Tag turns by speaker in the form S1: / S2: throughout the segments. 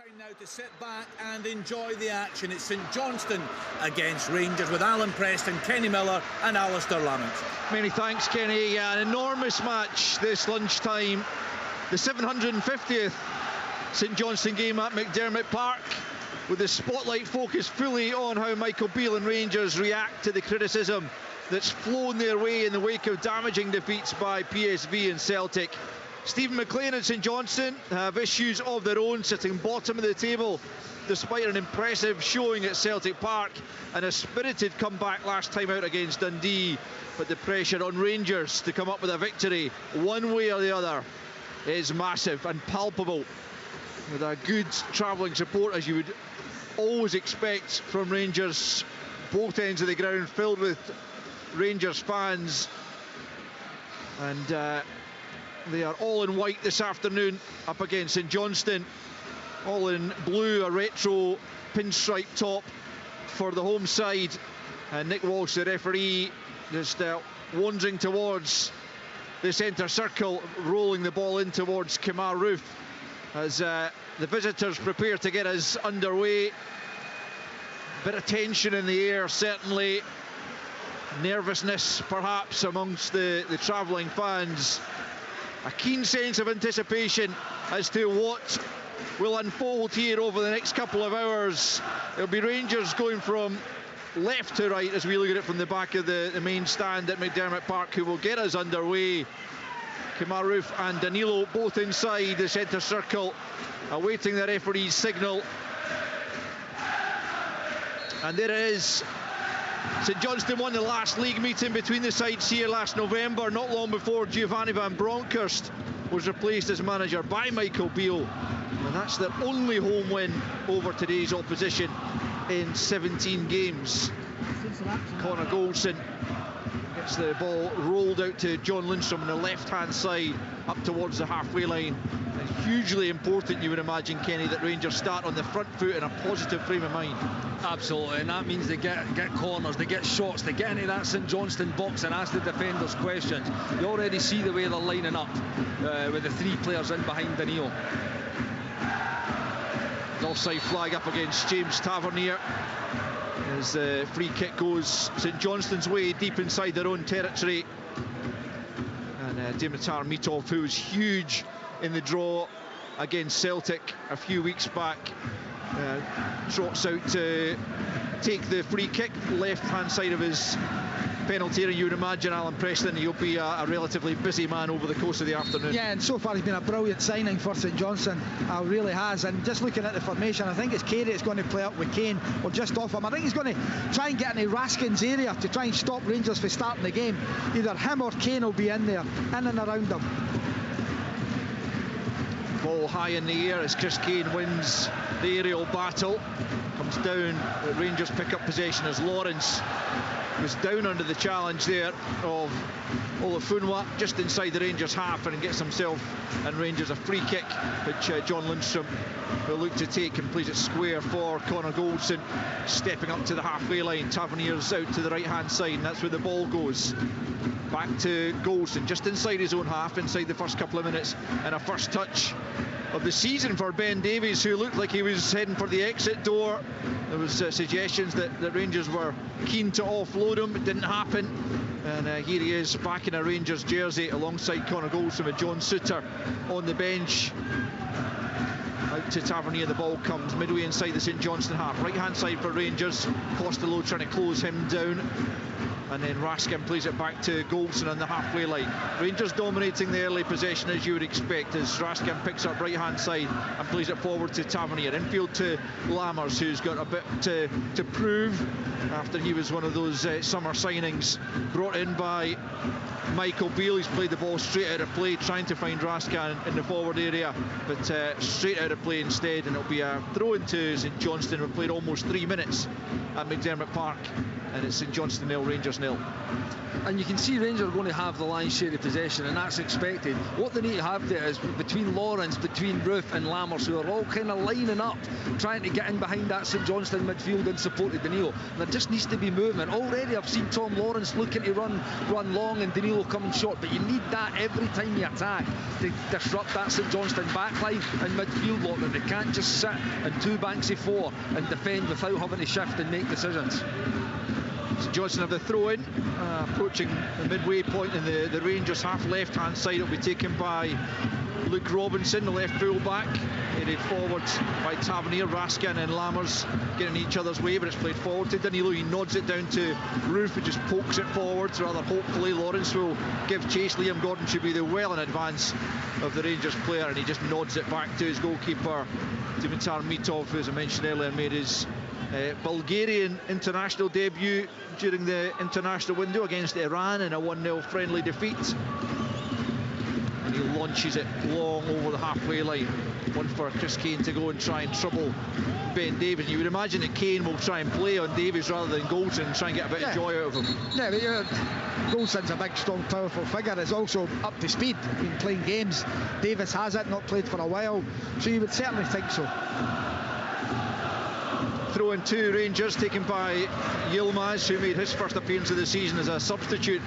S1: Time now to sit back and enjoy the action. It's St Johnstone against Rangers with Alan Preston, Kenny Miller and Alistair Lamont.
S2: Many thanks, Kenny. An enormous match this lunchtime. The 750th St Johnstone game at McDermott Park, with the spotlight focused fully on how Michael Beale and Rangers react to the criticism that's flown their way in the wake of damaging defeats by PSV and Celtic. Stephen McLean and St Johnstone have issues of their own, sitting bottom of the table despite an impressive showing at Celtic Park and a spirited comeback last time out against Dundee. But the pressure on Rangers to come up with a victory one way or the other is massive and palpable, with a good travelling support, as you would always expect from Rangers. Both ends of the ground filled with Rangers fans, and they are all in white this afternoon up against St Johnstone, all in blue, a retro pinstripe top for the home side. And Nick Walsh, the referee, just wandering towards the centre circle, rolling the ball in towards Kemar Roof as the visitors prepare to get us underway. Bit of tension in the air, certainly. Nervousness perhaps amongst the travelling fans. A keen sense of anticipation as to what will unfold here over the next couple of hours. It'll be Rangers going from left to right as we look at it from the back of the main stand at McDermott Park, who will get us underway. Kemar Roof and Danilo both inside the centre circle, awaiting the referee's signal. And there it is. St Johnstone won the last league meeting between the sides here last November, not long before Giovanni van Bronckhorst was replaced as manager by Michael Beale. And that's their only home win over today's opposition in 17 games. Connor Goldson gets the ball rolled out to John Lundstrom on the left-hand side, up towards the halfway line. And hugely important, you would imagine, Kenny, that Rangers start on the front foot in a positive frame of mind.
S3: Absolutely, and that means they get corners, they get shots, they get into that St Johnstone box and ask the defenders questions. You already see the way they're lining up with the three players in behind Danilo.
S2: Offside flag up against James Tavernier as the free kick goes St Johnstone's way, deep inside their own territory. And Dimitar Mitov, who was huge in the draw against Celtic a few weeks back, trots out to take the free kick, left hand side of his penalty area. You would imagine, Alan Preston, he'll be a relatively busy man over the course of the afternoon.
S4: Yeah, and so far he's been a brilliant signing for St Johnstone, really has. And just looking at the formation, I think it's Carey that's going to play up with Kane or just off him. I think he's going to try and get into Raskin's area to try and stop Rangers from starting the game. Either him or Kane will be in there, in and around him.
S2: Ball high in the air as Chris Kane wins the aerial battle. Comes down, the Rangers pick up possession as Lawrence was down under the challenge there of Olafunwa, just inside the Rangers half, and gets himself and Rangers a free kick, which John Lundstrom will look to take and plays it square for Connor Goldson, stepping up to the halfway line. Tavernier's out to the right hand side, and that's where the ball goes. Back to Goldson, just inside his own half, inside the first couple of minutes, and a first touch of the season for Ben Davies, who looked like he was heading for the exit door. There was suggestions that Rangers were keen to offload him. It didn't happen, and here he is back in a Rangers jersey alongside Connor Goldson with John Souttar on the bench. Out to Tavernier, the ball comes midway inside the St Johnstone half, right hand side for Rangers. Costello trying to close him down, and then Raskin plays it back to Goldson on the halfway line. Rangers dominating the early possession, as you would expect, as Raskin picks up right hand side and plays it forward to Tavernier. Infield to Lammers, who's got a bit to prove after he was one of those summer signings brought in by Michael Beale. He's played the ball straight out of play, trying to find Raskin in the forward area, but straight out of play instead, and it'll be a throw into St Johnstone. We've played almost 3 minutes at McDermott Park, and it's St Johnstone 0, Rangers 0.
S3: And you can see Rangers are going to have the lion's share of possession, and that's expected. What they need to have there is between Lawrence, between Roof and Lammers, who are all kind of lining up, trying to get in behind that St Johnstone midfield and support Danilo. There just needs to be movement. Already I've seen Tom Lawrence looking to run long and Danilo coming short, but you need that every time you attack to disrupt that St Johnstone backline and midfield block. that they can't just sit in 2 banks of 4 and defend without having to shift and make decisions.
S2: So Johnstone have the throw-in, approaching the midway point in the Rangers half left-hand side. It'll be taken by Luke Robinson, the left full-back, headed forward by Tavernier. Raskin and Lammers getting each other's way, but it's played forward to Danilo. He nods it down to Roof, who just pokes it forwards. Rather hopefully Lawrence will give chase. Liam Gordon should be well in advance of the Rangers player, and he just nods it back to his goalkeeper, Dimitar Mitov, who, as I mentioned earlier, made his Bulgarian international debut during the international window against Iran in a 1-0 friendly defeat. And he launches it long over the halfway line. One for Chris Kane to go and try and trouble Ben Davies. You would imagine that Kane will try and play on Davies rather than Goldson and try and get a bit of joy out of him.
S4: Yeah, but Goldson's a big, strong, powerful figure. Is also up to speed, been playing games. Davies has it, not played for a while, so you would certainly think so.
S2: Throw in 2 Rangers, taken by Yilmaz, who made his first appearance of the season as a substitute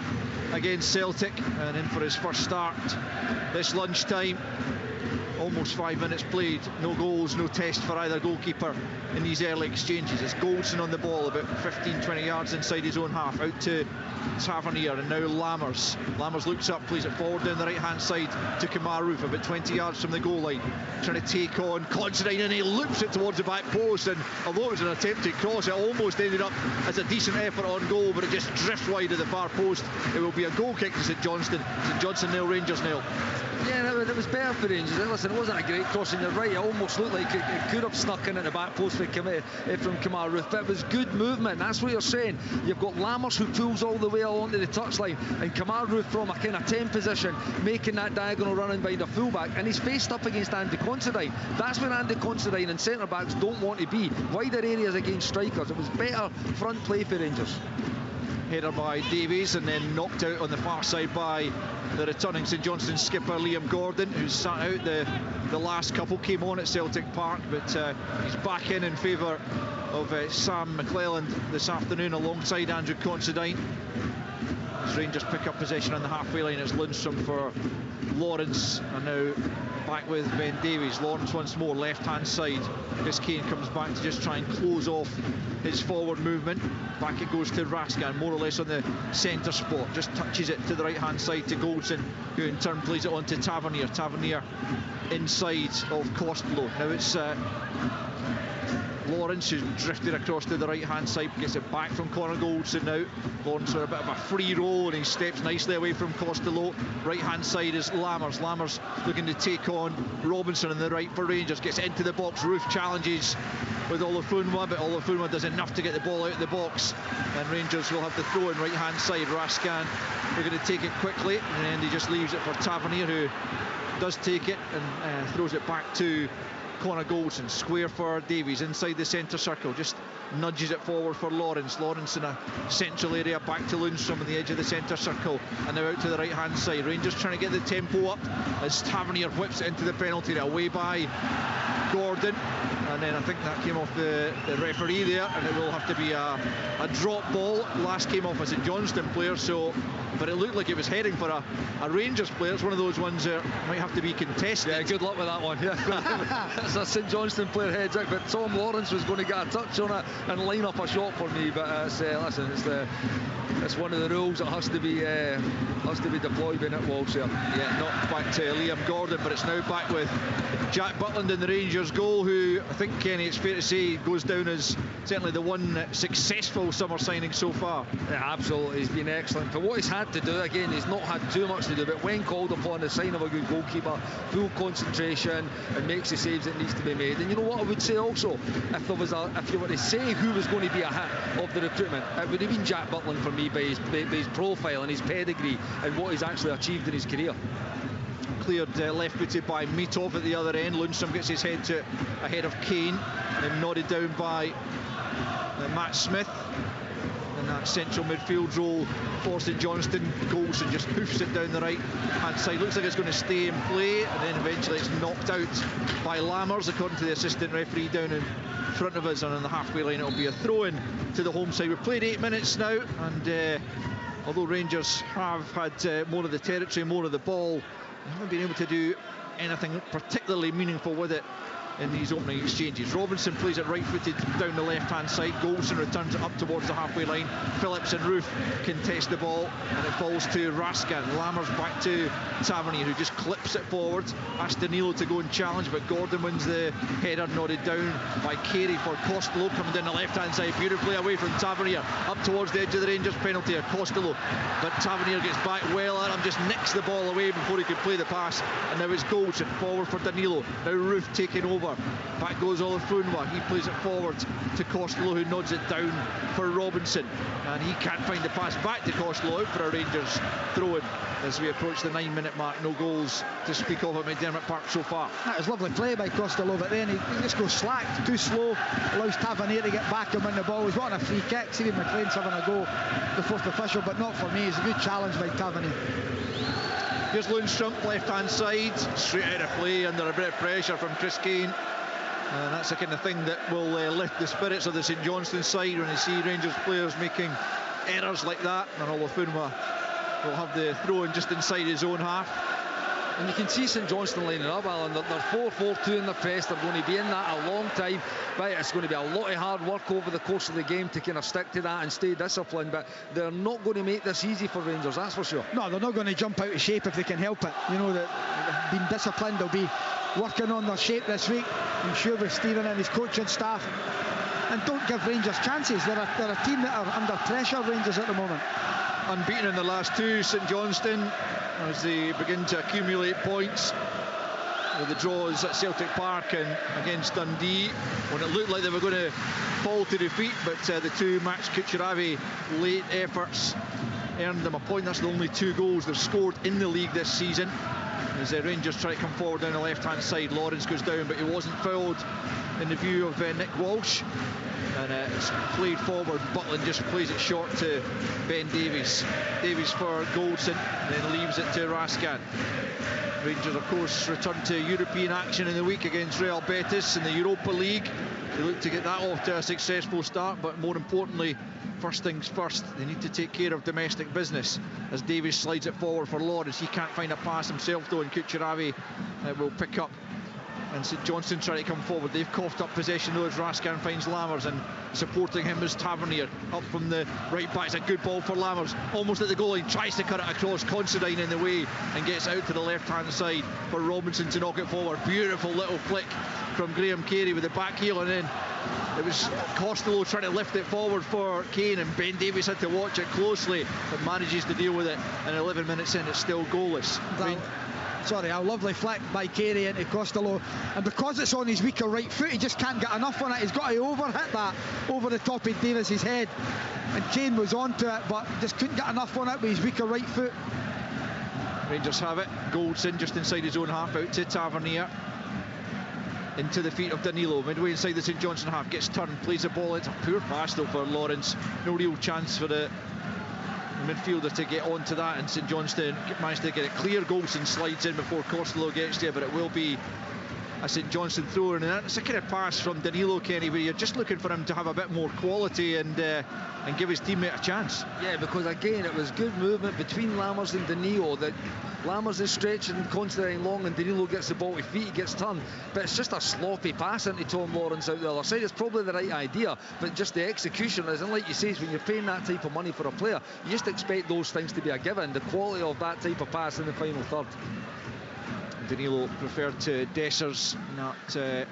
S2: against Celtic, and in for his first start this lunchtime. Almost 5 minutes played, no goals, no test for either goalkeeper in these early exchanges. It's Goldson on the ball, about 15-20 yards inside his own half, out to Tavernier, and now Lammers. Lammers looks up, plays it forward down the right-hand side to Kemar Roof, about 20 yards from the goal line, trying to take on Considine, and he loops it towards the back post, and although it was an attempted cross, it almost ended up as a decent effort on goal, but it just drifts wide of the far post. It will be a goal kick to St Johnstone. St Johnstone nil, Rangers nil.
S3: Yeah, it was better for Rangers. Listen, it wasn't a great cross, and you're right, it almost looked like it could have snuck in at the back post from Kemar Roof, but it was good movement. That's what you're saying. You've got Lammers, who pulls all the way along to the touchline, and Kemar Roof from a kind of 10 position, making that diagonal running behind a fullback, and he's faced up against Andy Considine. That's where Andy Considine and centre-backs don't want to be. Wider areas against strikers. It was better front play for Rangers.
S2: Header by Davies, and then knocked out on the far side by the returning St Johnstone skipper Liam Gordon, who sat out the last couple, came on at Celtic Park, but he's back in favour of Sam McClelland this afternoon alongside Andrew Considine. As Rangers pick up possession on the halfway line, it's Lundstrom for Lawrence, and now back with Ben Davies. Lawrence once more, left-hand side. Chris Kane comes back to just try and close off his forward movement. Back it goes to Raskin, more or less on the centre spot. Just touches it to the right-hand side to Goldson, who in turn plays it on to Tavernier. Tavernier inside of Costello. Now it's Lawrence, who's drifted across to the right-hand side, gets it back from Connor Goldson now. Lawrence with a bit of a free roll, and he steps nicely away from Costello. Right-hand side is Lammers. Lammers looking to take on Robinson on the right for Rangers. Gets into the box. Roof challenges with Olafunwa, but Olafunwa does enough to get the ball out of the box. And Rangers will have the throw in right-hand side. Raskin, we're going to take it quickly, and then he just leaves it for Tavernier, who does take it and throws it back to Connor Goldson. Square for Davies inside the centre circle, just nudges it forward for Lawrence. Lawrence in a central area, back to Lundstrom on the edge of the centre circle, and now out to the right hand side. Rangers trying to get the tempo up as Tavernier whips it into the penalty area, away by Gordon, and then I think that came off the referee there, and it will have to be a drop ball. Last came off as a Johnstone player, so but it looked like it was heading for a Rangers player. It's one of those ones that might have to be contested.
S3: Yeah, good luck with that one. Yeah. It's a St Johnstone player heads out, but Tom Lawrence was going to get a touch on it and line up a shot for me, but listen, it's one of the rules that has to be deployed when it walks here.
S2: Yeah, not back to Liam Gordon, but it's now back with Jack Butland in the Rangers goal, who I think, Kenny, it's fair to say goes down as certainly the one successful summer signing so far.
S3: Yeah, absolutely, he's been excellent. For what he's had to do, again, he's not had too much to do, but when called upon, the sign of a good goalkeeper, full concentration, and makes the saves that needs to be made. And you know what I would say also, if you were to say who was going to be a hit of the recruitment, it would have been Jack Butland for me, by his profile and his pedigree and what he's actually achieved in his career.
S2: Cleared left-footed by Mitov at the other end. Lundstrom gets his head to ahead of Kane, and then nodded down by Matt Smith in that central midfield role for St Johnstone. Goldson just hoofs it down the right-hand side. Looks like it's going to stay in play, and then eventually it's knocked out by Lammers, according to the assistant referee down in front of us. And on the halfway line, it'll be a throw-in to the home side. We've played 8 minutes now, and although Rangers have had more of the territory, more of the ball, they haven't been able to do anything particularly meaningful with it in these opening exchanges. Robinson plays it right-footed down the left-hand side. Goldson returns it up towards the halfway line. Phillips and Roof contest the ball, and it falls to Raskin. Lammers back to Tavernier, who just clips it forward. Asks Danilo to go and challenge, but Gordon wins the header, nodded down by Carey for Costello, coming down the left-hand side beautifully away from Tavernier, up towards the edge of the Rangers penalty area. Costello, but Tavernier gets back well at him, just nicks the ball away before he could play the pass, and now it's Goldson forward for Danilo. Now Roof taking over. Back goes Olafunwa. He plays it forward to Costello, who nods it down for Robinson, and he can't find the pass back to Costello. Out for a Rangers throw-in as we approach the 9-minute mark. No goals to speak of at McDermott Park so far.
S4: That was lovely play by Costello, but then he just goes slack, too slow, allows Tavernier to get back and win the ball. He's wanting a free kick. Stephen McLean's having a go, the fourth official, but not for me. It's a good challenge by Tavernier.
S2: Here's Lundstrom, left-hand side, straight out of play under a bit of pressure from Chris Kane. And that's the kind of thing that will lift the spirits of the St Johnstone side when you see Rangers players making errors like that. And Olafunwa will have the throw-in just inside his own half.
S3: And you can see St Johnstone lining up, Alan. They're 4-4-2 in the press. They're going to be in that a long time. Right, it's going to be a lot of hard work over the course of the game to kind of stick to that and stay disciplined. But they're not going to make this easy for Rangers, that's for sure. No,
S4: they're not going to jump out of shape if they can help it. You know, that they've been disciplined. They'll be working on their shape this week, I'm sure, with Stephen and his coaching staff. And don't give Rangers chances. They're a team that are under pressure, Rangers, at the moment.
S2: Unbeaten in the last two, St Johnstone, as they begin to accumulate points with the draws at Celtic Park and against Dundee, when it looked like they were going to fall to defeat, but the two Max Kucheravi late efforts earned them a point. That's the only 2 goals they've scored in the league this season. As the Rangers try to come forward down the left-hand side, Lawrence goes down, but he wasn't fouled in the view of Nick Walsh. And it's played forward. Butland just plays it short to Ben Davies. Davies for Goldson, then leaves it to Raskin. Rangers, of course, return to European action in the week against Real Betis in the Europa League. They look to get that off to a successful start, but more importantly, first things first, they need to take care of domestic business. As Davies slides it forward for Lawrence, he can't find a pass himself though, and Kucheravi will pick up. And St Johnstone try to come forward. They've coughed up possession though as Raskin finds Lammers, and supporting him is Tavernier up from the right back. It's a good ball for Lammers, almost at the goal line, tries to cut it across, Considine in the way, and gets out to the left hand side for Robinson to knock it forward. Beautiful little flick from Graham Carey with the back heel, and then it was Costello trying to lift it forward for Kane, and Ben Davies had to watch it closely, but manages to deal with it, and 11 minutes in it's still goalless.
S4: A lovely flick by Carey into Costello, and because it's on his weaker right foot, he just can't get enough on it. He's got to overhit that over the top of Davies' head, and Kane was onto it but just couldn't get enough on it with his weaker right foot.
S2: Rangers have it. Goldson just inside his own half, out to Tavernier, into the feet of Danilo, midway inside the St Johnstone half, gets turned, plays the ball. It's a poor pass though for Lawrence. No real chance for the midfielder to get onto that, and St Johnstone managed to get it clear. Goldson slides in before Costello gets there, but it will be a St Johnstone thrower, and that's a kind of pass from Danilo, Kenny, where you're just looking for him to have a bit more quality and give his teammate a chance.
S3: Yeah, because again it was good movement between Lammers and Danilo. That Lammers is stretching Considine long, and Danilo gets the ball to feet, he gets turned, but it's just a sloppy pass into Tom Lawrence out the other side. It's probably the right idea, but just the execution isn't. Like you say, when you're paying that type of money for a player, you just expect those things to be a given. The quality of that type of pass in the final third. Danilo preferred to Dessers in that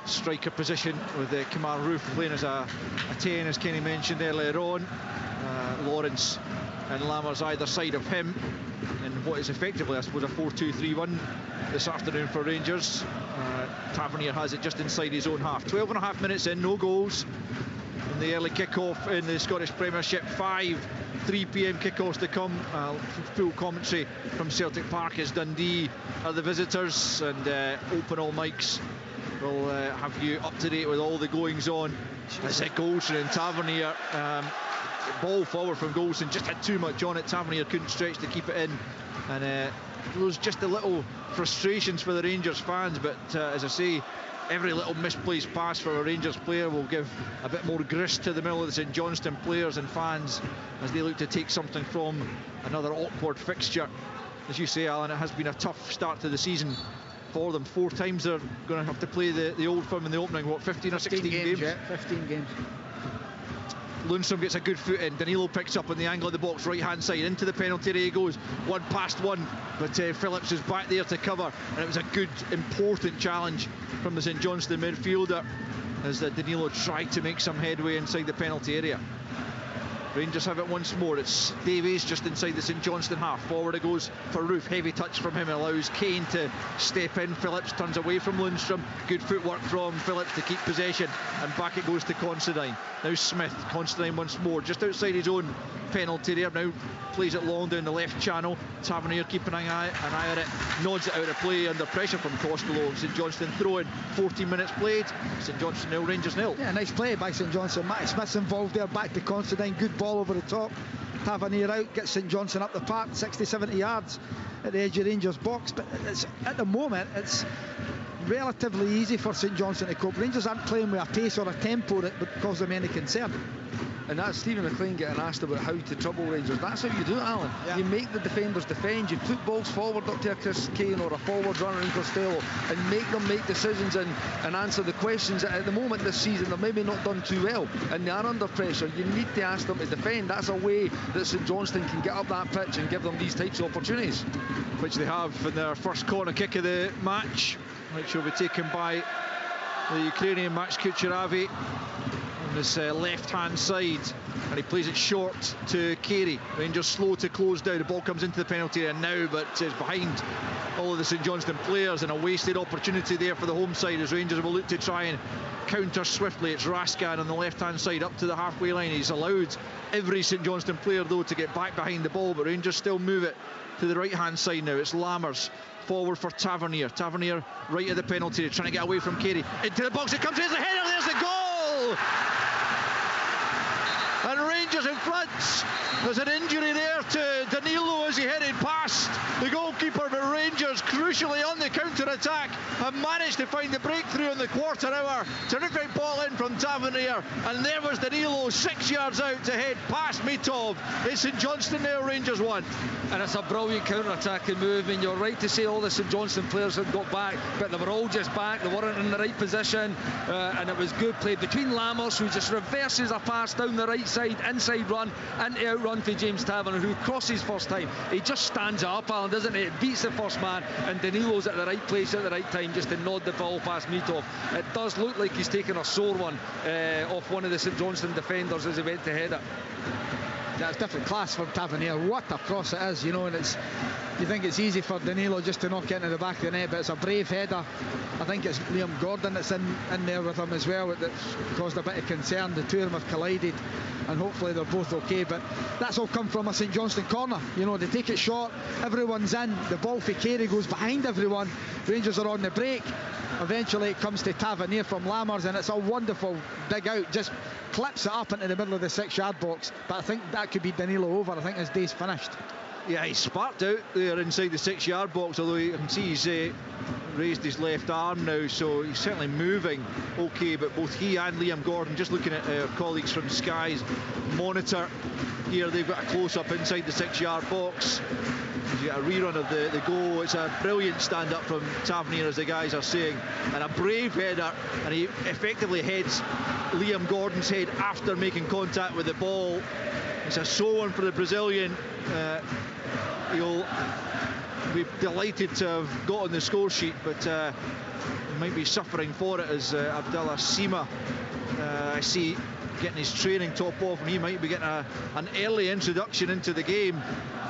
S3: striker position, with Kamal Roof playing as a 10, as Kenny mentioned earlier on. Lawrence and Lammers either side of him in what is effectively, I suppose, a 4-2-3-1 this afternoon for Rangers. Tavernier has it just inside his own half. 12.5 minutes in, no goals in the early kick-off in the Scottish Premiership. 3 p.m. kickoffs to come. Full commentary from Celtic Park as Dundee are the visitors, and open all mics will have you up to date with all the goings on. As Goldson and Tavernier, ball forward from Goldson, just had too much on it. Tavernier couldn't stretch to keep it in, and there was just a little frustrations for the Rangers fans, but as I say, every little misplaced pass for a Rangers player will give a bit more grist to the middle of the St Johnstone players and fans as they look to take something from another awkward fixture. As you say, Alan, it has been a tough start to the season
S2: for them. 4 times they're going to have to play the Old Firm in the opening, what, 15 or 16 games?
S4: Yeah, 15 games.
S2: Lundstrom gets a good foot in. Danilo picks up on the angle of the box, right hand side, into the penalty area he goes. 1 past 1, but Phillips is back there to cover, and it was a good, important challenge from the St Johnstone midfielder as Danilo tried to make some headway inside the penalty area. Rangers have it once more. It's Davies just inside the St Johnstone half. Forward it goes for Roof. Heavy touch from him allows Kane to step in. Phillips turns away from Lundstrom. Good footwork from Phillips to keep possession, and back it goes to Considine. Now Smith. Considine once more just outside his own penalty area. Now plays it long down the left channel. Tavernier keeping an eye on it. Nods it out of play under pressure from Costello. St Johnstone throwing. 14 minutes played. St Johnstone 0, Rangers 0.
S4: Yeah, nice play by St Johnstone. Matty Smith's involved there, back to Considine. Good ball over the top. Tavernier out, gets St Johnstone up the park, 60-70 yards at the edge of Rangers box. But at the moment, it's relatively easy for St Johnstone to cope. Rangers aren't playing with a pace or a tempo that would cause them any concern.
S3: And that's Stephen McLean getting asked about how to trouble Rangers. That's how you do it, Alan. Yeah. You make the defenders defend. You put balls forward up to a Chris Kane or a forward runner in Costello and make them make decisions and answer the questions. At the moment this season, they're maybe not done too well and they are under pressure. You need to ask them to defend. That's a way that St Johnstone can get up that pitch and give them these types of opportunities.
S2: Which they have in their first corner kick of the match, which will be taken by the Ukrainian Max Kucheravi on this left-hand side, and he plays it short to Carey. Rangers slow to close down. The ball comes into the penalty area now, but is behind all of the St Johnstone players, and a wasted opportunity there for the home side as Rangers will look to try and counter swiftly. It's Raskan on the left-hand side up to the halfway line. He's allowed every St Johnstone player though to get back behind the ball, but Rangers still move it to the right-hand side now. It's Lammers forward for Tavernier. Tavernier right at the penalty, trying to get away from Carey. Into the box it comes, there's the header, there's the goal! And Rangers in front. There's an injury there to Danilo as he headed past the goalkeeper, but Rangers crucially on the counter-attack have managed to find the breakthrough in the quarter hour. Terrific ball in from Tavernier, and there was Danilo 6 yards out to head past Mitov. It's St Johnstone now, Rangers 1.
S3: And it's a brilliant counter-attacking move, and you're right to say all the St Johnstone players had got back, but they were all just back. They weren't in the right position, and it was good play between Lammers, who just reverses a pass down the right side, inside run, into outrun for James Tavernier, who crosses first time. He just stands up, Alan, doesn't he? It beats the first man, and Danilo's at the right place at the right time just to nod the ball past Mitov. It does look like he's taken a sore one off one of the St Johnstone defenders as he went to head it.
S4: Yeah, it's different class from Tavernier. What a cross it is, you know, and you think it's easy for Danilo just to knock it into the back of the net, but it's a brave header. I think it's Liam Gordon that's in there with him as well that's caused a bit of concern. The two of them have collided, and hopefully they're both okay, but that's all come from a St Johnstone corner. You know, they take it short, everyone's in, the ball for Carey goes behind everyone, Rangers are on the break, eventually it comes to Tavernier from Lammers, and it's a wonderful dig out, just clips it up into the middle of the 6-yard box, but I think that could be Danilo over. I think his day's finished.
S2: Yeah, he's sparked out there inside the 6-yard box, although you can see he's raised his left arm now, so he's certainly moving okay. But both he and Liam Gordon, just looking at our colleagues from Sky's monitor here, they've got a close-up inside the 6-yard box. You get a rerun of the goal. It's a brilliant stand-up from Tavernier, as the guys are saying, and a brave header, and he effectively heads Liam Gordon's head after making contact with the ball. It's a sore one for the Brazilian. He'll be delighted to have got on the score sheet, but he might be suffering for it as Abdallah Sima, I see, getting his training top off, and he might be getting an early introduction into the game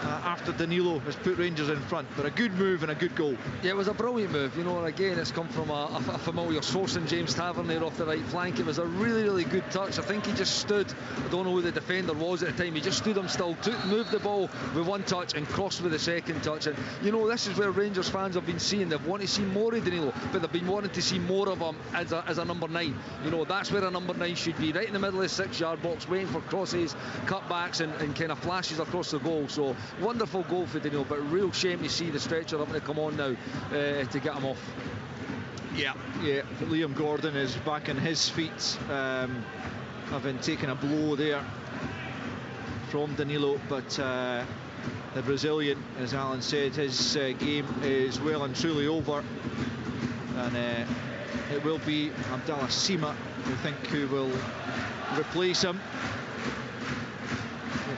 S2: after Danilo has put Rangers in front. But a good move and a good goal.
S3: Yeah, it was a brilliant move, you know, and again it's come from a familiar source in James Tavernier off the right flank. It was a really good touch. I think he just stood, I don't know who the defender was at the time, he just stood him still, moved the ball with one touch and crossed with the second touch. And you know, this is where Rangers fans have been seeing, they've wanted to see more of Danilo, but they've been wanting to see more of him as a number 9. You know, that's where a number 9 should be, right in the middle of the 6-yard box, waiting for crosses, cutbacks and kind of flashes across the goal. So wonderful goal for Danilo, but real shame to see the stretcher having to come on now to get him off.
S2: Yeah, Liam Gordon is back on his feet, having taken a blow there from Danilo, but the Brazilian, as Alan said, his game is well and truly over, and it will be Abdallah Sima, I think, who will replace him.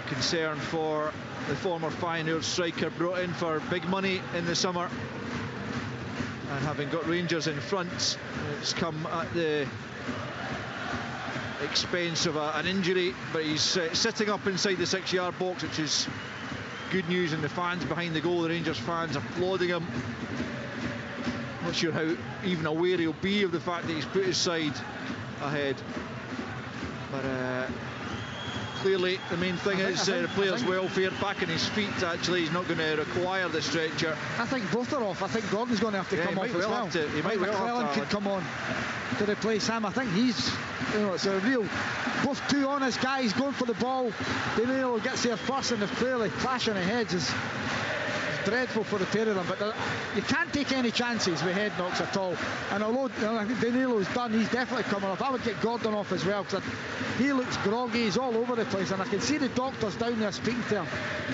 S2: Concern for the former Feyenoord striker, brought in for big money in the summer, and having got Rangers in front, it's come at the expense of an injury, but he's sitting up inside the 6-yard box, which is good news, and the fans behind the goal, the Rangers fans, applauding him. Not sure how even aware he'll be of the fact that he's put his side ahead, but clearly the main thing is the player's welfare. Back on his feet, actually, he's not going to require the stretcher.
S4: I think both are off. I think Gordon's going to have to come off as well.
S2: He might well
S4: McClellan could come on to replace him. I think he's, you know, it's a real, both two honest guys going for the ball. Danilo gets there first, and the clearly clashing of heads is dreadful for the pair of them, but you can't take any chances with head knocks at all. And although I think Danilo's done, he's definitely coming off. I would get Gordon off as well, because he looks groggy, he's all over the place, and I can see the doctors down there speaking to him.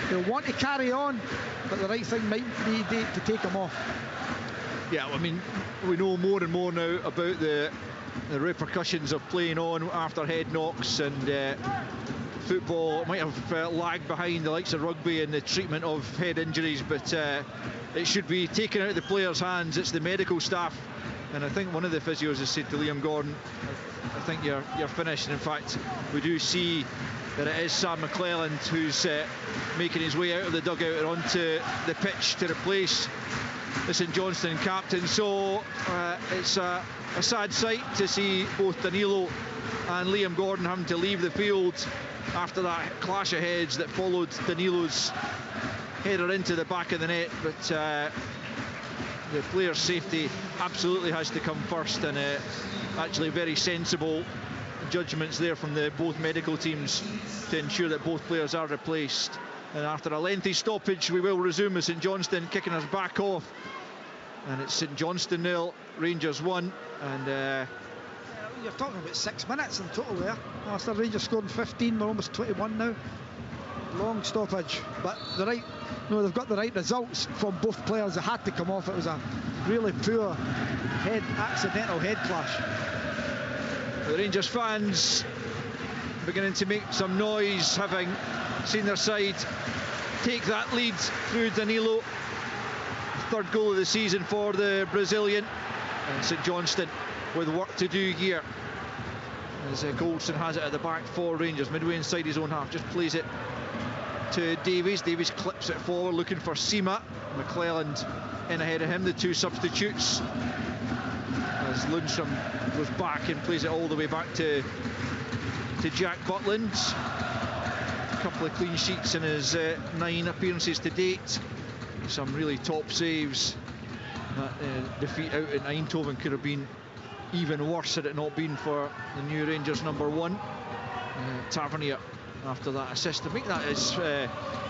S4: They'll want to carry on, but the right thing might be to take him off.
S2: Yeah, I mean, we know more and more now about the repercussions of playing on after head knocks, and football might have lagged behind the likes of rugby in the treatment of head injuries, but it should be taken out of the players' hands. It's the medical staff, and I think one of the physios has said to Liam Gordon, I think you're finished. And in fact, we do see that it is Sam McClelland who's making his way out of the dugout and onto the pitch to replace the St Johnstone captain. So it's a sad sight to see both Danilo and Liam Gordon having to leave the field after that clash of heads that followed Danilo's header into the back of the net. But the player's safety absolutely has to come first, and actually very sensible judgments there from both medical teams to ensure that both players are replaced. And after a lengthy stoppage, we will resume with St Johnstone kicking us back off, and it's St Johnstone 0, Rangers 1. And
S4: you're talking about 6 minutes in total there. After Rangers scored 15, we're almost 21 now. Long stoppage, but they've got the right results from both players. They had to come off. It was a really poor accidental head clash.
S2: The Rangers fans beginning to make some noise, having seen their side take that lead through Danilo. Third goal of the season for the Brazilian, and St Johnstone with work to do here, as Goldson has it at the back for Rangers, midway inside his own half, just plays it to Davies. Davies clips it forward, looking for Sima. McClelland in ahead of him, the two substitutes, as Lundstrom goes back and plays it all the way back to Jack Butland. A couple of clean sheets in his 9 appearances to date, some really top saves. That defeat out in Eindhoven could have been even worse had it not been for the new Rangers number 1, Tavernier, after that assist. I think that is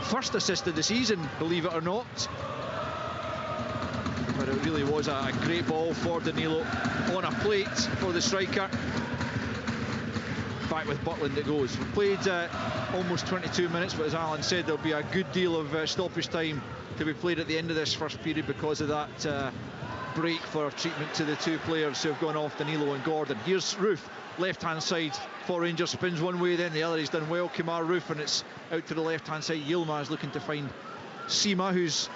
S2: first assist of the season, believe it or not. But it really was a great ball for Danilo on a plate for the striker. Back with Butland it goes. We've played almost 22 minutes, but as Alan said, there'll be a good deal of stoppage time to be played at the end of this first period because of that break for treatment to the two players who have gone off, Danilo and Gordon. Here's Roof, left-hand side for Rangers, spins one way, then the other. He's done well, Kemar Roof, and it's out to the left-hand side. Yilmaz looking to find Sima, who's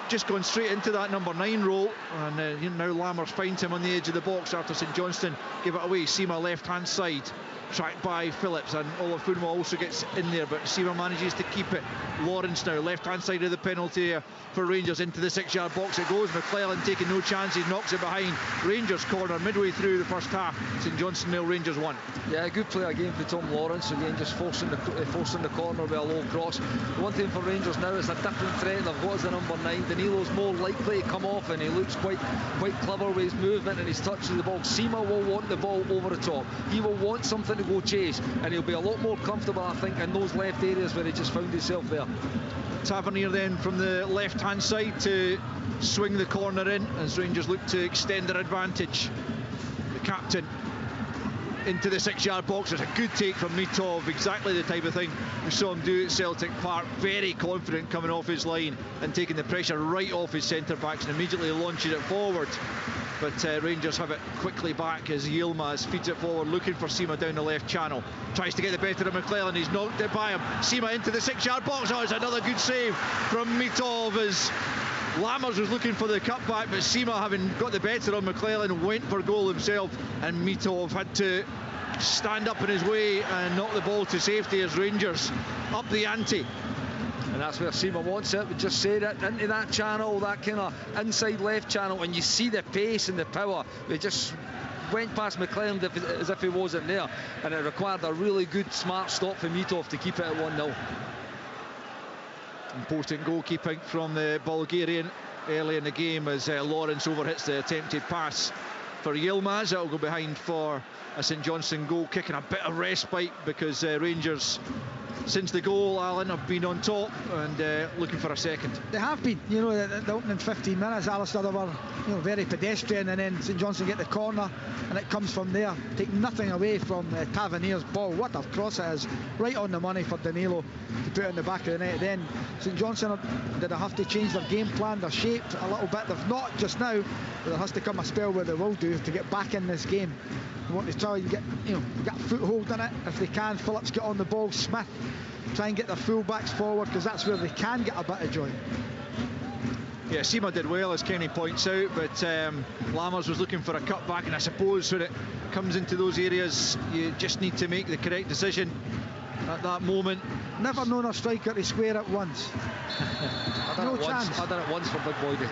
S2: just gone straight into that number 9 role, and now Lammers finds him on the edge of the box after St Johnstone give it away. Sima left-hand side, tracked by Phillips, and Olafunwa also gets in there, but Sima manages to keep it. Lawrence now, left-hand side of the penalty area for Rangers, into the 6-yard box it goes. McClellan taking no chances, knocks it behind. Rangers corner midway through the first half. St Johnstone 0, Rangers 1.
S3: Yeah, good play again for Tom Lawrence, again just forcing the corner with a low cross. The one thing for Rangers now is a different threat they've got as the number 9. Danilo's more likely to come off, and he looks quite clever with his movement and his touch of the ball. Sima will want the ball over the top. He will want something to go chase, and he'll be a lot more comfortable, I think, in those left areas where he just found himself there.
S2: Tavernier then from the left-hand side to swing the corner in as Rangers look to extend their advantage. The captain into the 6-yard box. It's a good take from Mitov, exactly the type of thing we saw him do at Celtic Park. Very confident coming off his line and taking the pressure right off his centre-backs and immediately launching it forward. But Rangers have it quickly back as Yilmaz feeds it forward, looking for Sima down the left channel. Tries to get the better of McClellan. He's knocked it by him. Sima into the 6-yard box. Oh, it's another good save from Mitov as Lammers was looking for the cutback, but Sima, having got the better of McClellan, went for goal himself, and Mitov had to stand up in his way and knock the ball to safety as Rangers up the ante.
S3: And that's where Sima wants it. We just said it, into that channel, that kind of inside left channel, and you see the pace and the power. We just went past McClellan as if he wasn't there, and it required a really good, smart stop from Mitov to keep it at 1-0.
S2: Important goalkeeping from the Bulgarian early in the game as Lawrence overhits the attempted pass for Yilmaz. That'll go behind for a St Johnstone goal kick, and a bit of respite because Rangers, since the goal, Alan, have been on top and looking for a second.
S4: They have been, you know, the opening 15 minutes, Alistair, they were, you know, very pedestrian, and then St Johnstone get the corner and it comes from there. Take nothing away from Tavernier's ball. What a cross it is, right on the money for Danilo to put it in the back of the net. Then St Johnstone, did they have to change their game plan, their shape a little bit? They've not just now, but there has to come a spell where they will do to get back in this game. They want to try and get, you know, get a foothold in it if they can. Phillips get on the ball, Smith try and get their full-backs forward, because that's where they can get a bit of joy.
S2: Yeah, Sima did well, as Kenny points out, but Lammers was looking for a cutback, and I suppose when it comes into those areas, you just need to make the correct decision at that moment.
S4: Never known a striker to square it once. No chance.
S3: I done it once for Big Boydie.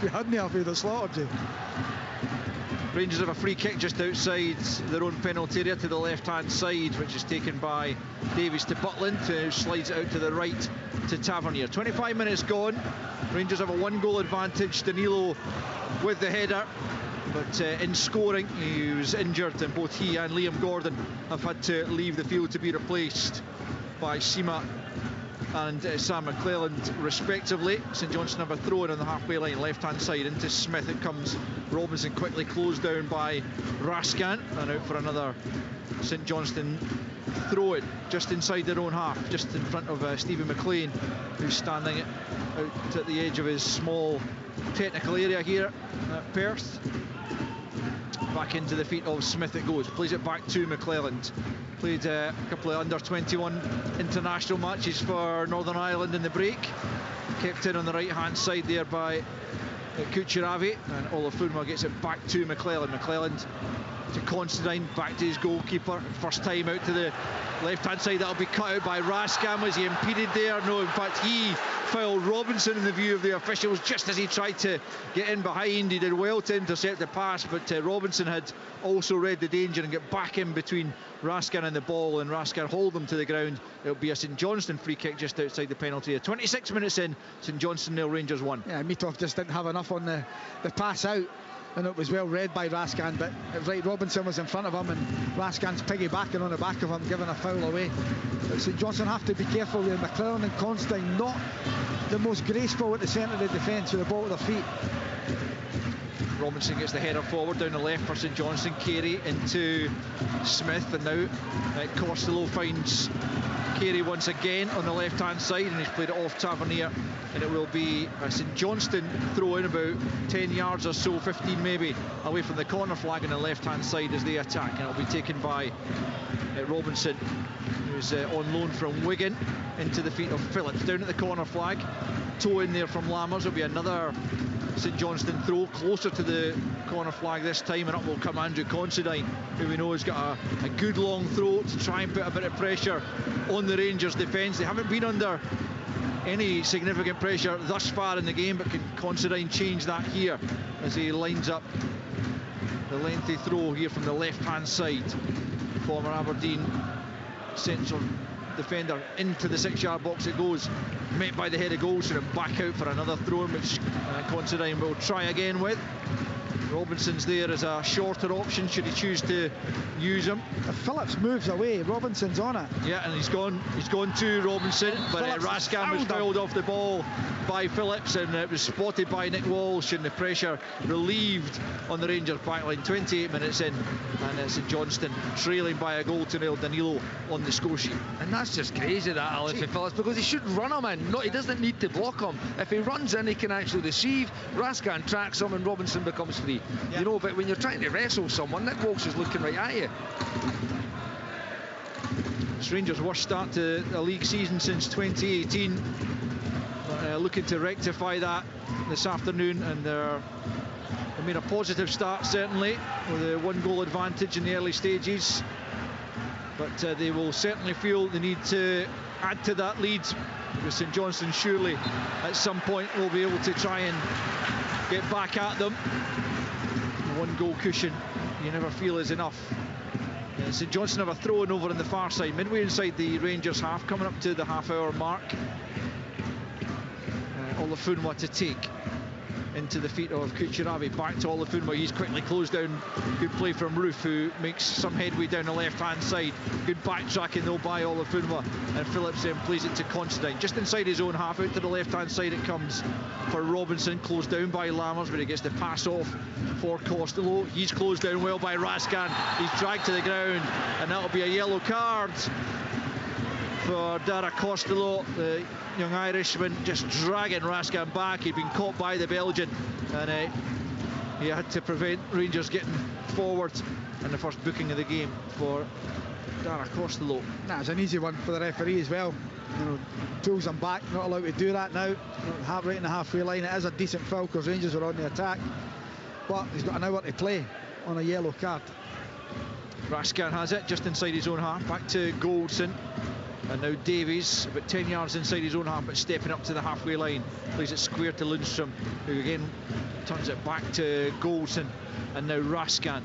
S4: You had me off, the slaughtered you.
S2: Rangers have a free kick just outside their own penalty area to the left-hand side, which is taken by Davies to Butland, who slides it out to the right to Tavernier. 25 minutes gone. Rangers have a 1-goal advantage. Danilo with the header, but in scoring, he was injured, and both he and Liam Gordon have had to leave the field to be replaced by Sima and Sam McClelland respectively. St Johnstone have a throw in on the halfway line, left-hand side into Smith. It comes. Robinson quickly closed down by Raskan, and out for another St Johnstone throw it just inside their own half, just in front of Stephen McLean, who's standing out at the edge of his small technical area here at Perth. Back into the feet of Smith it goes, plays it back to McClelland. Played a couple of under-21 international matches for Northern Ireland in the break. Kept in on the right-hand side there by Kucheravi, and Olafunma gets it back to McClelland. McClelland to Constantine, back to his goalkeeper. First time out to the left-hand side, that'll be cut out by Raskan. Was he impeded there? No, in fact, he fouled Robinson in the view of the officials just as he tried to get in behind. He did well to intercept the pass, but Robinson had also read the danger and get back in between Raskan and the ball, and Raskan hold them to the ground. It'll be a St Johnstone free kick just outside the penalty area. 26 minutes in, St Johnstone nil, Rangers 1.
S4: Yeah, Mitov just didn't have enough on the pass out, and it was well read by Raskan, but it was right, Robinson was in front of him and Raskan's piggybacking on the back of him, giving a foul away. But St Johnstone have to be careful with McClellan and Constantine, not the most graceful at the centre of the defence with the ball at their feet.
S2: Robinson gets the header forward down the left for St Johnstone. Carey into Smith, and now Costello finds Carey once again on the left-hand side, and he's played it off Tavernier, and it will be a St Johnstone throw in about 10 yards or so, 15 maybe, away from the corner flag on the left-hand side as they attack, and it'll be taken by Robinson, who's on loan from Wigan, into the feet of Phillips. Down at the corner flag, toe in there from Lammers. It'll be another St Johnstone throw closer to the corner flag this time, and up will come Andrew Considine, who we know has got a good long throw to try and put a bit of pressure on the Rangers defence. They haven't been under any significant pressure thus far in the game, but can Considine change that here as he lines up the lengthy throw here from the left-hand side? Former Aberdeen central defender into the 6-yard box it goes, met by the head of goal, and back out for another throw, which Considine will try again with. Robinson's there as a shorter option should he choose to use him.
S4: If Phillips moves away, Robinson's on it.
S2: Yeah, and he's gone to Robinson, but Rascan was fouled off the ball by Phillips, and it was spotted by Nick Walsh, and the pressure relieved on the Rangers backline. 28 minutes in, and it's Johnstone trailing by a goal to El Danilo on the score sheet.
S3: And that's just crazy, that Alex Phillips, because he should run him in. No, he doesn't need to block him. If he runs in, he can actually deceive. Rascan tracks him and Robinson becomes free. Yeah. You know, but when you're trying to wrestle someone, Nick Walsh is looking right at you.
S2: It's Rangers' worst start to a league season since 2018. Looking to rectify that this afternoon, and they made a positive start certainly with a 1-goal advantage in the early stages, but they will certainly feel the need to add to that lead, because St Johnstone surely at some point will be able to try and get back at them. The 1-goal cushion you never feel is enough. St Johnstone have a throw-in over on the far side, midway inside the Rangers half, coming up to the half-hour mark. Olafunwa to take into the feet of Kucherabi. Back to Olafunwa, he's quickly closed down. Good play from Roof, who makes some headway down the left-hand side. Good backtracking though by Olafunwa, and Phillips then plays it to Considine. Just inside his own half, out to the left-hand side it comes for Robinson, closed down by Lammers, but he gets the pass off for Costello. He's closed down well by Rascan. He's dragged to the ground, and that'll be a yellow card for Dara Costello, the young Irishman, just dragging Rascan back. He'd been caught by the Belgian, and he had to prevent Rangers getting forward in the first booking of the game for Dara Costello.
S4: That's an easy one for the referee as well. You know, pulls him back, not allowed to do that now. Right in the halfway line, it is a decent foul because Rangers are on the attack, but he's got an hour to play on a yellow card.
S2: Rascan has it just inside his own half, back to Goldson. And now Davies, about 10 yards inside his own half, but stepping up to the halfway line. Plays it square to Lundstrom, who again turns it back to Goldson. And now Rascan.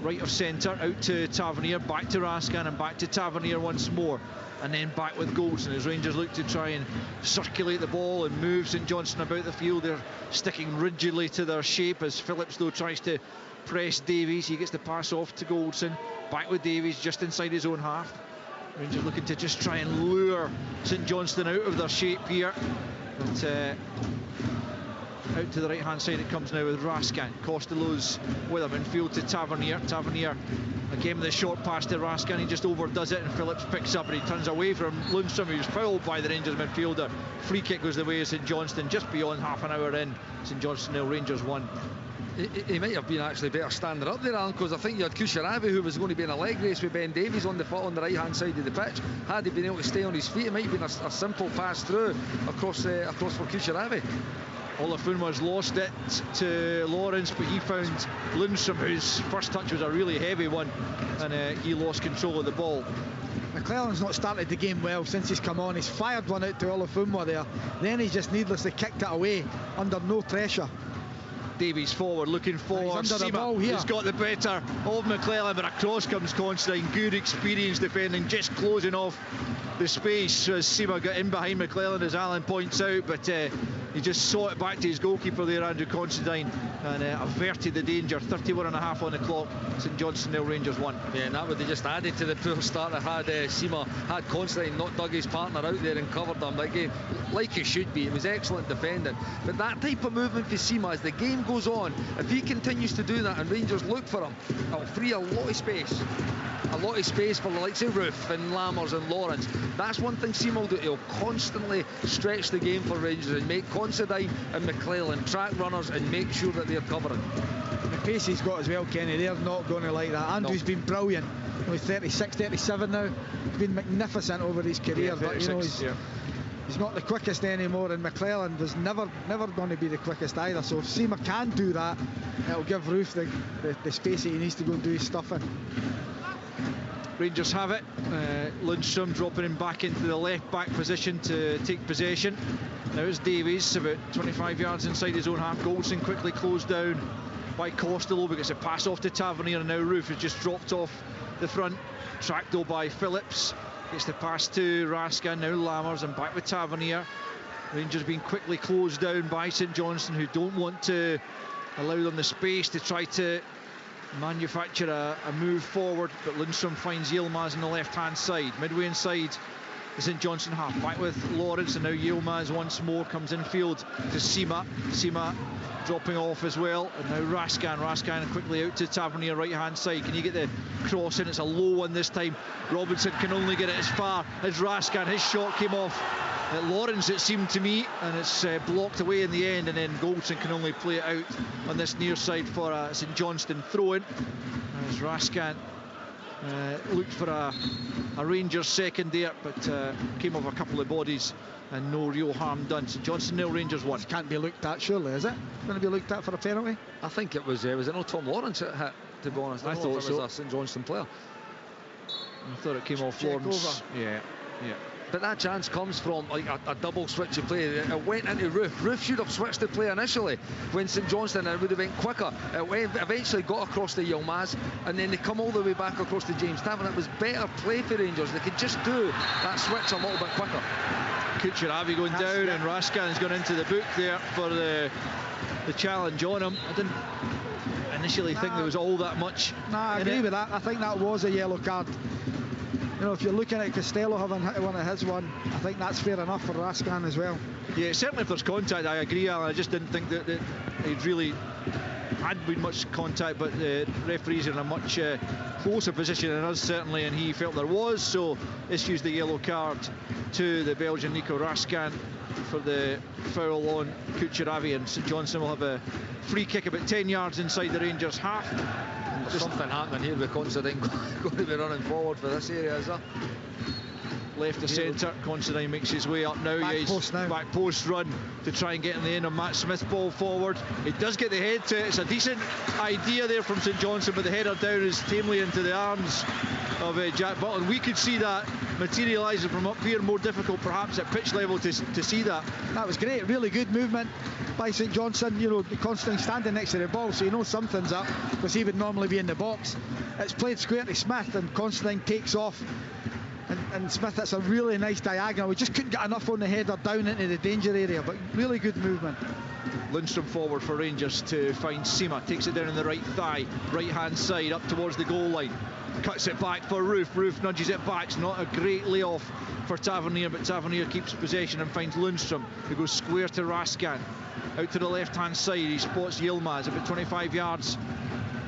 S2: Right of centre, out to Tavernier, back to Rascan, and back to Tavernier once more. And then back with Goldson as Rangers look to try and circulate the ball and move St Johnstone about the field. They're sticking rigidly to their shape as Phillips, though, tries to press Davies. He gets the pass off to Goldson. Back with Davies just inside his own half. Rangers looking to just try and lure St Johnstone out of their shape here. But out to the right-hand side it comes now with Rascan. Costello's with him in field to Tavernier. Tavernier again with a short pass to Rascan. He just overdoes it, and Phillips picks up, and he turns away from Lundstrom, who's fouled by the Rangers midfielder. Free kick goes the way of St Johnstone just beyond half an hour in. St Johnstone nil, Rangers 1.
S3: He might have been actually better standing up there, Alan, because I think you had Kucherabi, who was going to be in a leg race with Ben Davies on the right hand side of the pitch. Had he been able to stay on his feet, it might have been a simple pass through across for Kucherabi.
S2: Olafunwa's lost it to Lawrence, but he found Lundstrom, whose first touch was a really heavy one, and he lost control of the ball.
S4: McClellan's not started the game well since he's come on. He's fired one out to Olafunwa there, then he's just needlessly kicked it away under no pressure.
S2: Davies forward, looking for Seema. He's got the better of McClellan, but across comes Considine. Good experience defending, just closing off the space as Seema got in behind McClellan, as Alan points out, but he just saw it back to his goalkeeper there, Andrew Considine, and averted the danger. 31.5 on the clock. St Johnstone nil, Rangers 1.
S3: Yeah, and that would have just added to the poor start that had Seema, had Considine not dug his partner out there and covered them like he should be. It was excellent defending, but that type of movement for Seema as the game goes on, if he continues to do that and Rangers look for him, it'll free a lot of space for the likes of Roof and Lammers and Lawrence. That's one thing Seema will do. He'll constantly stretch the game for Rangers and make Considine and McClellan track runners and make sure that they're covering.
S4: The pace he's got as well, Kenny, they're not going to like that. Andrew's been brilliant. He's 36, 37 now. He's been magnificent over his career, but you know, he's not the quickest anymore, and McClellan was never going to be the quickest either. So if Seema can do that, it'll give Roof the space that he needs to go and do his stuff in.
S2: Rangers have it. Lundstrom dropping him back into the left back position to take possession. Now it's Davies, about 25 yards inside his own half. Goldson quickly closed down by Costello, but gets a pass off to Tavernier, and now Roof has just dropped off the front, tracked though by Phillips. Gets the pass to Rascan, now Lammers, and back with Tavernier. Rangers being quickly closed down by St Johnstone, who don't want to allow them the space to try to manufacture a move forward, but Lundstrom finds Yilmaz on the left-hand side. Midway inside the St Johnstone half, back with Lawrence, and now Yilmaz once more comes infield to Sima. Sima dropping off as well, and now Raskan quickly out to Tavernier, right-hand side. Can you get the cross in? It's a low one this time. Robinson can only get it as far as Raskan. His shot came off at Lawrence, it seemed to me, and it's blocked away in the end, and then Goldson can only play it out on this near side for a St Johnstone throw-in, as Raskan looked for a Rangers second there, but came off a couple of bodies and no real harm done. St Johnstone nil, Rangers 1.
S4: Can't be looked at, surely, is it? Going to be looked at for a penalty?
S3: I think it was Tom Lawrence that hit, to be honest. I thought it was a St Johnstone player.
S2: I thought it came off Lawrence. Yeah.
S3: But that chance comes from like a double switch of play. It went into Roof. Roof should have switched the play initially when St Johnstone, and it would have been quicker. It eventually got across to Yilmaz, and then they come all the way back across to James Tavernier. It was better play for Rangers. They could just do that switch a little bit quicker.
S2: Kucheravi going down, and Raskan's gone into the book there for the challenge on him. I didn't initially think there was all that much.
S4: I agree with that. I think that was a yellow card. You know, if you're looking at Costello having hit one of his one, I think that's fair enough for Raskan as well.
S2: Yeah, certainly if there's contact, I agree, Alan. I just didn't think that he'd really had been much contact, but the referee's in a much closer position than us, certainly, and he felt there was, so issues the yellow card to the Belgian Nico Raskan for the foul on Kucheravi, and St Johnstone will have a free kick about 10 yards inside the Rangers half.
S3: There's something happening here with Considine going to be running forward for this area, is there?
S2: Left to centre, Considine makes his way up now. Back post run to try and get in the end of Matt Smith, ball forward. He does get the head to it. It's a decent idea there from St Johnstone, but the header down is tamely into the arms of Jack Butland. We could see that materialising from up here. More difficult perhaps at pitch level to see that.
S4: That was great, really good movement by St Johnstone. You know, Considine standing next to the ball, so you know something's up, because he would normally be in the box. It's played square to Smith, and Considine takes off, and Smith, that's a really nice diagonal. We just couldn't get enough on the header down into the danger area, but really good movement.
S2: Lundstrom forward for Rangers to find Sima, takes it down on the right thigh, right hand side up towards the goal line, cuts it back for Roof. Roof nudges it back. It's not a great layoff for Tavernier, but Tavernier keeps possession and finds Lundstrom, who goes square to Raskan. Out to the left hand side, he spots Yilmaz about 25 yards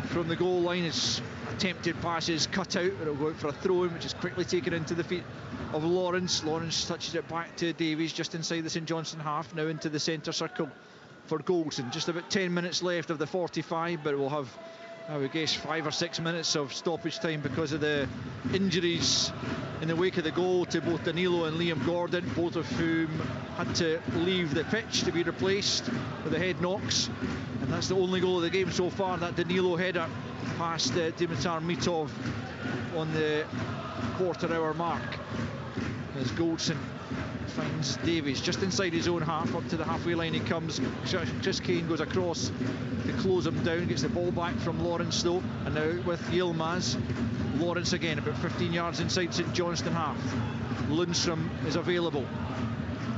S2: from the goal line. His attempted pass is cut out, but it'll go out for a throw-in, which is quickly taken into the feet of Lawrence. Lawrence touches it back to Davies just inside the St Johnstone half, now into the centre circle for Goldson. Just about 10 minutes left of the 45, but we'll have, I would guess, 5 or 6 minutes of stoppage time because of the injuries in the wake of the goal to both Danilo and Liam Gordon, both of whom had to leave the pitch to be replaced with the head knocks, and that's the only goal of the game so far, that Danilo header past Dimitar Mitov on the quarter-hour mark, as Goldson finds Davies just inside his own half. Up to the halfway line he comes. Chris Kane goes across to close him down, gets the ball back from Lawrence though, and now with Yilmaz. Lawrence again about 15 yards inside St Johnstone half. Lundstrom is available.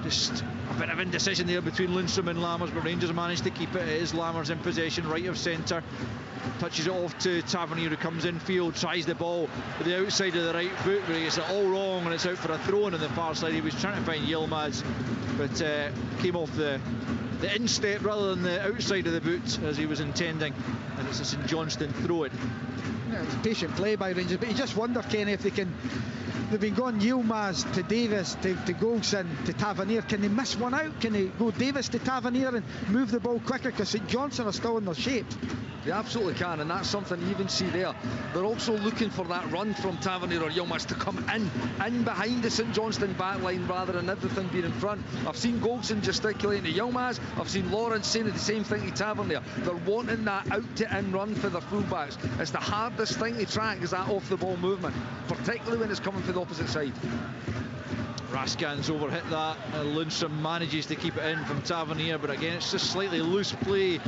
S2: Just a bit of indecision there between Lundstrom and Lammers, but Rangers managed to keep it. It is Lammers in possession, right of centre. Touches it off to Tavernier, who comes in field, tries the ball to the outside of the right foot, but he gets it all wrong, and it's out for a throw-in on the far side. He was trying to find Yilmaz, but came off the instep rather than the outside of the boot as he was intending, and it's a St Johnstone throw-in.
S4: Yeah, it's patient play by Rangers, but you just wonder, Kenny, if they can. They've been going Yilmaz to Davis to Goldson to Tavernier. Can they miss one out? Can they go Davis to Tavernier and move the ball quicker? Because St Johnstone are still in their shape.
S3: They absolutely can, and that's something you even see there. They're also looking for that run from Tavernier or Yilmaz to come in behind the St Johnstone back line rather than everything being in front. I've seen Goldson gesticulating to Yilmaz. I've seen Lawrence saying the same thing to Tavernier. They're wanting that out to in run for their fullbacks. It's the hardest thing to track, is that off the ball movement, particularly when it's coming from the opposite side.
S2: Raskan's overhit that, and Lundstrom manages to keep it in from Tavernier, but again it's just slightly loose play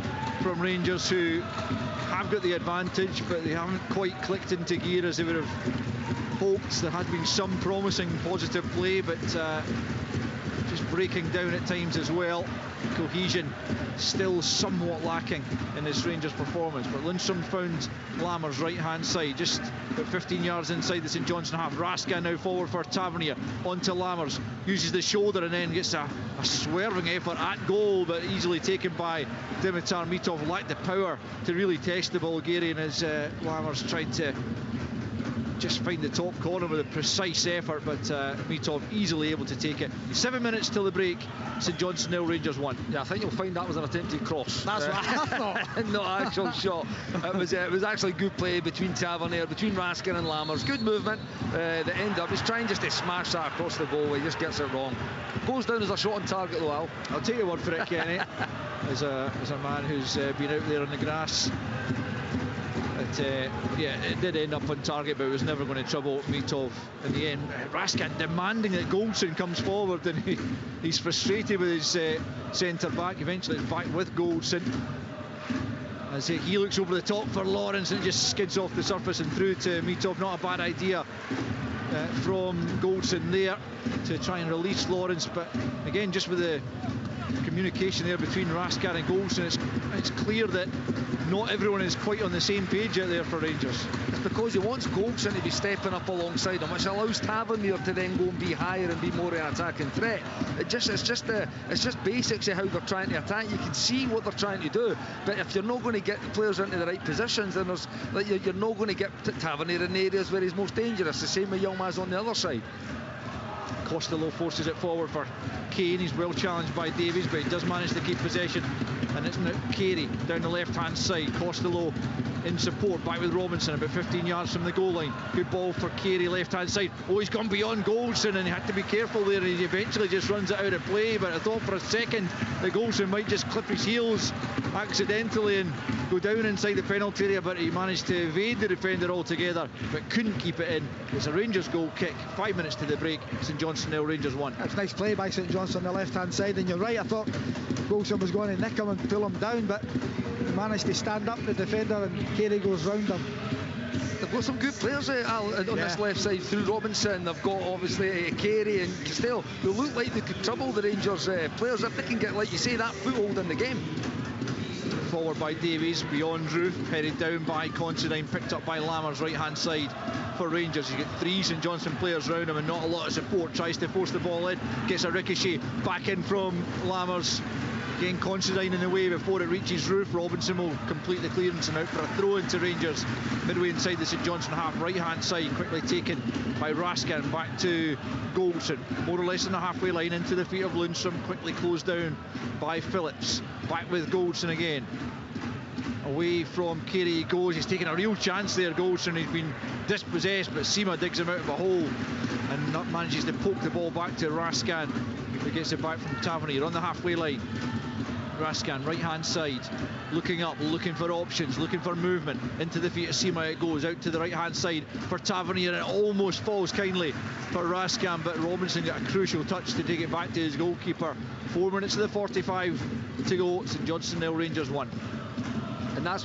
S2: from Rangers, who have got the advantage, but they haven't quite clicked into gear as they would have hoped. There had been some promising positive play, but just breaking down at times as well. Cohesion still somewhat lacking in this Rangers performance, but Lundstrom found Lammers right hand side, just about 15 yards inside the St Johnstone half. Raskin now forward for Tavernier, onto Lammers, uses the shoulder and then gets a swerving effort at goal, but easily taken by Dimitar Mitov. Lacked the power to really test the Bulgarian as Lammers tried to just find the top corner with a precise effort, but Mitov easily able to take it. 7 minutes till the break. St Johnstone 0, Rangers 1.
S3: Yeah, I think you'll find that was an attempted cross.
S4: That's what I thought.
S3: Not actual shot. It was actually good play between Tavernier, between Raskin and Lammers. Good movement. The end up, he's trying just to smash that across the goal. He just gets it wrong. Goes down as a shot on target though, Al.
S2: I'll take your word for it, Kenny. as a man who's been out there on the grass. Yeah, it did end up on target, but it was never going to trouble Mitov in the end. Raskin demanding that Goldson comes forward, and he's frustrated with his centre back. Eventually it's back with Goldson as he looks over the top for Lawrence, and it just skids off the surface and through to Mitov. Not a bad idea from Goldson there to try and release Lawrence, but again, just with the communication there between Raskin and Goldson, it's clear that not everyone is quite on the same page out there for Rangers.
S3: It's because he wants Goldson to be stepping up alongside him, which allows Tavernier to then go and be higher and be more an attacking threat. It's just basics of how they're trying to attack. You can see what they're trying to do, but if you're not going to get the players into the right positions, then you're not going to get Tavernier in areas where he's most dangerous. The same with Yilmaz on the other side.
S2: Costello forces it forward for Kane. He's well challenged by Davies, but he does manage to keep possession, and it's now Carey down the left hand side. Costello in support, back with Robinson about 15 yards from the goal line. Good ball for Carey, left hand side. Oh, he's gone beyond Goldson, and he had to be careful there, and he eventually just runs it out of play. But I thought for a second that Goldson might just clip his heels accidentally and go down inside the penalty area, but he managed to evade the defender altogether, but couldn't keep it in. It's a Rangers goal kick. 5 minutes to the break. St Johnstone 0, Rangers 1.
S4: That's nice play by St Johnstone on the left hand side, and you're right, I thought Goldson was going to nick him and pull him down, but he managed to stand up the defender, and Carey goes round him.
S3: They've got some good players on this left side through Robinson. They've got obviously Carey and Costello, who look like they could trouble the Rangers players if they can get, like you say, that foothold in the game.
S2: Forward by Davies, beyond Roof, headed down by Considine, picked up by Lammers, right hand side for Rangers. You get 3 St Johnstone players round him and not a lot of support. Tries to force the ball in, gets a ricochet back in from Lammers. Again, Considine in the way before it reaches Roof. Robinson will complete the clearance and out for a throw into Rangers midway inside the St Johnstone half, right hand side, quickly taken by Raskin. Back to Goldson, more or less on the halfway line, into the feet of Lundstrom, quickly closed down by Phillips. Back with Goldson again, away from Carey he goes. He's taking a real chance there, Goldson. He's been dispossessed, but Sima digs him out of a hole and manages to poke the ball back to Raskin, who gets it back from Tavernier on the halfway line. Raskin, right hand side, looking up, looking for options, looking for movement. Into the feet of Sima it goes, out to the right hand side for Tavernier, and it almost falls kindly for Raskin, but Robinson got a crucial touch to take it back to his goalkeeper. 4 minutes of the 45 to go. St Johnstone 0, Rangers 1.
S3: And that's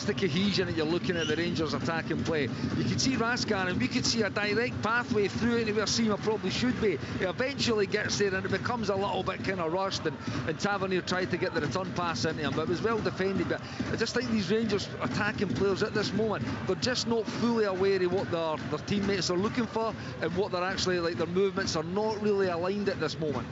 S3: the cohesion that you're looking at the Rangers attacking play. You can see Raskin, and we could see a direct pathway through into where Sima probably should be. He eventually gets there, and it becomes a little bit kind of rushed, and Tavernier tried to get the return pass into him, but it was well defended. But I just think these Rangers attacking players at this moment, they're just not fully aware of what their teammates are looking for, and what they're actually, like, their movements are not really aligned at this moment.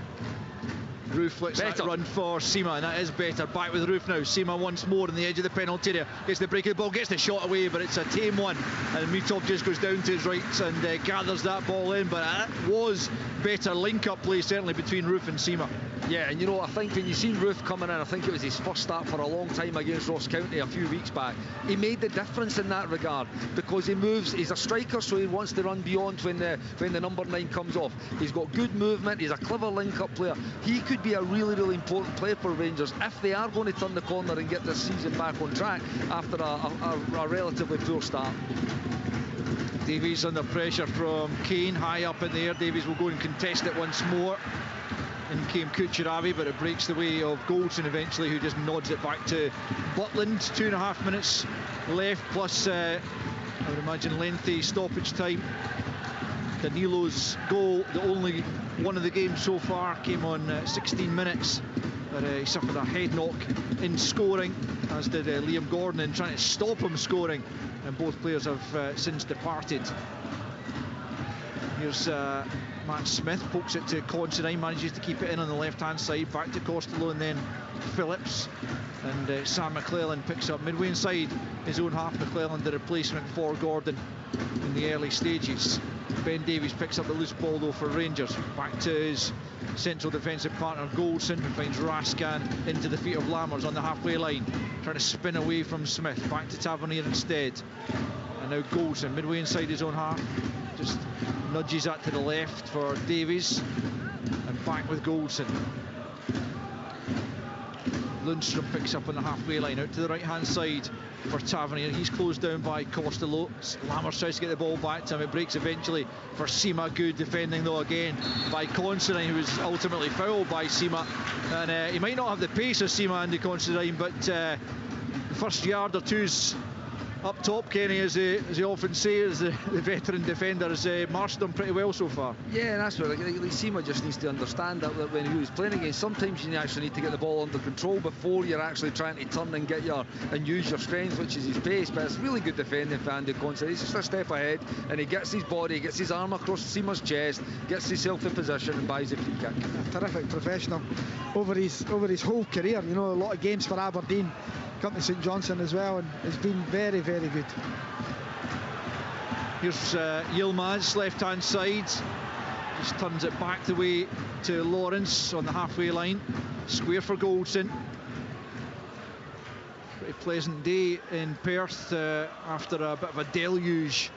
S2: Roof lets that run for Sima, and that is better. Back with Roof now. Sima once more on the edge of the penalty area. Gets the break of the ball, gets the shot away, but it's a tame one. And Mitov just goes down to his right and gathers that ball in. But that was better link-up play, certainly, between Roof and Sima.
S3: Yeah, and you know, I think when you seen Roof coming in, I think it was his first start for a long time against Ross County a few weeks back. He made the difference in that regard, because he moves. He's a striker, so he wants to run beyond when the number 9 comes off. He's got good movement. He's a clever link-up player. He could be a really, really important player for Rangers if they are going to turn the corner and get this season back on track after a relatively poor start.
S2: Davies under pressure from Kane, high up in the air. Davies will go and contest it once more. In came Kucheravi, but it breaks the way of Goldson eventually, who just nods it back to Butland. 2.5 minutes left, plus I would imagine lengthy stoppage time. Danilo's goal, the only one of the game so far, came on 16 minutes. But he suffered a head knock in scoring, as did Liam Gordon, in trying to stop him scoring. And both players have since departed. Here's Matt Smith, pokes it to Considine, manages to keep it in on the left-hand side, back to Costello and then Phillips. And Sam McClellan picks up midway inside his own half. McClellan, the replacement for Gordon in the early stages. Ben Davies picks up the loose ball though for Rangers. Back to his central defensive partner Goldson, who finds Rascan into the feet of Lammers on the halfway line, trying to spin away from Smith. Back to Tavernier instead. And now Goldson midway inside his own half, just nudges that to the left for Davies, and back with Goldson. Lundstrom picks up on the halfway line, out to the right hand side for Tavernier. He's closed down by Costello. Lammers tries to get the ball back to him. It breaks eventually for Sima. Good defending though again by Considine, who was ultimately fouled by Sima. And he might not have the pace of Sima, Andy Considine, but the first yard or two's up top, Kenny, as they often say, as the veteran defender, has marched them pretty well so far.
S3: Yeah, and that's what Sima just needs to understand that when he was playing against, sometimes you actually need to get the ball under control before you're actually trying to turn and and use your strength, which is his pace. But it's really good defending for Andy Considine. He's just a step ahead, and he gets his body, he gets his arm across Sima's chest, gets himself in position and buys a free kick.
S4: A terrific professional over his whole career. You know, a lot of games for Aberdeen, come to St Johnstone as well, and it's been very, very good.
S2: Here's Yilmaz, left-hand side, just turns it back the way to Lawrence on the halfway line. Square for Goldson. Pretty pleasant day in Perth after a bit of a deluge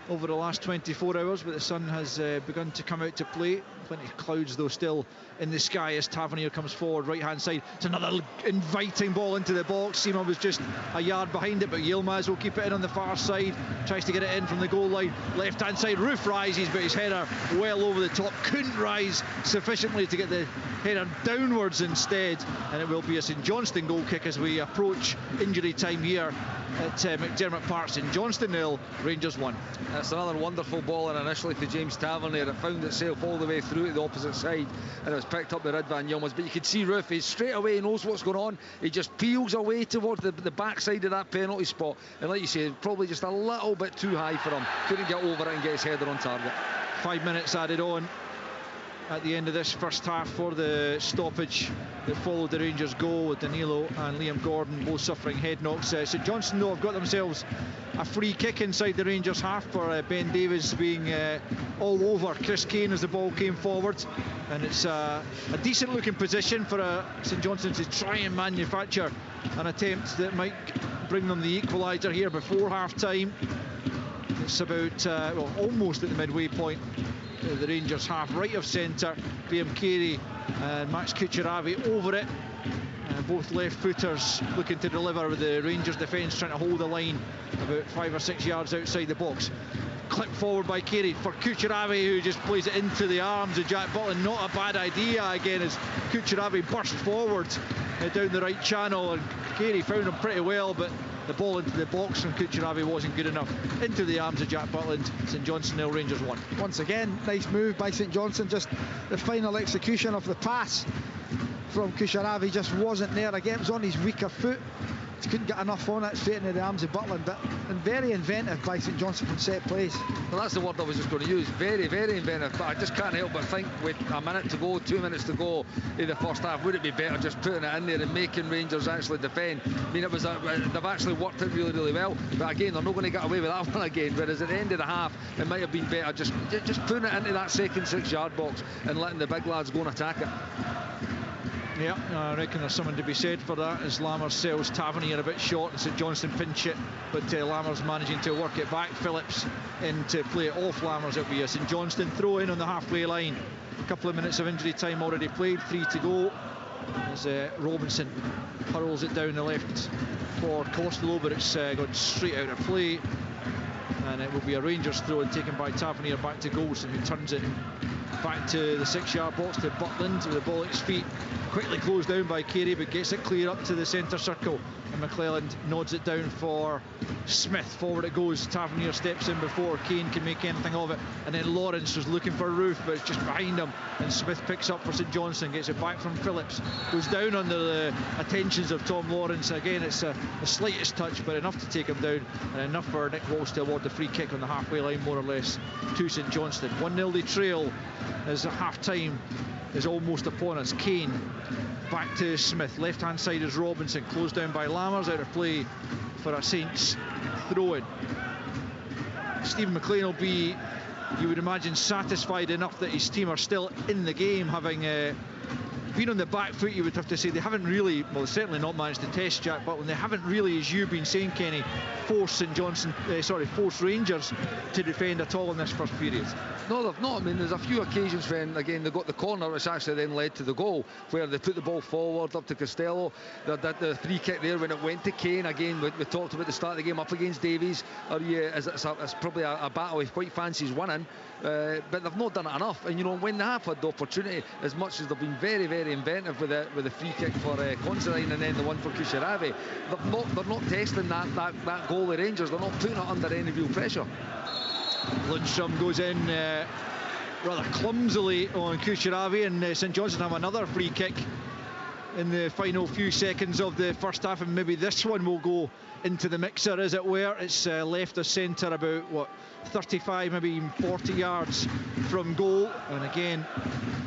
S2: over the last 24 hours, but the sun has begun to come out to play. Plenty of clouds though still in the sky as Tavernier comes forward, right hand side. It's another inviting ball into the box. Seema was just a yard behind it, but Yilmaz will keep it in on the far side, tries to get it in from the goal line. Left hand side, Roof rises, but his header well over the top, couldn't rise sufficiently to get the header downwards instead, and it will be a St Johnstone goal kick as we approach injury time here at McDermott Park. St Johnstone 0, Rangers 1.
S3: That's another wonderful ball, and initially to James Tavernier, it found itself all the way through to the opposite side, and it was picked up by Ridvan Yilmaz. But you can see Roof, he straight away knows what's going on. He just peels away towards the backside of that penalty spot, and like you say, probably just a little bit too high for him. Couldn't get over it and get his header on target.
S2: 5 minutes added on at the end of this first half for the stoppage that followed the Rangers goal, with Danilo and Liam Gordon both suffering head knocks. St Johnstone though have got themselves a free kick inside the Rangers half for Ben Davies being all over Chris Kane as the ball came forward, and it's a decent looking position for St Johnstone to try and manufacture an attempt that might bring them the equaliser here before half time. It's about well, almost at the midway point. The Rangers half, right of centre, Graham Carey and Max Kucheravi over it, both left footers looking to deliver, with the Rangers defence trying to hold the line about 5 or 6 yards outside the box. Clipped forward by Carey for Kucheravi, who just plays it into the arms of Jack Butland. Not a bad idea again as Kucheravi burst forward down the right channel, and Carey found him pretty well, but the ball into the box from Kucheravi wasn't good enough. Into the arms of Jack Butland. St Johnstone 0, Rangers 1.
S4: Once again, nice move by St Johnstone. Just the final execution of the pass from Kucheravi just wasn't there. Again, it was on his weaker foot. He couldn't get enough on it straight into the arms of Butland, but very inventive by St Johnstone from set plays.
S3: Well, that's the word I was just going to use. Very, very inventive. But I just can't help but think, with a minute to go, 2 minutes to go in the first half, would it be better just putting it in there and making Rangers actually defend? I mean, they've actually worked it really, really well. But again, they're not going to get away with that one again. Whereas at the end of the half, it might have been better just putting it into that second 6 yard box and letting the big lads go and attack it.
S2: Yeah, I reckon there's something to be said for that, as Lammers sells Tavernier a bit short and St Johnstone pinch it, but Lammers managing to work it back. Phillips in to play it off Lammers. It'll be a St Johnstone throw in on the halfway line. A couple of minutes of injury time already played, 3 to go, as Robinson hurls it down the left for Costello, but it's gone straight out of play, and it will be a Rangers throw in taken by Tavernier back to Goldson, who turns it back to the 6-yard box to Butland with the ball at his feet, quickly closed down by Carey, but gets it clear up to the centre circle, and McClelland nods it down for Smith. Forward it goes. Tavernier steps in before Kane can make anything of it, and then Lawrence was looking for Roof, but it's just behind him, and Smith picks up for St Johnstone, gets it back from Phillips, goes down under the attentions of Tom Lawrence. Again, it's the slightest touch, but enough to take him down, and enough for Nick Walsh to award the free kick on the halfway line, more or less, to St Johnstone. 1-0 they trail as half-time is almost upon us. Kane back to Smith, left hand side is Robinson, closed down by Lammers, out of play for a Saints throw-in. Stephen McLean will be, you would imagine, satisfied enough that his team are still in the game, having been on the back foot. You would have to say they haven't really, well, certainly not managed to test Jack Butland. They haven't really, as you've been saying, Kenny, forced Rangers to defend at all in this first period.
S3: No, they've not. I mean, there's a few occasions when, again, they got the corner, which actually then led to the goal, where they put the ball forward up to Costello. The free kick there when it went to Kane. Again, we talked about the start of the game up against Davies. It's probably a battle he quite fancies winning, but they've not done it enough. And you know, when they have had the opportunity, as much as they've been very, very inventive with the free kick for Considine and then the one for Kushiravi, they're not testing that goal of Rangers. They're not putting it under any real pressure.
S2: Lundstrom goes in rather clumsily on Kushiravi, and St Johnstone have another free kick in the final few seconds of the first half, and maybe this one will go into the mixer, as it were. It's left of centre, about 35, maybe even 40 yards from goal, and again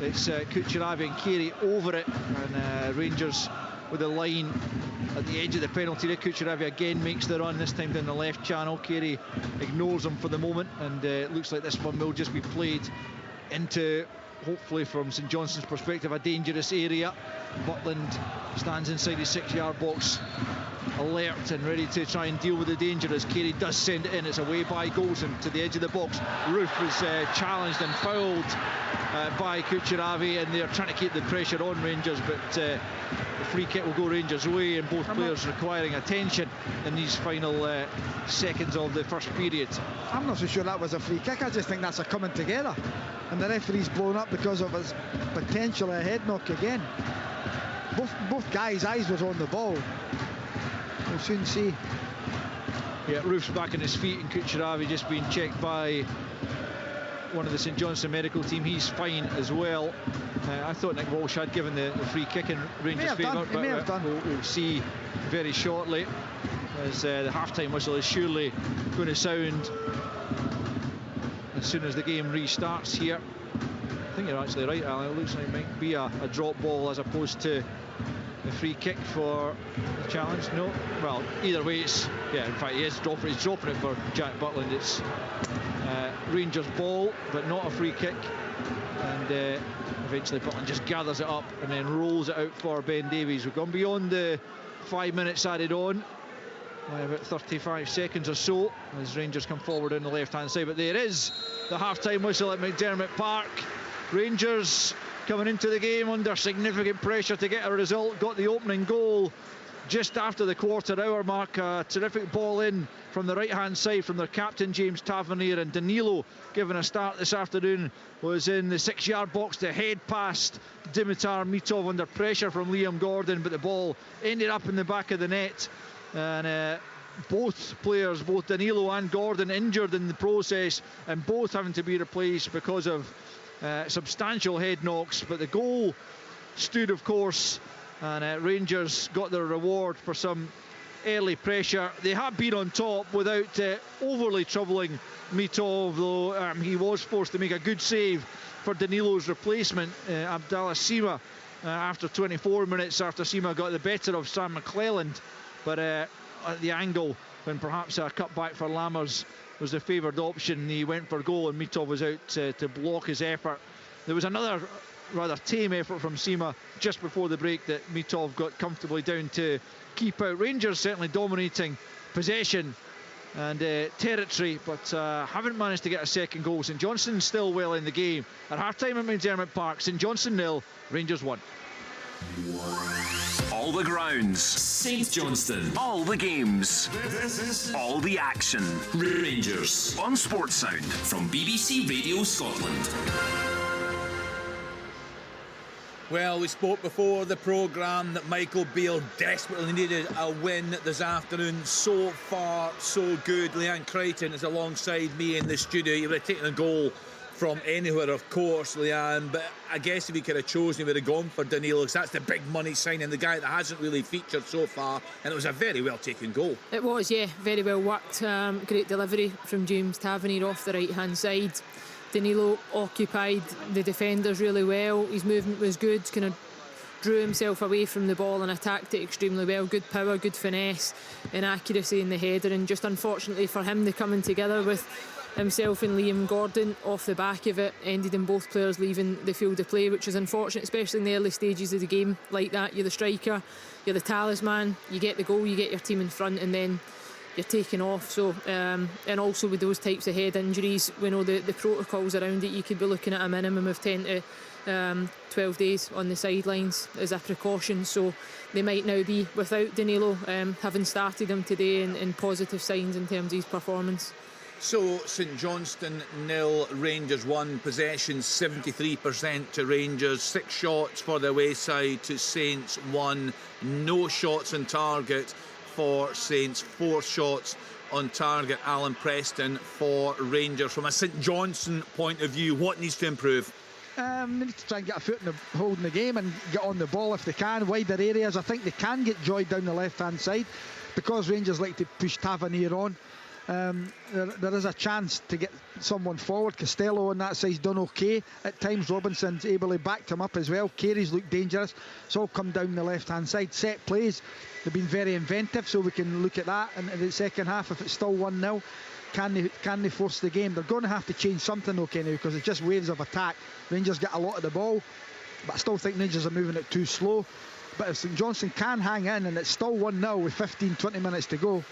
S2: it's Kucheravi and Carey over it, and Rangers with the line at the edge of the penalty. Kucheravi again makes the run, this time down the left channel. Carey ignores him for the moment, and it looks like this one will just be played into, hopefully from St Johnstone's perspective, a dangerous area. Butland stands inside his 6-yard box, alert and ready to try and deal with the danger as Carey does send it in. It's away by Golson to the edge of the box. Roof is challenged and fouled by Kucheravi, and they're trying to keep the pressure on Rangers, but the free kick will go Rangers' way, and both players requiring attention in these final seconds of the first period.
S4: I'm not so sure that was a free kick. I just think that's a coming together, and the referee's blown up because of his potentially a head knock again. Both guys' eyes was on the ball. We'll soon see.
S2: Yeah, Roof's back on his feet, and Kucheravi just being checked by one of the St Johnstone medical team. He's fine as well. I thought Nick Walsh had given the free kick in Rangers' favour, but we'll see very shortly, as the half-time whistle is surely going to sound as soon as the game restarts here. I think you're actually right, Alan. It looks like it might be a drop ball as opposed to the free kick for the challenge. No, well, either way, it's, yeah, in fact, he's dropping it for Jack Butland. It's Rangers ball, but not a free kick, and eventually Butland just gathers it up and then rolls it out for Ben Davies. We've gone beyond the 5 minutes added on by about 35 seconds or so as Rangers come forward on the left-hand side, but there is the half-time whistle at McDermott Park. Rangers coming into the game under significant pressure to get a result. Got the opening goal just after the quarter-hour mark. A terrific ball in from the right-hand side from their captain, James Tavernier, and Danilo, given a start this afternoon, was in the 6-yard box to head past Dimitar Mitov under pressure from Liam Gordon, but the ball ended up in the back of the net, and both players, both Danilo and Gordon, injured in the process, and both having to be replaced because of substantial head knocks. But the goal stood, of course, and Rangers got their reward for some early pressure. They have been on top without overly troubling Mitov, though he was forced to make a good save for Danilo's replacement, Abdallah Sima, after 24 minutes after Sima got the better of Sam McClelland. But at the angle, when perhaps a cutback for Lammers was the favoured option, he went for goal, and Mitov was out to block his effort. There was another rather tame effort from Sima just before the break that Mitov got comfortably down to keep out. Rangers certainly dominating possession and territory, but haven't managed to get a second goal. St Johnstone still well in the game. At half-time at McDermott Park, St Johnstone 0, Rangers 1.
S5: All the grounds, St Johnstone. All the games, all the action. Rangers on Sports Sound from BBC Radio Scotland.
S1: Well, we spoke before the programme that Michael Beale desperately needed a win this afternoon. So far, so good. Leanne Crichton is alongside me in the studio. You would have taken a goal from anywhere, of course, Leanne, but I guess if he could have chosen, he would have gone for Danilo, because that's the big money signing, the guy that hasn't really featured so far, and it was a very well taken goal.
S6: It was, yeah, very well worked. Great delivery from James Tavernier off the right hand side. Danilo occupied the defenders really well. His movement was good, kind of drew himself away from the ball and attacked it extremely well. Good power, good finesse and accuracy in the header, and just unfortunately for him, the coming together with himself and Liam Gordon off the back of it ended in both players leaving the field of play, which is unfortunate, especially in the early stages of the game like that. You're the striker, you're the talisman, you get the goal, you get your team in front, and then you're taken off. So and also with those types of head injuries, we know the protocols around it. You could be looking at a minimum of 10 to 12 days on the sidelines as a precaution. So they might now be without Danilo, having started him today, and positive signs in terms of his performance.
S1: So St Johnstone 0, Rangers 1, possession 73% to Rangers, 6 shots for the away side to Saints 1, no shots on target for Saints, 4 shots on target, Alan Preston, for Rangers. From a St Johnstone point of view, what needs to improve?
S4: They need to try and get a foot in the hold in the game and get on the ball if they can, wider areas. I think they can get Joy down the left hand side, because Rangers like to push Tavernier on. There is a chance to get someone forward. Costello on that side's done okay at times. Robinson's able to back him up as well. Carey's looked dangerous. It's all come down the left hand side. Set plays, they've been very inventive, so we can look at that in the second half. If it's still 1-0, can they force the game? They're going to have to change something though, Kenny, because it's just waves of attack. Rangers get a lot of the ball, but I still think Rangers are moving it too slow. But if St Johnstone can hang in and it's still 1-0 with 15-20 minutes to go,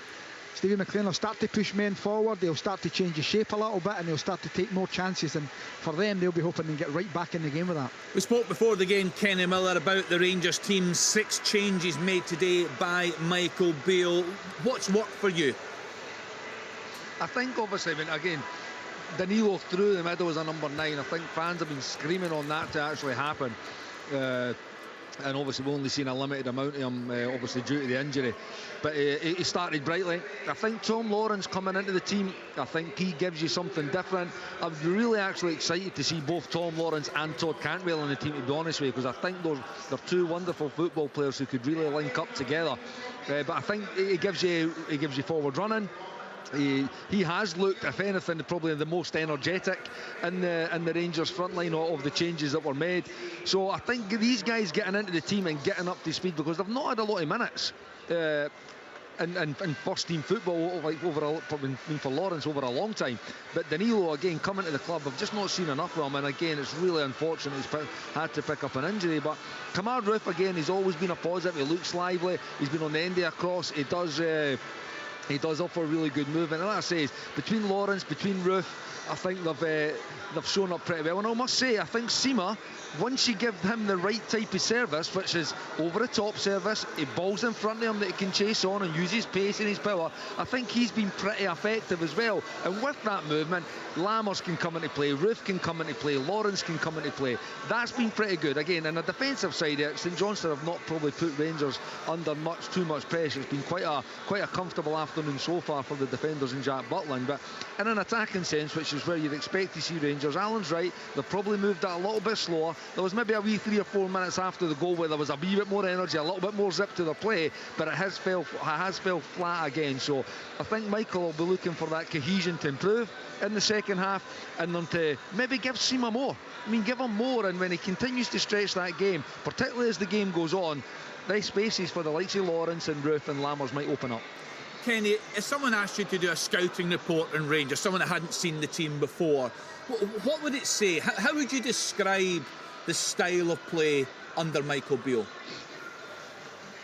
S4: Stevie McLean will start to push men forward. They'll start to change the shape a little bit, and they'll start to take more chances, and for them they'll be hoping to get right back in the game with that.
S1: We spoke before the game, Kenny Miller, about the Rangers team. 6 changes made today by Michael Beale. What's worked for you?
S3: I think obviously, again, Danilo through the middle as a number 9. I think fans have been screaming on that to actually happen. And obviously we've only seen a limited amount of him, obviously due to the injury, but he started brightly. I think Tom Lawrence coming into the team, I think he gives you something different. I'm really actually excited to see both Tom Lawrence and Todd Cantwell in the team, to be honest with you, because I think they're 2 wonderful football players who could really link up together. But I think he gives you forward running. He has looked, if anything, probably the most energetic in the Rangers front line of the changes that were made. So I think these guys getting into the team and getting up to speed, because they've not had a lot of minutes in first team football, like probably for Lawrence over a long time. But Danilo again coming to the club, I've just not seen enough of him, and again it's really unfortunate he's had to pick up an injury. But Kamar Roof again, he's always been a positive. He looks lively, he's been on the end of a cross, he does offer really good movement, and like I say, between Lawrence, between Roof, I think they've shown up pretty well. And I must say, I think Sima, once you give him the right type of service, which is over the top service, he balls in front of him that he can chase on and use his pace and his power, I think he's been pretty effective as well. And with that movement, Lammers can come into play, Roof can come into play, Lawrence can come into play. That's been pretty good. Again, on the defensive side, St Johnstone have not probably put Rangers under too much pressure. It's been quite a comfortable afternoon so far for the defenders in Jack Butland. But in an attacking sense, which is where you'd expect to see Rangers, Alan's right, they've probably moved that a little bit slower. There was maybe a wee 3 or 4 minutes after the goal where there was a wee bit more energy, a little bit more zip to their play, but it has fell flat again. So I think Michael will be looking for that cohesion to improve in the second half, and then to maybe give Sima more. Give him more, and when he continues to stretch that game, particularly as the game goes on, nice spaces for the likes of Lawrence and Roof and Lammers might open up.
S1: Kenny, if someone asked you to do a scouting report on Rangers, someone that hadn't seen the team before, what would it say? How would you describe the style of play under Michael Beale?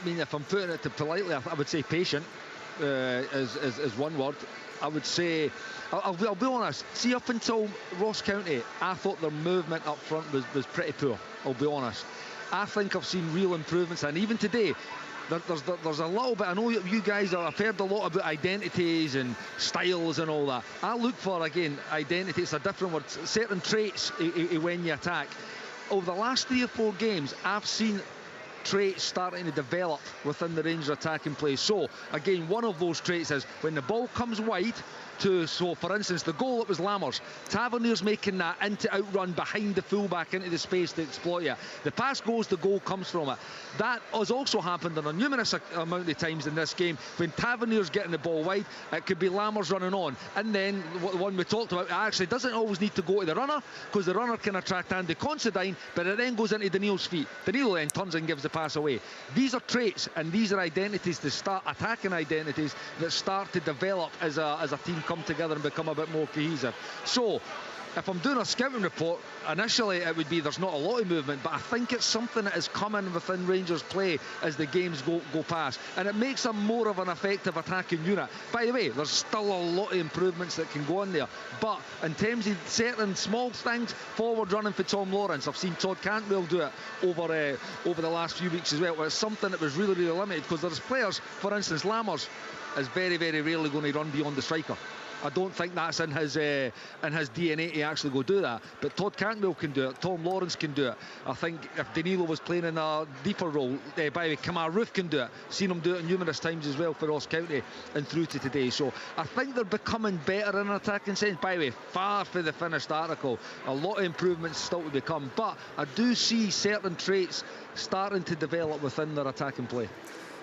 S3: If I'm putting it politely, I would say patient is one word. I would say, I'll be honest, see, up until Ross County, I thought their movement up front was pretty poor, I'll be honest. I think I've seen real improvements, and even today, there's a little bit. I know you guys I've heard a lot about identities and styles and all that. I look for, again, identity, it's a different word, certain traits when you attack. over the last 3 or 4 games, I've seen traits starting to develop within the Rangers attacking play. So again, one of those traits is when the ball comes wide so for instance the goal, it was Lammers, Tavernier's making that into outrun behind the fullback into the space to exploit it. The pass goes, the goal comes from it. That has also happened on a numerous amount of times in this game. When Tavernier's getting the ball wide, it could be Lammers running on, and then the one we talked about, it actually doesn't always need to go to the runner, because the runner can attract Andy Considine, but it then goes into Daniil's feet. Daniil then turns and gives the pass away. These are traits, and these are identities, to start attacking identities that start to develop as a team come together and become a bit more cohesive. So if I'm doing a scouting report, initially it would be there's not a lot of movement, but I think it's something that is coming within Rangers play as the games go past, and it makes them more of an effective attacking unit. By the way, there's still a lot of improvements that can go on there, but in terms of certain small things, forward running for Tom Lawrence, I've seen Todd Cantwell do it over the last few weeks as well. It's something that was really, really limited, because there's players, for instance Lammers is very, very rarely going to run beyond the striker. I don't think that's in his DNA to actually go do that. But Todd Cantwell can do it. Tom Lawrence can do it. I think if Danilo was playing in a deeper role, by the way, Kamar Roof can do it. Seen him do it numerous times as well for Ross County and through to today. So I think they're becoming better in an attacking sense. By the way, far for the finished article. A lot of improvements still to become. But I do see certain traits starting to develop within their attacking play.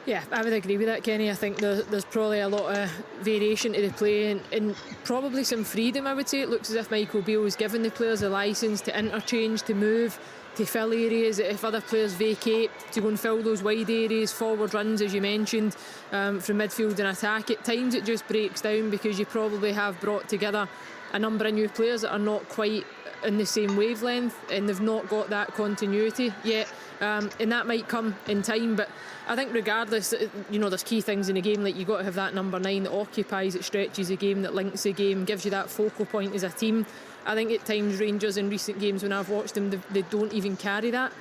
S6: Yeah, I would agree with that, Kenny. I think there's probably a lot of variation to the play and probably some freedom, I would say. It looks as if Michael Beale was giving the players a licence to interchange, to move, to fill areas if other players vacate, to go and fill those wide areas, forward runs, as you mentioned, from midfield and attack. At times it just breaks down because you probably have brought together a number of new players that are not quite in the same wavelength, and they've not got that continuity yet, and that might come in time. But I think regardless, there's key things in the game, like you've got to have that number 9 that occupies, that stretches the game, that links the game, gives you that focal point as a team. I think at times Rangers in recent games, when I've watched them, they don't even carry that,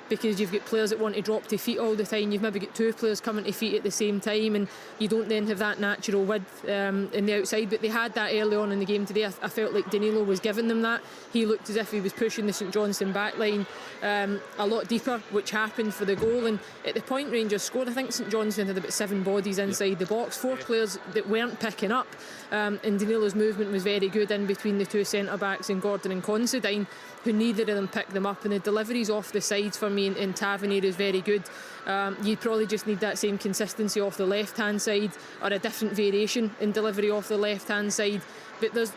S6: because you've got players that want to drop to feet all the time. You've maybe got 2 players coming to feet at the same time, and you don't then have that natural width in the outside. But they had that early on in the game today. I felt like Danilo was giving them that. He looked as if he was pushing the St Johnstone backline a lot deeper, which happened for the goal. And at the point Rangers scored, I think St Johnstone had about 7 bodies inside the box, 4 players that weren't picking up, and Danilo's movement was very good in between the 2 centre-backs in Gordon and Considine, who neither of them picked them up. And the deliveries off the sides for me in Tavernier is very good. You probably just need that same consistency off the left-hand side, or a different variation in delivery off the left-hand side. But there's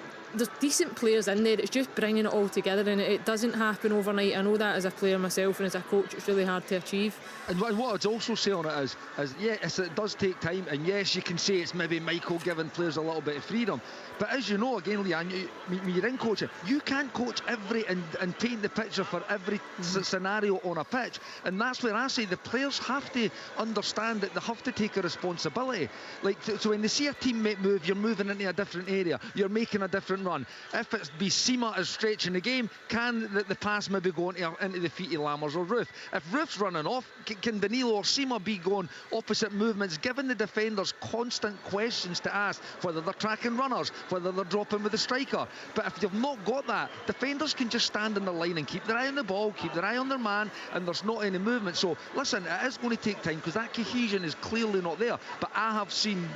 S6: decent players in there. It's just bringing it all together, and it doesn't happen overnight. I know that as a player myself, and as a coach it's really hard to achieve. And what I'd also say on it is yes, it does take time, and yes, you can say it's maybe Michael giving players a little bit of freedom, but as you know, again, Leanne, when you're in coaching, you can't coach every and paint the picture for every scenario on a pitch. And that's where I say the players have to understand that they have to take a responsibility. So when they see a teammate move, you're moving into a different area, you're making a different run. If it's Sima is stretching the game, can the pass maybe go into the feet of Lammers or Roof? If Roof's running off, can Danilo or Sima be going opposite movements, giving the defenders constant questions to ask, whether they're tracking runners, whether they're dropping with the striker. But if you've not got that, defenders can just stand in the line and keep their eye on the ball, keep their eye on their man, and there's not any movement. So listen, it is going to take time, because that cohesion is clearly not there. But I have seen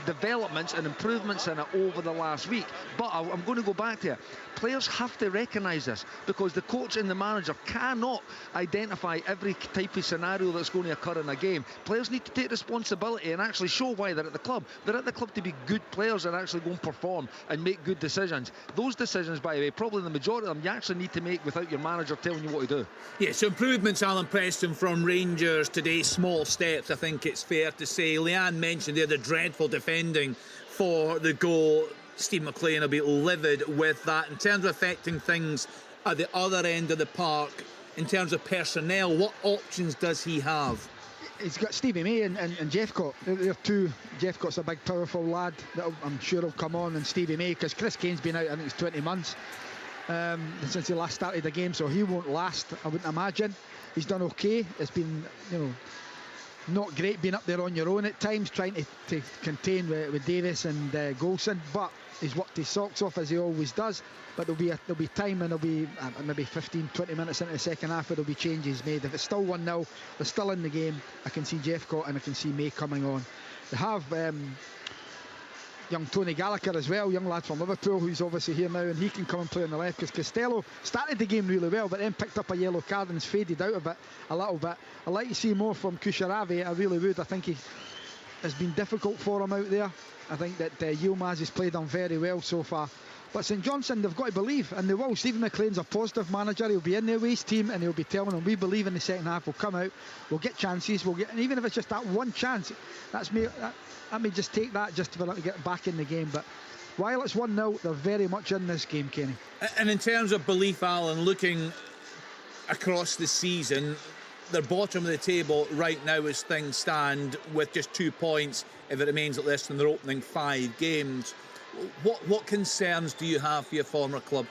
S6: developments and improvements in it over the last week. But I'm going to go back to it. Players have to recognise this, because the coach and the manager cannot identify every type of scenario that's going to occur in a game. Players need to take responsibility and actually show why they're at the club. They're at the club to be good players and actually go and perform and make good decisions. Those decisions, by the way, probably the majority of them, you actually need to make without your manager telling you what to do. Yeah, so improvements, Alan Preston, from Rangers today. Small steps, I think it's fair to say. Leanne mentioned there the dreadful defending for the goal. Steve McLean will be livid with that. In terms of affecting things at the other end of the park, in terms of personnel, what options does he have?
S4: He's got Stevie May and Jeffcott. They're 2. Jeffcott's a big, powerful lad that I'm sure will come on, and Stevie May, because Chris Kane's been out, I think it's 20 months since he last started the game, so he won't last, I wouldn't imagine. He's done okay. It's been, not great being up there on your own at times, trying to contain with Davis and Golson, but he's worked his socks off as he always does. But there'll be time, and there'll be maybe 15-20 minutes into the second half where there'll be changes made. If it's still 1-0, they're still in the game. I can see Jeffcott and I can see May coming on. They have young Tony Gallagher as well, young lad from Liverpool, who's obviously here now, and he can come and play on the left, because Costello started the game really well but then picked up a yellow card and has faded out of it a little bit. I'd like to see more from Kusharavi, I really would. I think he has been difficult for him out there. I think that Yilmaz has played on very well so far. But St Johnstone, they've got to believe, and they will. Stephen McLean's a positive manager. He'll be in there with his team and he'll be telling them, we believe in the second half, we'll come out, we'll get chances, and even if it's just that one chance, let me just take that just for them to get back in the game. But while it's 1-0, they're very much in this game, Kenny.
S1: And in terms of belief, Alan, looking across the season, they're bottom of the table right now as things stand, with just 2 points if it remains at less than their opening 5 games. What concerns do you have for your former club?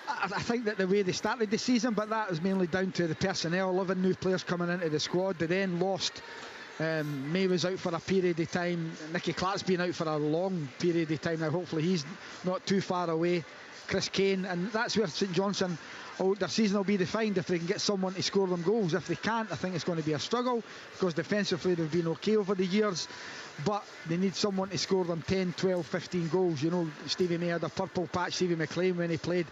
S4: I think that the way they started the season, but that is mainly down to the personnel, 11 new players coming into the squad. They then lost. May was out for a period of time. Nicky Clark's been out for a long period of time now. Hopefully he's not too far away. Chris Kane, and that's where St Johnstone, their season will be defined if they can get someone to score them goals. If they can't, I think it's going to be a struggle, because defensively they've been okay over the years, but they need someone to score them 10, 12, 15 goals. You know, Stevie May had a purple patch, Stevie McLean, when he played.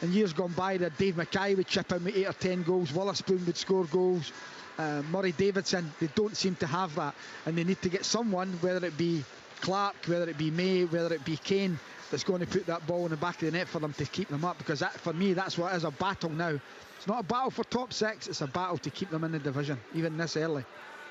S4: In years gone by, that Dave Mackay would chip in with 8 or 10 goals, Witherspoon would score goals, Murray Davidson. They don't seem to have that, and they need to get someone, whether it be Clark, whether it be May, whether it be Kane, that's going to put that ball in the back of the net for them to keep them up, because that, for me, that's what is a battle now. It's not a battle for top 6, it's a battle to keep them in the division, even this early.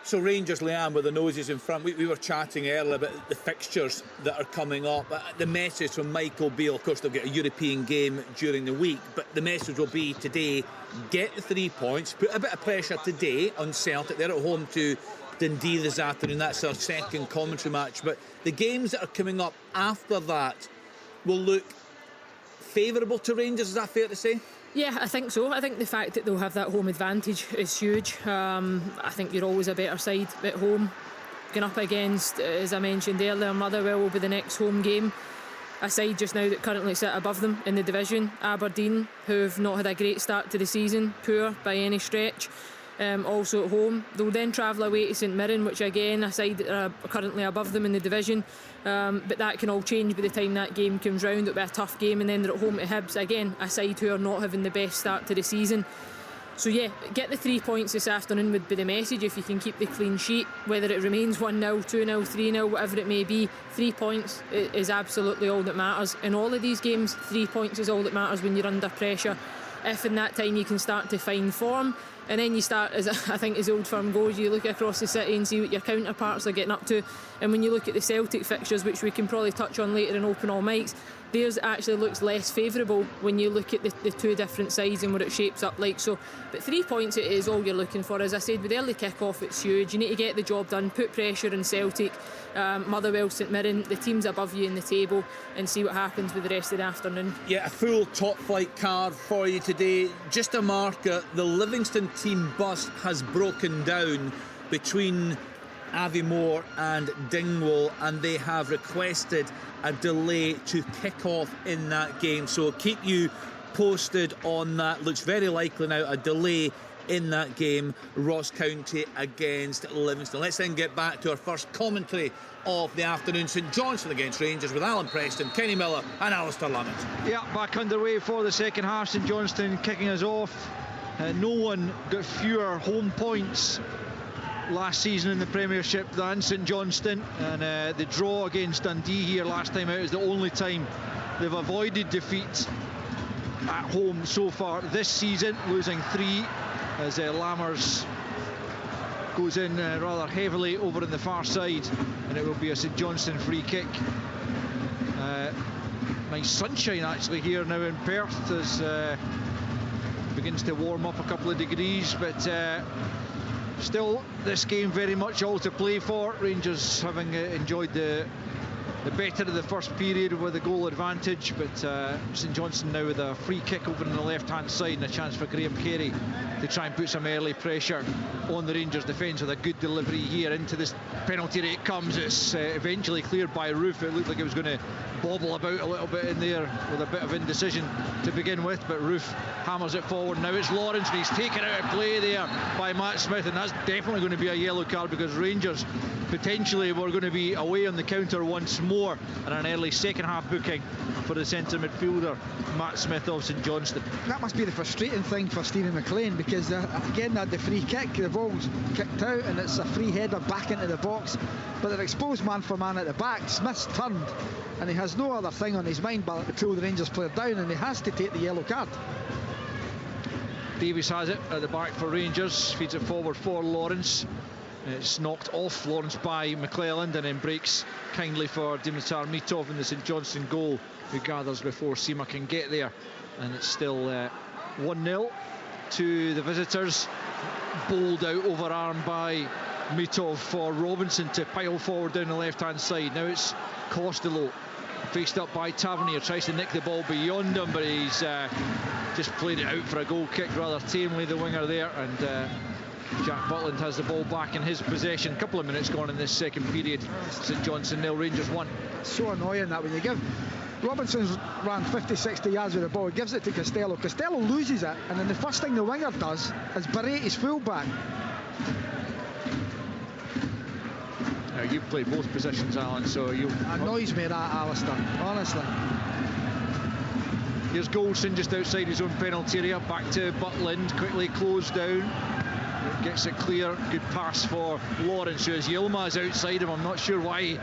S1: So Rangers, Leanne, with the noses in front, we were chatting earlier about the fixtures that are coming up. The message from Michael Beale, of course they'll get a European game during the week, but the message will be today, get the 3 points, put a bit of pressure today on Celtic. They're at home to Dundee this afternoon, that's our second commentary match, but the games that are coming up after that will look favourable to Rangers, is that fair to say?
S6: Yeah, I think so. I think the fact that they'll have that home advantage is huge. I think you're always a better side at home. Going up against, as I mentioned earlier, Motherwell will be the next home game. A side just now that currently sit above them in the division, Aberdeen, who've not had a great start to the season, poor by any stretch. Also at home, they'll then travel away to St Mirren, which again a side that are currently above them in the division, but that can all change by the time that game comes round. It'll be a tough game, and then they're at home to Hibs, again a side who are not having the best start to the season. So yeah, get the 3 points this afternoon would be the message. If you can keep the clean sheet, whether it remains 1-0, 2-0, 3-0, whatever it may be, 3 points is absolutely all that matters. In all of these games, 3 points is all that matters when you're under pressure. If in that time you can start to find form, and then you start, as I think as Old Firm goes, you look across the city and see what your counterparts are getting up to. And when you look at the Celtic fixtures, which we can probably touch on later in Open All Mics, theirs actually looks less favourable when you look at the 2 different sides and what it shapes up like. So, but 3 points it is all you're looking for. As I said, with early kick-off, it's huge. You need to get the job done, put pressure on Celtic, Motherwell, St Mirren, the teams above you in the table, and see what happens with the rest of the afternoon. Yeah, a full top-flight card for you today. Just a marker, the Livingston team bus has broken down between Aviemore and Dingwall, and they have requested a delay to kick off in that game, so keep you posted on that. Looks very likely now a delay in that game, Ross County against Livingston. Let's then get back to our first commentary of the afternoon. St Johnstone against Rangers with Alan Preston, Kenny Miller and Alistair Lamont.
S2: Yeah, back underway for the second half. St Johnstone kicking us off. No one got fewer home points last season in the Premiership than St Johnstone, and the draw against Dundee here last time out is the only time they've avoided defeat at home so far this season, losing 3 as Lammers goes in rather heavily over on the far side, and it will be a St Johnstone free kick. Nice sunshine actually here now in Perth as begins to warm up a couple of degrees, but still this game very much all to play for. Rangers having enjoyed the the better of the first period with a goal advantage, but St Johnstone now with a free kick over on the left-hand side and a chance for Graham Carey to try and put some early pressure on the Rangers defence with a good delivery here into this penalty area. It comes, it's eventually cleared by Roof. It looked like it was going to bobble about a little bit in there with a bit of indecision to begin with, but Roof hammers it forward. Now it's Lawrence, and he's taken out of play there by Matt Smith, and that's definitely going to be a yellow card because Rangers potentially were going to be away on the counter once more, and an early second half booking for the centre midfielder Matt Smith of St Johnstone.
S4: That must be the frustrating thing for Stephen McLean, because again, that the free kick, the ball's kicked out and it's a free header back into the box, but they're exposed man for man at the back. Smith's turned and he has no other thing on his mind but to pull the Rangers player down, and he has to take the yellow card.
S2: Davies has it at the back for Rangers, feeds it forward for Lawrence. It's knocked off Lawrence by McClelland and then breaks kindly for Dimitar Mitov in the St Johnstone goal, who gathers before Sima can get there, and it's still 1-0 to the visitors. Bowled out overarm by Mitov for Robinson to pile forward down the left hand side. Now it's Costello faced up by Tavernier, tries to nick the ball beyond him, but he's just played it out for a goal kick rather tamely, the winger there, and Jack Butland has the ball back in his possession. A couple of minutes gone in this second period. St Johnstone 0, Rangers 1.
S4: So annoying that when you give Robinson's ran 50-60 yards with the ball, he gives it to Costello. Costello loses it, and then the first thing the winger does is berate his fullback.
S2: Now you've played both positions, Alan, so you
S4: annoys me that, Alistair, honestly.
S2: Here's Goldson just outside his own penalty area, back to Butland, quickly closed down, gets it clear, good pass for Lawrence, who has Yilmaz outside him. I'm not sure why he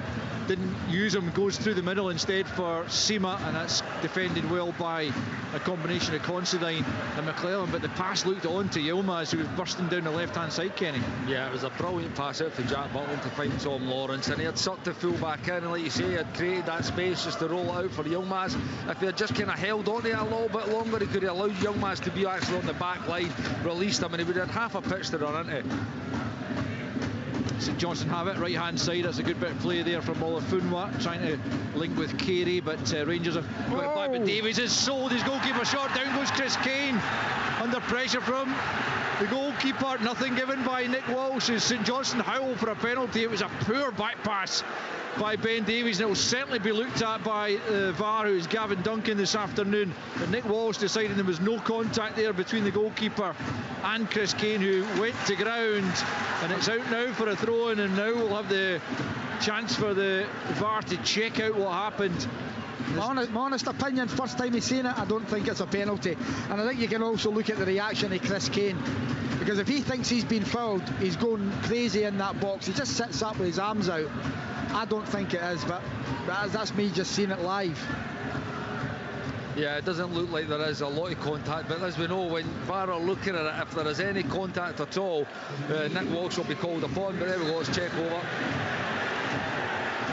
S2: didn't use him, goes through the middle instead for Sima, and that's defended well by a combination of Considine and McClellan, but the pass looked on to Yilmaz, who was bursting down the left hand side, Kenny.
S3: Yeah, it was a brilliant pass out for Jack Butland to find Tom Lawrence, and he had sucked the full back in, and like you say, he had created that space just to roll it out for Yilmaz. If he had just kind of held on to it a little bit longer, he could have allowed Yilmaz to be actually on the back line, released him, and he would have had half a pitch to run into.
S2: St Johnstone have it, right hand side. That's a good bit of play there from Olafunwa, trying to link with Carey, but Rangers have got it back. But Davies has sold his goalkeeper shot. Down goes Chris Kane, under pressure from the goalkeeper. Nothing given by Nick Walsh as St Johnstone howl for a penalty. It was a poor back pass by Ben Davies, and it will certainly be looked at by VAR, who is Gavin Duncan this afternoon. But Nick Walsh decided there was no contact there between the goalkeeper and Chris Kane, who went to ground, and it's out now for a throw-in, and now we'll have the chance for the VAR to check out what happened.
S4: My honest opinion, first time he's seen it, I don't think it's a penalty. And I think you can also look at the reaction of Chris Kane, because if he thinks he's been fouled, he's going crazy in that box. He just sits up with his arms out. I don't think it is, but that's me just seeing it live.
S3: Yeah, it doesn't look like there is a lot of contact, but as we know, when VAR are looking at it, if there is any contact at all, Nick Walsh will be called upon. But there we go, let's check over.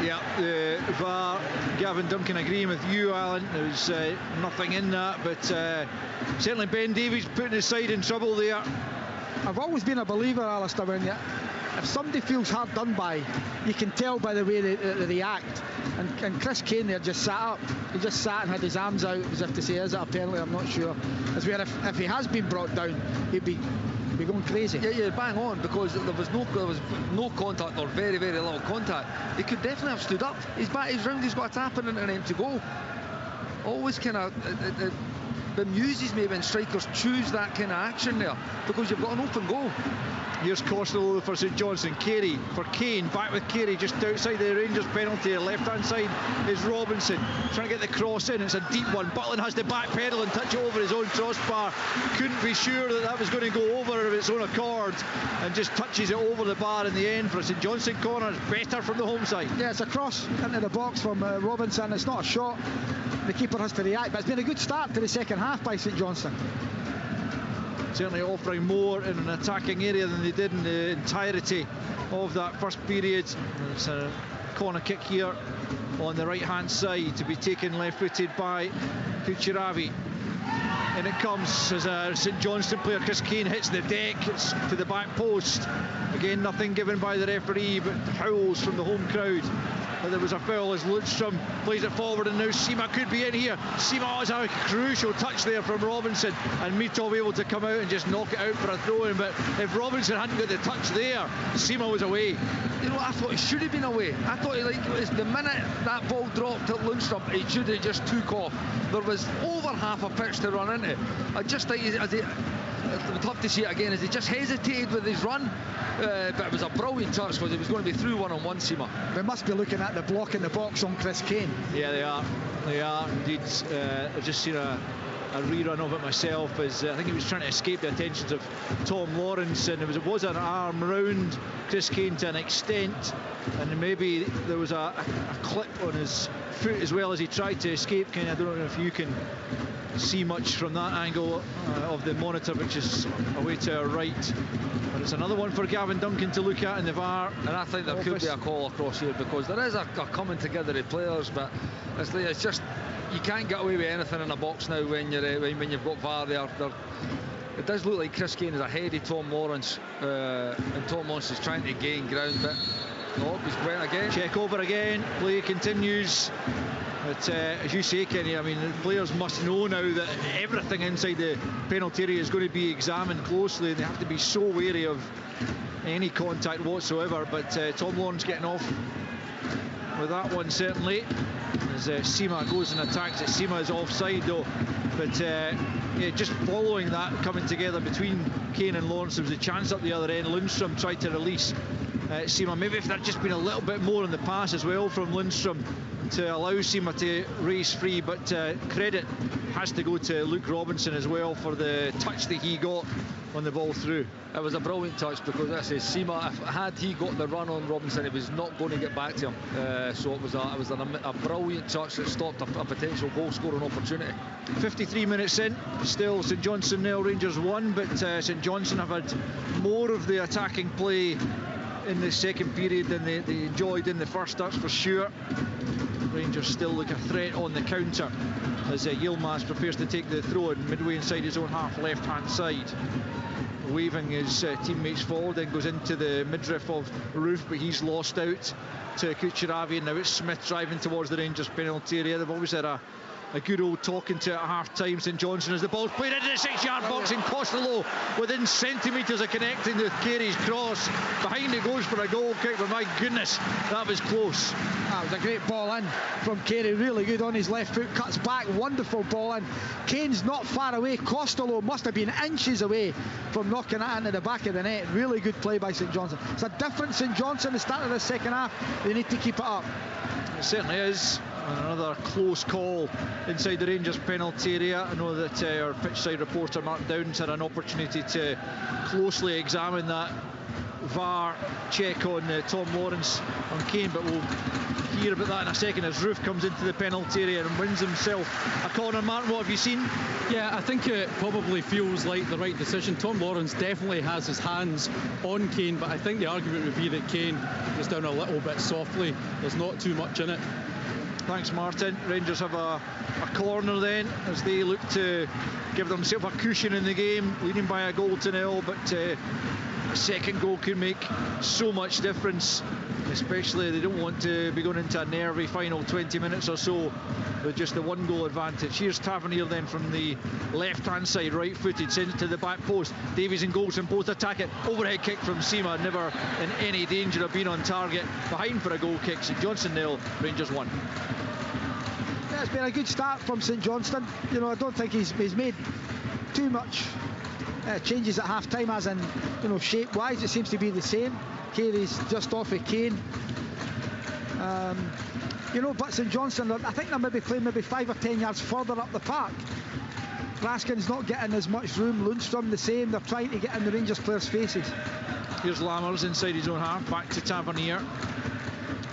S2: Yeah, the VAR, Gavin Duncan agreeing with you, Alan. There's nothing in that, but certainly Ben Davies putting his side in trouble there.
S4: I've always been a believer, Alistair, when if somebody feels hard done by, you can tell by the way they react. And Chris Kane there just sat up. He just sat and had his arms out as if to say, is it a penalty? I'm not sure. As where if he has been brought down, he'd be going crazy.
S3: Yeah, bang on, because there was no contact, or very, very little contact. He could definitely have stood up. He's back, he's round, he's got a tap in and an empty goal. Always kind of bemuses me when strikers choose that kind of action there, because you've got an open goal.
S2: Here's Costello for St Johnstone. Carey for Kane, back with Carey just outside the Rangers penalty. Left hand side is Robinson trying to get the cross in. It's a deep one. Butland has to backpedal and touch it over his own crossbar. Couldn't be sure that was going to go over of its own accord, and just touches it over the bar in the end for a St Johnstone corner. It's better from the home side.
S4: Yeah, it's a cross into the box from Robinson. It's not a shot. The keeper has to react, but it's been a good start to the second half by St Johnstone.
S2: Certainly offering more in an attacking area than they did in the entirety of that first period. It's a corner kick here on the right hand side to be taken left footed by Kucheravi, and it comes as a St Johnstone player. Chris Kane hits the deck, it's to the back post. Again, nothing given by the referee, but howls from the home crowd that there was a foul as Lundstrom plays it forward, and now Sima could be in here. Sima has a crucial touch there from Robinson, and Mitov able to come out and just knock it out for a throw-in. But if Robinson hadn't got the touch there, Sima was away.
S3: You know, I thought he should have been away. I thought the minute that ball dropped at Lundstrom, he should have just took off. There was over half a pitch to run into. I just think I would love to see it again, as he just hesitated with his run, but it was a brilliant touch because he was going to be through one-on-one. Sima.
S4: They must be looking at the block in the box on Chris Kane.
S2: Yeah, they are indeed. I've just seen a rerun of it myself, as I think he was trying to escape the attentions of Tom Lawrence, and it was an arm round Chris Kane to an extent, and maybe there was a clip on his foot as well as he tried to escape. Kane, I don't know if you can see much from that angle of the monitor, which is away to our right, but it's another one for Gavin Duncan to look at in the VAR.
S3: And I think there could be a call across here, because there is a coming together of players, but it's just, you can't get away with anything in a box now when you've got VAR there. It does look like Chris Kane is ahead of Tom Lawrence, and Tom Lawrence is trying to gain ground, but no, he's went again.
S2: Check over again, play continues. But as you say, Kenny, I mean, the players must know now that everything inside the penalty area is going to be examined closely, and they have to be so wary of any contact whatsoever. But Tom Lawrence getting off with that one, certainly, as Sima goes and attacks it. Sima is offside though, but yeah, just following that coming together between Kane and Lawrence, there was a chance up the other end. Lundstrom tried to release Sima. Maybe if there'd just been a little bit more in the pass as well from Lundstrom to allow Sima to race free, but credit has to go to Luke Robinson as well for the touch that he got on the ball through.
S3: It was a brilliant touch, because I say Sima, had he got the run on Robinson, he was not going to get back to him. So it was a brilliant touch that stopped a potential goal scoring opportunity. 53 minutes in, still St Johnstone 0, Rangers 1, but St Johnstone have had more of the attacking play in the second period than they enjoyed in the first, that's for sure. Rangers still look a threat on the counter as Yilmaz prepares to take the throw in midway inside his own half, left hand side, waving his teammates forward, then goes into the midriff of Roof, but he's lost out to Kucheravi, and now it's Smith driving towards the Rangers penalty area. They've always had a good old talking to at half-time. St Johnstone, as the ball's played into the 6-yard box, and Costello within centimetres of connecting with Carey's cross. Behind it goes for a goal kick, but my goodness, that was close.
S4: That was a great ball in from Carey, really good on his left foot, cuts back, wonderful ball in. Kane's not far away. Costello must have been inches away from knocking it into the back of the net. Really good play by St Johnstone. It's a different St Johnstone at the start of the second half. They need to keep it up.
S2: It certainly is. Another close call inside the Rangers penalty area. I know that our pitchside reporter Mark Downs had an opportunity to closely examine that VAR check on Tom Lawrence on Kane, but we'll hear about that in a second as Roof comes into the penalty area and wins himself a corner. Martin, what have you seen?
S7: Yeah, I think it probably feels like the right decision. Tom Lawrence definitely has his hands on Kane, but I think the argument would be that Kane was down a little bit softly. There's not too much in it.
S2: Thanks, Martin. Rangers have a corner then as they look to give themselves a cushion in the game, leading by a goal to 0, but a second goal could make so much difference, especially they don't want to be going into a nervy final 20 minutes or so with just the one goal advantage. Here's Tavernier then from the left hand side, right footed, sends it to the back post. Davies and Goldson both attack it. Overhead kick from Sima, never in any danger of being on target. Behind for a goal kick. St Johnstone 0, Rangers 1.
S4: Yeah, it's been a good start from St Johnstone. You know, I don't think he's made too much changes at half time, as in, you know, shape wise it seems to be the same. Carey's just off of Kane. You know, but St Johnstone, I think they're maybe playing 5 or 10 yards further up the park. Raskin's not getting as much room. Lundstrom the same. They're trying to get in the Rangers players' faces.
S2: Here's Lammers inside his own half, back to Tavernier.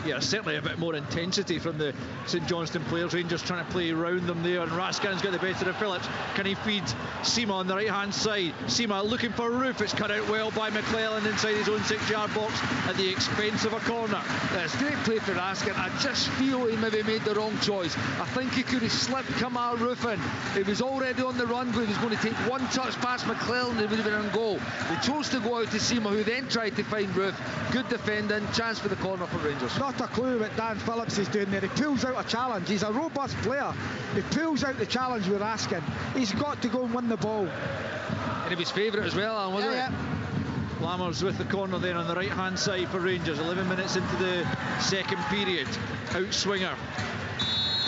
S2: Yeah, certainly a bit more intensity from the St Johnstone players. Rangers trying to play around them there, and Raskin's got the better of Phillips. Can he feed Sima on the right hand side? Sima looking for Roof. It's cut out well by McClellan inside his own 6-yard box at the expense of a corner.
S3: It's great play for Raskin. I just feel he maybe made the wrong choice. I think he could have slipped Kamal Roof in. He was already on the run, but he was going to take one touch past McClellan, it would have been on goal. They chose to go out to Sima, who then tried to find Roof. Good defending, chance for the corner for Rangers.
S4: Not not a clue what Dan Phillips is doing there. He pulls out a challenge. He's a robust player. He pulls out the challenge we're asking. He's got to go and win the ball.
S3: And he was favourite as well, Alan, wasn't he?
S2: Lammers with the corner there on the right hand side for Rangers. 11 minutes into the second period. Out swinger.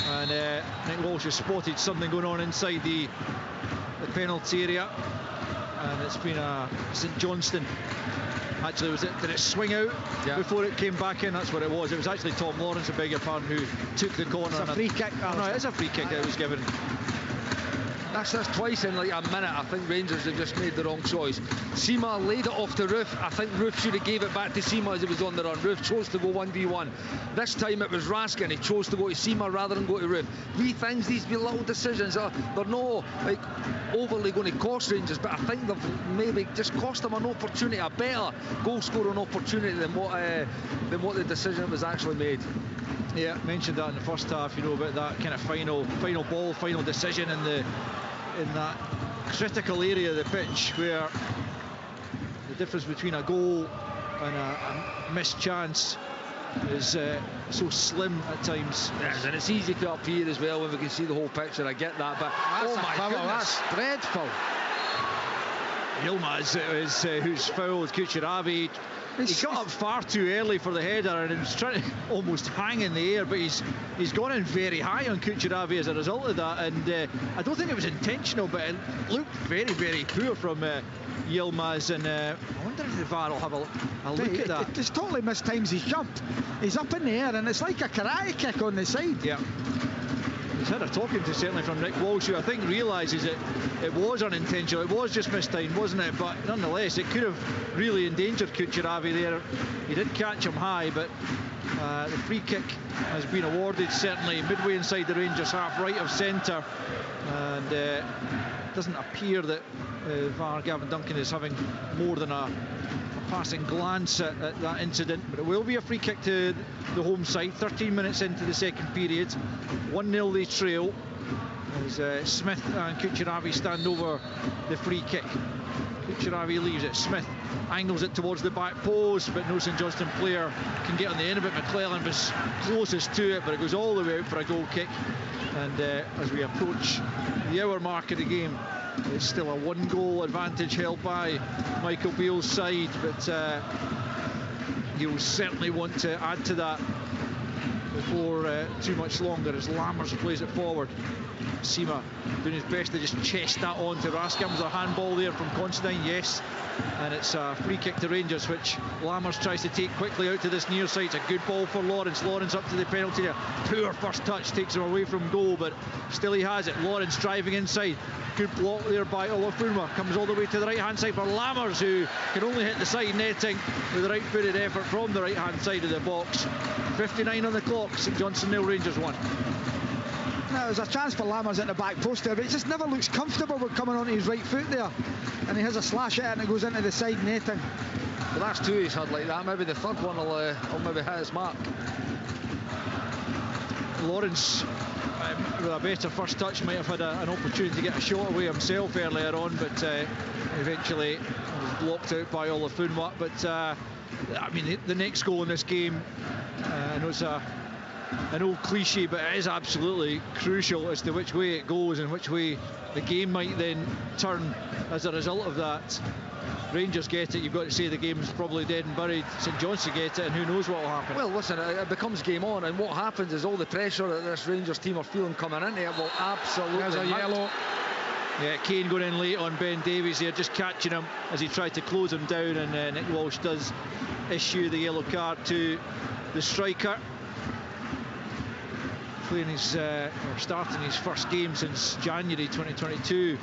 S2: And Nick Walsh has spotted something going on inside the penalty area. And it's been a St Johnstone. Actually, did it swing out before it came back in? That's what it was. It was actually Tom Lawrence, I beg your pardon, who took the corner.
S4: It's a free kick.
S2: No, it is a free kick that was given.
S3: That's twice in like a minute. I think Rangers have just made the wrong choice. Seema laid it off to Roof. I think Roof should have gave it back to Seema as he was on the run. Roof chose to go 1v1. This time it was Raskin. He chose to go to Seema rather than go to Roof. Wee things, these wee little decisions, they're not like overly going to cost Rangers, but I think they've maybe just cost them an opportunity, a better goal scoring opportunity than what the decision was actually made.
S2: Yeah, mentioned that in the first half, you know, about that kind of final ball, final decision in that critical area of the pitch where the difference between a goal and a missed chance is so slim at times.
S3: Yes, and it's easy to up here as well when we can see the whole picture. I get that, but oh my goodness,
S4: that's dreadful.
S2: Yilmaz is who's fouled Kucheravi. He got up far too early for the header and he was trying to almost hang in the air, but he's gone in very high on Kucheravi as a result of that, and I don't think it was intentional, but it looked very, very poor from Yilmaz, and I wonder if the VAR will have a look at that.
S4: It's totally mistimes his jump. He's up in the air and it's like a karate kick on the side.
S2: Yeah. He's had a talking to certainly from Nick Walsh, who I think realises it was unintentional, it was just mistimed, wasn't it? But nonetheless, it could have really endangered Kucheravi there. He did catch him high, but the free kick has been awarded certainly midway inside the Rangers half, right of centre, and it doesn't appear that VAR Gavin Duncan is having more than a passing glance at that incident, but it will be a free kick to the home side. 13 minutes into the second period, 1-0 they trail as Smith and Kucheravi stand over the free kick. Kucheravi leaves it, Smith angles it towards the back post, but no St Johnstone player can get on the end of it. McClellan was closest to it, but it goes all the way out for a goal kick. And as we approach the hour mark of the game, it's still a 1-goal advantage held by Michael Beale's side, but he'll certainly want to add to that before too much longer as Lammers plays it forward. Seema doing his best to just chest that on to Raskin. Was a handball there from Considine, yes, and it's a free kick to Rangers, which Lammers tries to take quickly out to this near side. It's a good ball for Lawrence. Lawrence up to the penalty area. Poor first touch, takes him away from goal, but still he has it. Lawrence driving inside. Good block there by Olafuma. Comes all the way to the right hand side for Lammers, who can only hit the side netting with a right footed effort from the right hand side of the box. 59 on the clock. St Johnstone 0, Rangers 1.
S4: Now, there's a chance for Lammers at the back post there, but he just never looks comfortable with coming onto his right foot there, and he has a slash at it and it goes into the side netting.
S3: Well, that's two he's had like that. Maybe the third one will maybe hit his mark. Lawrence
S2: with a better first touch might have had an opportunity to get a shot away himself earlier on, but eventually was blocked out by Olafuma. But I mean, the next goal in this game, I know it's an old cliche, but it is absolutely crucial as to which way it goes and which way the game might then turn as a result of that. Rangers get it, you've got to say the game's probably dead and buried. St Johnstone get it, and who knows what will happen.
S3: Well, listen, it becomes game on, and what happens is all the pressure that this Rangers team are feeling coming into it will absolutely...
S2: There's a yellow. Yeah, Kane going in late on Ben Davies here, just catching him as he tried to close him down, and Nick Walsh does issue the yellow card to the striker. Playing his, starting his first game since January 2022.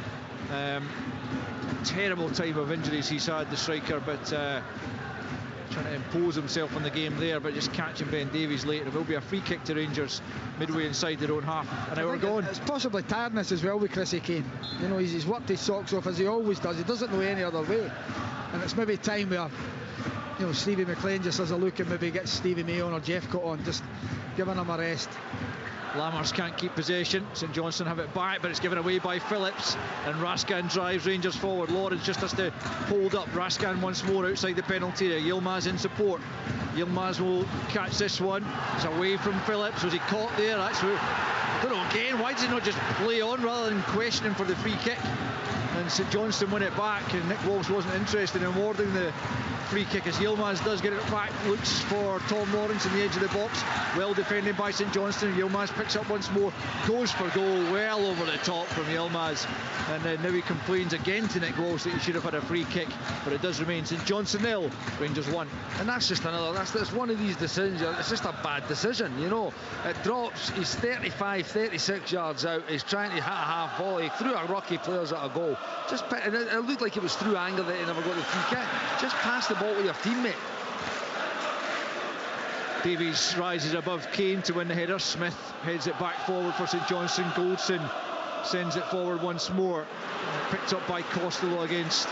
S2: Terrible time of injuries he's had, the striker, but trying to impose himself on the game there, but just catching Ben Davies late. It will be a free kick to Rangers midway inside their own half. An hour gone.
S4: It's possibly tiredness as well with Chrissy Kane. You know, he's worked his socks off as he always does. He doesn't know any other way, and it's maybe time where, you know, Stevie McLean just has a look and maybe gets Stevie May on or Jeff Cott on, just giving him a rest.
S2: Lammers can't keep possession. St Johnstone have it back, but it's given away by Phillips, and Raskin drives Rangers forward. Lawrence just has to hold up. Raskin once more outside the penalty area. Yilmaz in support. Yilmaz will catch this one. It's away from Phillips. Was he caught there? That's who. I don't know again. Why does he not just play on rather than questioning for the free kick? And St Johnstone win it back, and Nick Walsh wasn't interested in awarding the free kick as Yilmaz does get it back, looks for Tom Lawrence in the edge of the box, well defended by St Johnstone. Yilmaz picks up once more, goes for goal, well over the top from Yilmaz, and then now he complains again to Nick Walsh that he should have had a free kick, but it does remain St Johnstone 0, Rangers 1.
S3: And that's just another, that's one of these decisions, it's just a bad decision, you know. It drops, he's 35, 36 yards out, he's trying to hit a half volley through a rocky players at a goal. Just, and it looked like it was through anger that he never got the free kick. Just pass the ball to your teammate.
S2: Davies rises above Kane to win the header. Smith heads it back forward for St Johnstone. Goldson sends it forward once more. Picked up by Costello against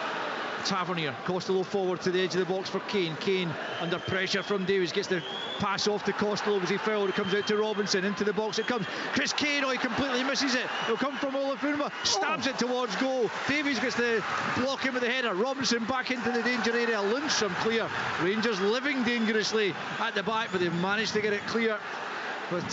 S2: Tavernier. Costello forward to the edge of the box for Kane. Kane under pressure from Davies, gets the pass off to Costello as he fouled. It comes out to Robinson, into the box it comes. Chris Kane, he completely misses it. It'll come from Olafunma, stabs it towards goal. Davies gets the block in with the header. Robinson back into the danger area. Lundstrom clear. Rangers living dangerously at the back, but they've managed to get it clear. But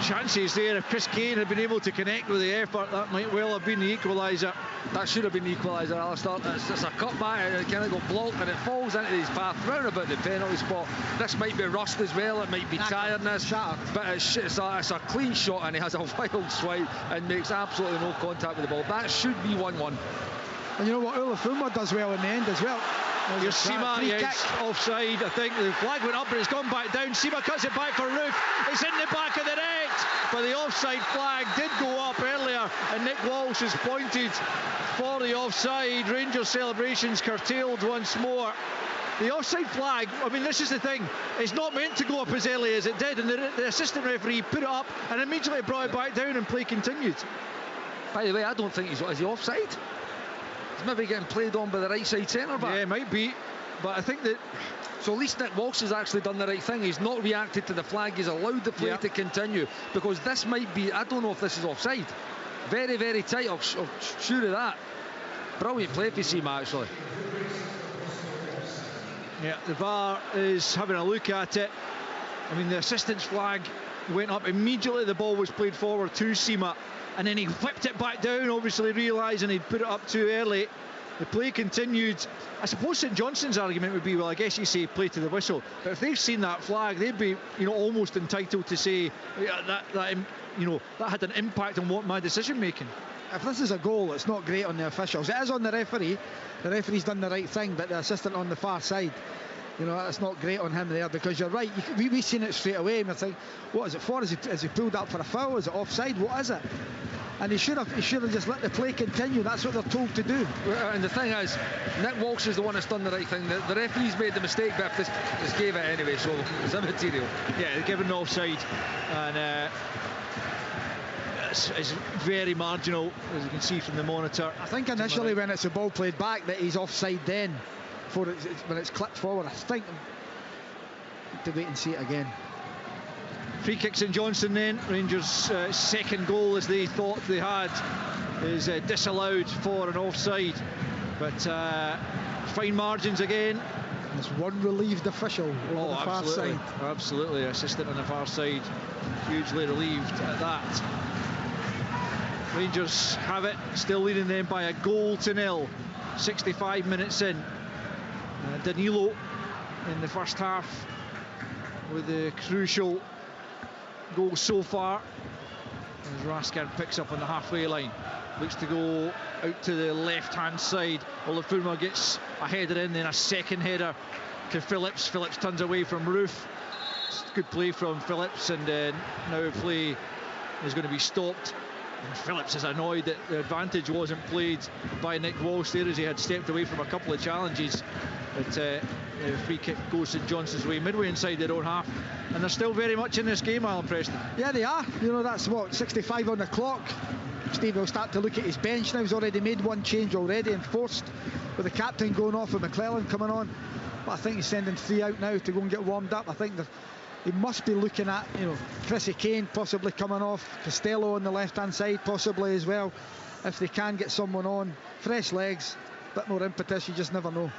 S2: chances there. If Chris Kane had been able to connect with the effort, that might well have been the equaliser.
S3: That should have been the equaliser, Alistair. It's a cutback and it kind of got blocked and it falls into his path round about the penalty spot. This might be rust as well, it might be tiredness, but it's a clean shot and he has a wild swipe and makes absolutely no contact with the ball. That should be 1-1.
S4: And you know what, Olafunma does well in the end as well.
S2: Here's Sima, yes, offside. I think the flag went up but it's gone back down. Sima cuts it back for Roof. It's in the back of the net, but the offside flag did go up earlier and Nick Walsh is pointed for the offside. Rangers celebrations curtailed once more. The offside flag, I mean, this is the thing, it's not meant to go up as early as it did, and the assistant referee put it up and immediately brought it back down and play continued.
S3: By the way, I don't think is he offside? He's maybe getting played on by the right side centre back.
S2: Yeah, it might be, but I think that...
S3: So at least Nick Walsh has actually done the right thing. He's not reacted to the flag, he's allowed the play to continue, because this might be, I don't know if this is offside. Very, very tight, I'm sure of that. Brilliant play for Sima, actually.
S2: Yeah, the VAR is having a look at it. I mean, the assistant's flag went up immediately, the ball was played forward to Sima, and then he whipped it back down, obviously realising he'd put it up too early. The play continued. I suppose St Johnstone's argument would be, well, I guess you say play to the whistle, but if they've seen that flag, they'd be, you know, almost entitled to say that you know, that had an impact on what my decision making.
S4: If this is a goal, it's not great on the officials. It is on the referee. The referee's done the right thing, but the assistant on the far side, you know, it's not great on him there, because you're right. We've seen it straight away, and I think, what is it for? Is he pulled up for a foul? Is it offside? What is it? And he should have just let the play continue. That's what they're told to do.
S3: And the thing is, Nick Walsh is the one that's done the right thing. The referee's made the mistake, but this gave it anyway, so it's immaterial.
S2: Yeah, they're given the offside, and it's very marginal, as you can see from the monitor.
S4: I think initially when it's a ball played back that he's offside then, when it's clipped forward. I think to wait and see it again.
S2: Free kicks in Johnstone then. Rangers' second goal, as they thought they had, is disallowed for an offside. But fine margins again.
S4: There's one relieved official over the far side.
S2: Absolutely, assistant on the far side, hugely relieved at that. Rangers have it, still leading them by a goal to nil. 65 minutes in. Danilo in the first half with the crucial goal so far, as Raskin picks up on the halfway line, looks to go out to the left hand side. Olafunma gets a header in, then a second header to Phillips. Phillips turns away from Roof. Good play from Phillips, and now play is going to be stopped, and Phillips is annoyed that the advantage wasn't played by Nick Walsh there, as he had stepped away from a couple of challenges. But the free kick goes St Johnstone's way, midway inside their own half, and they're still very much in this game, Alan Preston.
S4: Yeah, they are. You know, that's what, 65 on the clock. Steve will start to look at his bench now. He's already made one change already, enforced, with the captain going off and McClellan coming on. But I think he's sending 3 out now to go and get warmed up. I think he must be looking at, Chrissy Kane possibly coming off, Costello on the left-hand side possibly as well. If they can get someone on, fresh legs, bit more impetus, you just never know.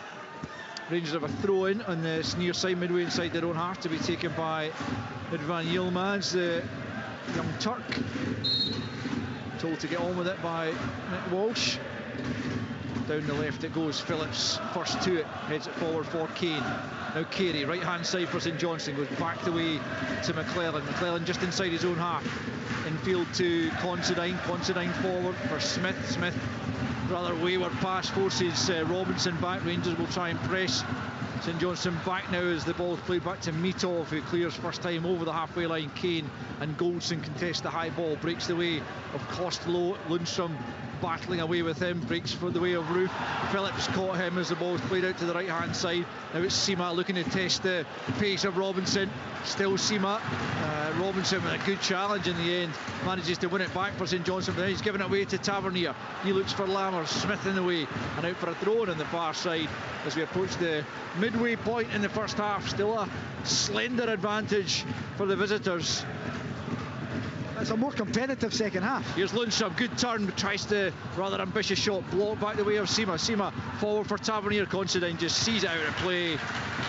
S2: Rangers have a throw-in on the near side, midway inside their own half, to be taken by Van Yilmaz, the young Turk. Told to get on with it by Nick Walsh. Down the left it goes, Phillips first to it, heads it forward for Kane. Now Carey, right hand side for St Johnstone, goes back the way to McClellan. McClellan just inside his own half. Infield to Considine, Considine forward for Smith. Smith, rather wayward pass, forces Robinson back. Rangers will try and press St Johnstone back now as the ball's played back to Mitov, who clears first time over the halfway line. Kane and Goldson contest the high ball, breaks the way of Costello. Lundstrom battling away with him, breaks for the way of Roof. Phillips caught him as the ball's played out to the right hand side. Now it's Sima looking to test the pace of Robinson. Still Sima. Robinson with a good challenge in the end, manages to win it back for St Johnstone, but then he's given it away to Tavernier. He looks for Lammers, Smith in the way, and out for a throw on the far side as we approach the midway point in the first half. Still a slender advantage for the visitors.
S4: It's a more competitive second half.
S2: Here's Lundstrom, good turn, but tries the rather ambitious shot, blocked back the way of Sima. Sima forward for Tavernier. Considine just sees it out of play,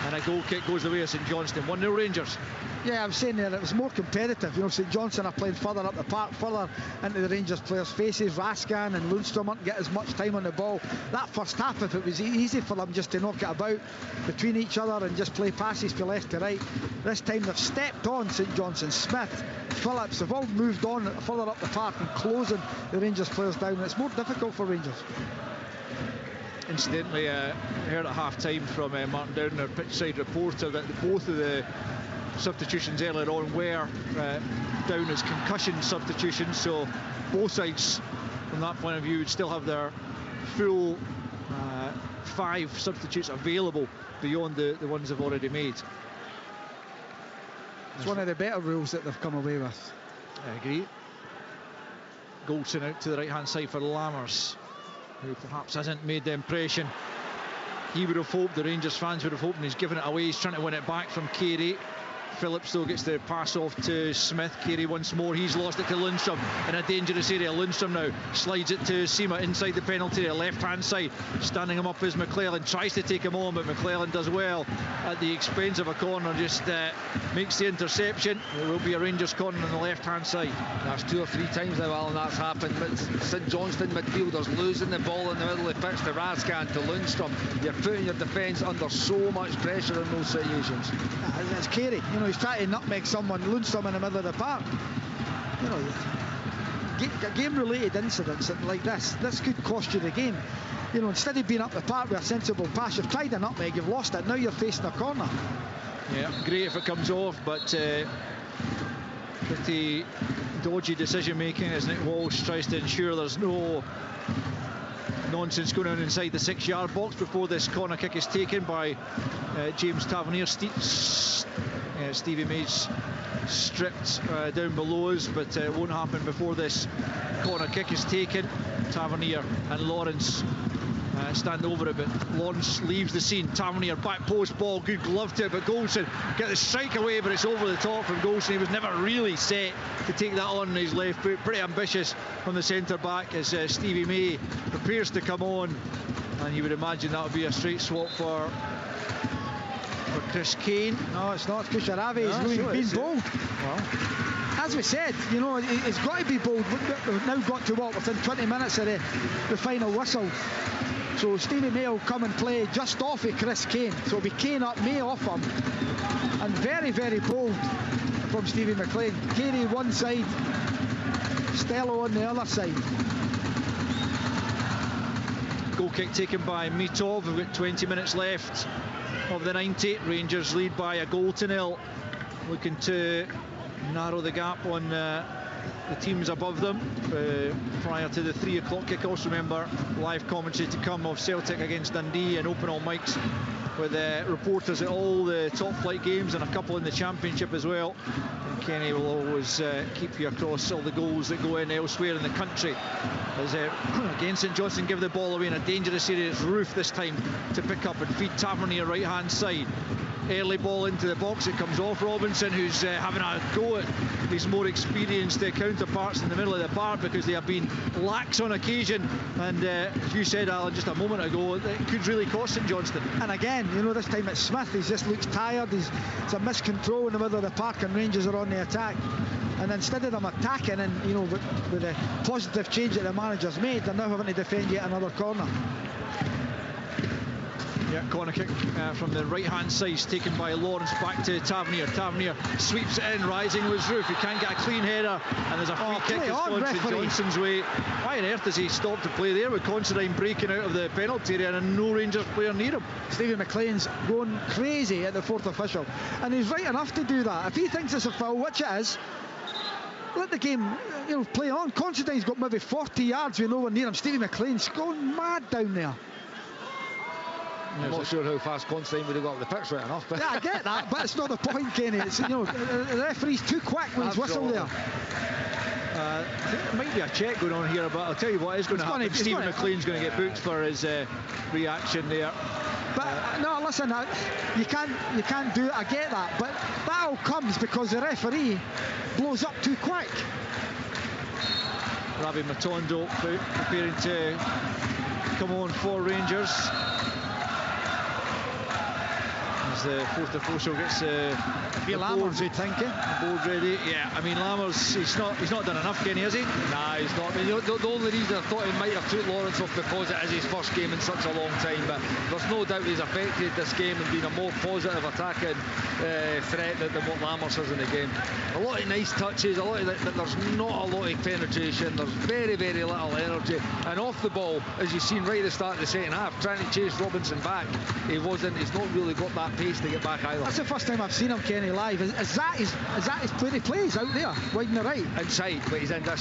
S2: and a goal kick goes the way of St Johnstone. 1-0 Rangers.
S4: Yeah, I was saying there, it was more competitive. St Johnstone are playing further up the park, further into the Rangers players' faces. Rascan and Lundstrom aren't get as much time on the ball. That first half, if it was easy for them just to knock it about between each other and just play passes from left to right, this time they've stepped on St Johnstone. Smith, Phillips, they've all moved on further up the park and closing the Rangers players down. It's more difficult for Rangers.
S2: Incidentally, heard at half-time from Martin Downer, pitchside reporter, that both of the substitutions earlier on were down as concussion substitutions, so both sides from that point of view would still have their full 5 substitutes available beyond the ones they've already made.
S4: It's one of the better rules that they've come away with.
S2: I agree. Goldson out to the right hand side for Lammers, who perhaps hasn't made the impression he would have hoped, the Rangers fans would have hoped, and he's given it away. He's trying to win it back from Carey. Phillips though gets the pass off to Smith. Carey once more, he's lost it to Lundstrom in a dangerous area. Lundstrom now slides it to Sima inside the penalty area, left hand side. Standing him up is McClellan, tries to take him on, but McClellan does well at the expense of a corner, just makes the interception. There will be a Rangers corner on the left hand side.
S3: That's 2 or 3 times now, Alan, that's happened. But St Johnstone midfielders losing the ball in the middle of the pitch to Rascan, to Lundstrom. You're putting your defence under so much pressure in those situations.
S4: It's Carey, he's trying to nutmeg someone, Lundstrom in the middle of the park. Game-related incidents like this could cost you the game. Instead of being up the park with a sensible pass, you've tried a nutmeg, you've lost it, now you're facing a corner.
S2: Yeah, great if it comes off, but pretty dodgy decision making as Nick Walsh tries to ensure there's no nonsense going on inside the 6-yard box before this corner kick is taken by James Tavernier. Stevie May's stripped down below us, but it won't happen before this corner kick is taken. Tavernier and Lawrence stand over it, but Lawrence leaves the scene. Tavernier back post ball, good glove to it, but Goldson get the strike away, but it's over the top from Goldson. He was never really set to take that on his left foot. Pretty ambitious from the centre back as Stevie May prepares to come on, and you would imagine that would be a straight swap for Chris Kane.
S4: No, it's not. Kusharavi is really being bold.
S2: Well,
S4: as we said, it's got to be bold. We've now got to what, within 20 minutes of the final whistle. So Stevie May will come and play just off of Chris Kane. So it'll be Kane up, May off him. And very, very bold from Stevie McLean. Carey one side, Stello on the other side.
S2: Goal kick taken by Mitov. We've got 20 minutes left of the 90. Rangers lead by a goal to nil. Looking to narrow the gap on the teams above them prior to the 3 o'clock kick-offs. Remember, live commentary to come of Celtic against Dundee and open all mics with reporters at all the top flight games and a couple in the Championship as well. And Kenny will always keep you across all the goals that go in elsewhere in the country. As again, St Johnstone give the ball away in a dangerous area. It's Roof this time to pick up and feed Tavernier right hand side. Early ball into the box, it comes off Robinson, who's having a go at his more experienced counterparts in the middle of the park because they have been lax on occasion. And as you said, Alan, just a moment ago, it could really cost St Johnstone.
S4: And again, you know, this time it's Smith. He just looks tired. It's a miscontrol in the middle of the park, and Rangers are on the attack. And instead of them attacking, and you know, with the positive change that the manager's made, they're now having to defend yet another corner.
S2: Yeah, corner kick from the right-hand side, taken by Lawrence, back to Tavernier. Tavernier sweeps it in, rising was Roof. He can't get a clean header, and there's a free kick that's gone St Johnstone's way. Why on earth does he stop to play there with Considine breaking out of the penalty area and no Rangers player near him?
S4: Stevie McLean's going crazy at the fourth official, and he's right enough to do that. If he thinks it's a foul, which it is, let the game, you know, play on. Considine's got maybe 40 yards with no one near him. Stevie McLean's going mad down there.
S3: I'm not sure how fast Considine would have got up the pitch right enough. But
S4: yeah, I get that, but it's not the point, Kenny. It's, you know, the referee's too quick with his whistle there.
S2: I think there might be a check going on here, but I'll tell you what is going to happen. Stephen McLean's going to get booked for his reaction there.
S4: But no, listen, you can't do it. I get that, but that all comes because the referee blows up too quick.
S2: Ravi Matondo preparing to come on for Rangers. As the fourth official gets the board ready. Yeah, I mean, Lammers, he's not done enough, Kenny, has he?
S3: Nah, he's not. I mean, the only reason I thought he might have took Lawrence off because it is his first game in such a long time, but there's no doubt he's affected this game and been a more positive attacking threat than what Lammers has in the game. A lot of nice touches, but there's not a lot of penetration. There's very, very little energy, and off the ball, as you've seen right at the start of the second half, trying to chase Robinson back, he's not really got that pace to get back either.
S4: That's the first time I've seen him, Kenny, live. Is that his play he plays out there, wide and the right?
S3: Inside, but he's inside,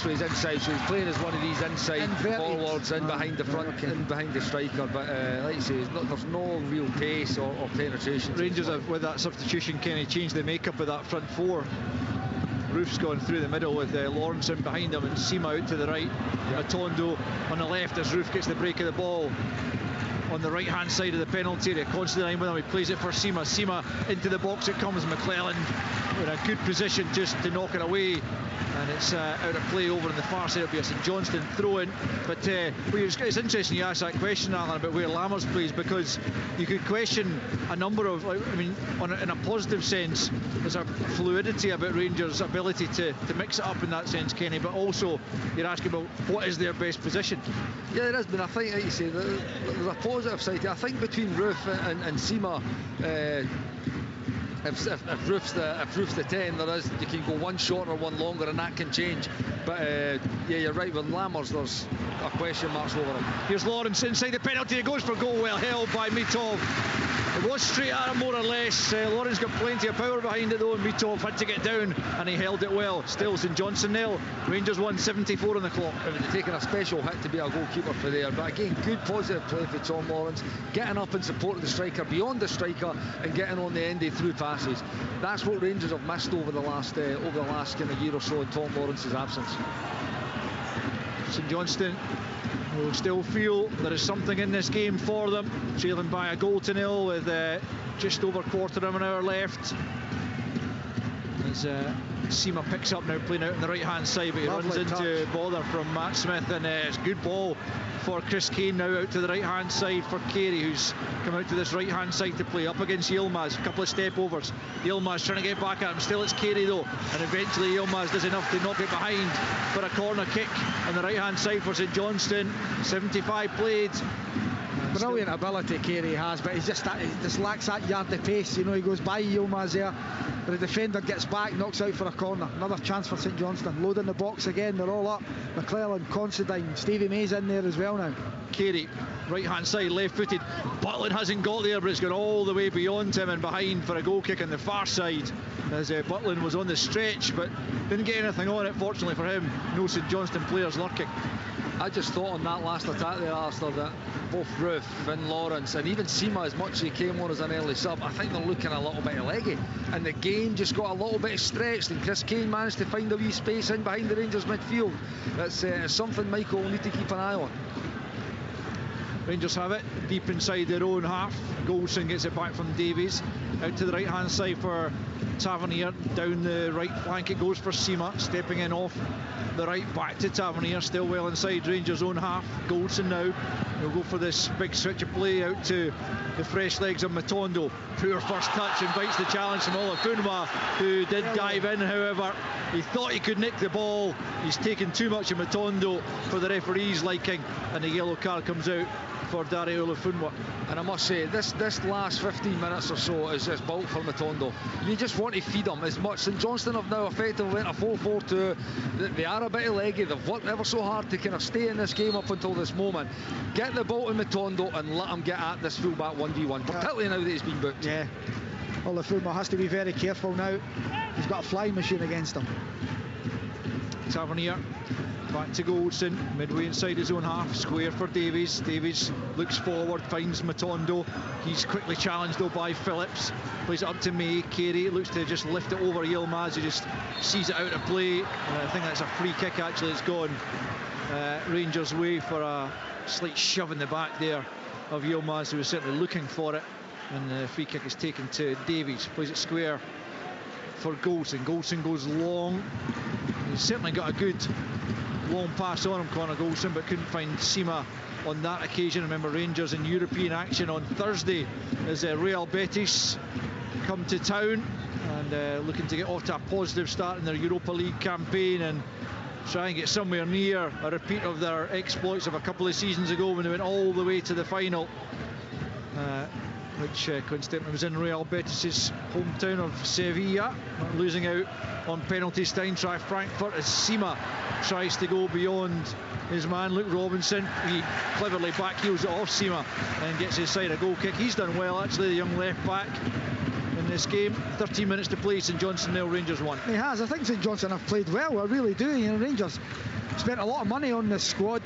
S3: so he's playing as one of these inside forwards in behind the front, in behind the striker. But like you say, there's no real pace or penetration.
S2: Rangers have, with that substitution, Kenny, changed the makeup of that front four. Roof's gone through the middle with Lawrence in behind him and Seema out to the right. Matondo on the left as Roof gets the break of the ball. On the right-hand side of the penalty area, Considine with him, he plays it for Seema. Seema into the box, it comes. McClelland in a good position just to knock it away, and it's out of play over on the far side. It'll be a St Johnstone throw-in. But it's interesting you asked that question, Alan, about where Lammers plays, because you could question a number of, I mean, in a positive sense, there's a fluidity about Rangers' ability to mix it up in that sense, Kenny, but also you're asking about what is their best position.
S3: Yeah, there is, but I think, like you say, there's a positive side. I think between Roof and Seema, if Roof's the 10, you can go one shorter, one longer, and that can change. But yeah, you're right, with Lammers there's a question marks over him.
S2: Here's Lawrence inside the penalty, he goes for goal, well held by Mitov. It was straight at him more or less. Lawrence got plenty of power behind it though, and Mitov had to get down, and he held it well. Still St Johnstone nil, Rangers 1:74 on the clock.
S3: It would have taken a special hit to be a goalkeeper for there, but again, good positive play for Tom Lawrence, getting up in support of the striker, beyond the striker, and getting on the end through passes. That's what Rangers have missed over the last kind of year or so in Tom Lawrence's absence.
S2: St Johnstone will still feel there is something in this game for them, trailing by a 1-0 with just over quarter of an hour left. As Seema picks up now, playing out on the right hand side, but he runs into bother from Matt Smith, and it's a good ball for Chris Kane now out to the right hand side for Carey, who's come out to this right hand side to play up against Yilmaz. A couple of step overs, Yilmaz trying to get back at him, still it's Carey though, and eventually Yilmaz does enough to knock it behind for a corner kick on the right hand side for St Johnstone. 75 played.
S4: Brilliant ability Carey has, but he just lacks that yard of pace. You know, he goes by Yilmaz there, but the defender gets back, knocks out for a corner. Another chance for St Johnstone. Loading the box again, they're all up. McClelland, Considine, Stevie May's in there as well now.
S2: Carey, right hand side, left footed. Butland hasn't got there, but it's gone all the way beyond him and behind for a goal kick on the far side, as Butland was on the stretch but didn't get anything on it, fortunately for him. No St Johnstone players lurking.
S3: I just thought on that last attack there, Alistair, that both Roof and Lawrence and even Sima, as much as he came on as an early sub, I think they're looking a little bit leggy, and the game just got a little bit stretched, and Chris Kane managed to find a wee space in behind the Rangers midfield. That's something Michael will need to keep an eye on.
S2: Rangers have it deep inside their own half. Goldson gets it back from Davies. Out to the right hand side for Tavernier. Down the right flank it goes for Sima. Stepping in off the right, back to Tavernier. Still well inside Rangers' own half. Goldson now. He'll go for this big switch of play out to the fresh legs of Matondo. Poor first touch, invites the challenge from Olafunwa, who did dive in. However, he thought he could nick the ball. He's taken too much of Matondo for the referee's liking, and the yellow card comes out for Dario Olafunwa. And I must say, this last 15 minutes or so is just built for Matondo. You just want to feed him as much. St Johnstone have now effectively went a 4-4-2. They are a bit leggy. They've worked ever so hard to kind of stay in this game up until this moment. Get the ball to Matondo and let him get at this fullback 1v1, particularly now that he's been booked.
S4: Yeah, Olafunwa has to be very careful now. He's got a flying machine against him.
S2: Tavernier back to Goldson, midway inside his own half, square for Davies. Davies looks forward, finds Matondo. He's quickly challenged though by Phillips. Plays it up to May. Carey looks to just lift it over Yilmaz, who just sees it out of play. I think that's a free kick actually. It's gone Rangers' way for a slight shove in the back there of Yilmaz, who was certainly looking for it. And the free kick is taken to Davies. Plays it square for Goldson. Goldson goes long. He's certainly got a good long pass on him, Connor Goldson, but couldn't find Sima on that occasion. Remember, Rangers in European action on Thursday as Real Betis come to town and looking to get off to a positive start in their Europa League campaign and try and get somewhere near a repeat of their exploits of a couple of seasons ago when they went all the way to the final, which coincidentally was in Real Betis' hometown of Sevilla, losing out on penalties to Eintracht Frankfurt as Sima tries to go beyond his man Luke Robinson. He cleverly backheels it off Sima and gets his side a goal kick. He's done well actually, the young left back in this game. 13 minutes to play, St Johnstone nil, Rangers 1.
S4: He has. I think St Johnstone have played well, I really do. You know, Rangers spent a lot of money on this squad.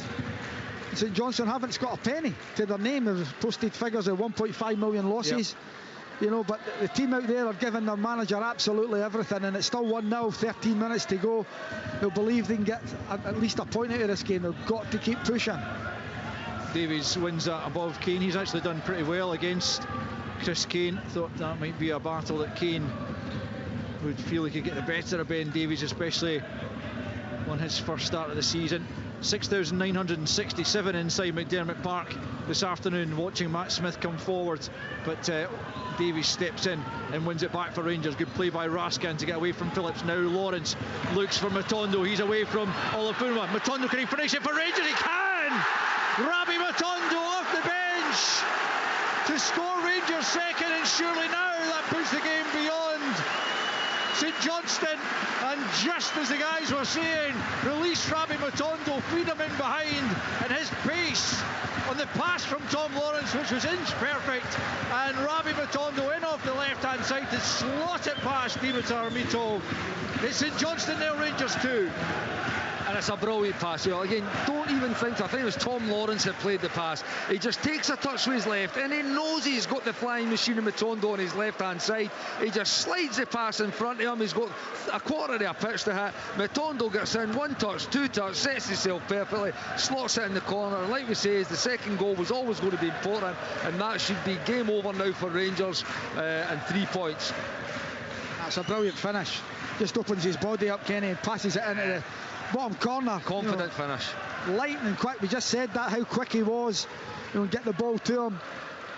S4: St Johnstone haven't got a penny to their name. They've posted figures of 1.5 million losses. Yep. You know, but the team out there are giving their manager absolutely everything, and it's still 1-0, 13 minutes to go. They'll believe they can get at least a point out of this game. They've got to keep pushing. Davies
S2: wins that above Kane. He's actually done pretty well against Chris Kane. Thought that might be a battle that Kane would feel he could get the better of Ben Davies, especially on his first start of the season. 6,967 inside McDermott Park this afternoon watching Matt Smith come forward, but Davies steps in and wins it back for Rangers. Good play by Raskin to get away from Phillips. Now Lawrence looks for Matondo. He's away from Olafunwa. Matondo, can he finish it for Rangers? He can! Rabi Matondo off the bench to score Rangers second, and surely now that puts the game beyond St Johnstone. And just as the guys were saying, release Rabi Matondo, feed him in behind, and his pace on the pass from Tom Lawrence, which was inch perfect, and Rabi Matondo in off the left hand side to slot it past Dimitar Mitov. It's St Johnstone nil, Rangers 2.
S3: And it's a brilliant pass. You know, again, don't even think, I think it was Tom Lawrence that played the pass. He just takes a touch with his left, and he knows he's got the flying machine of Matondo on his left hand side. He just slides the pass in front of him. He's got a quarter of a pitch to hit. Matondo gets in, one touch, two touch, sets himself perfectly, slots it in the corner. And like we say, the second goal was always going to be important, and that should be game over now for Rangers, and 3 points.
S4: That's a brilliant finish. Just opens his body up, Kenny, and passes it into the bottom corner.
S3: Confident finish.
S4: Lightning quick. We just said that, how quick he was. You know, get the ball to him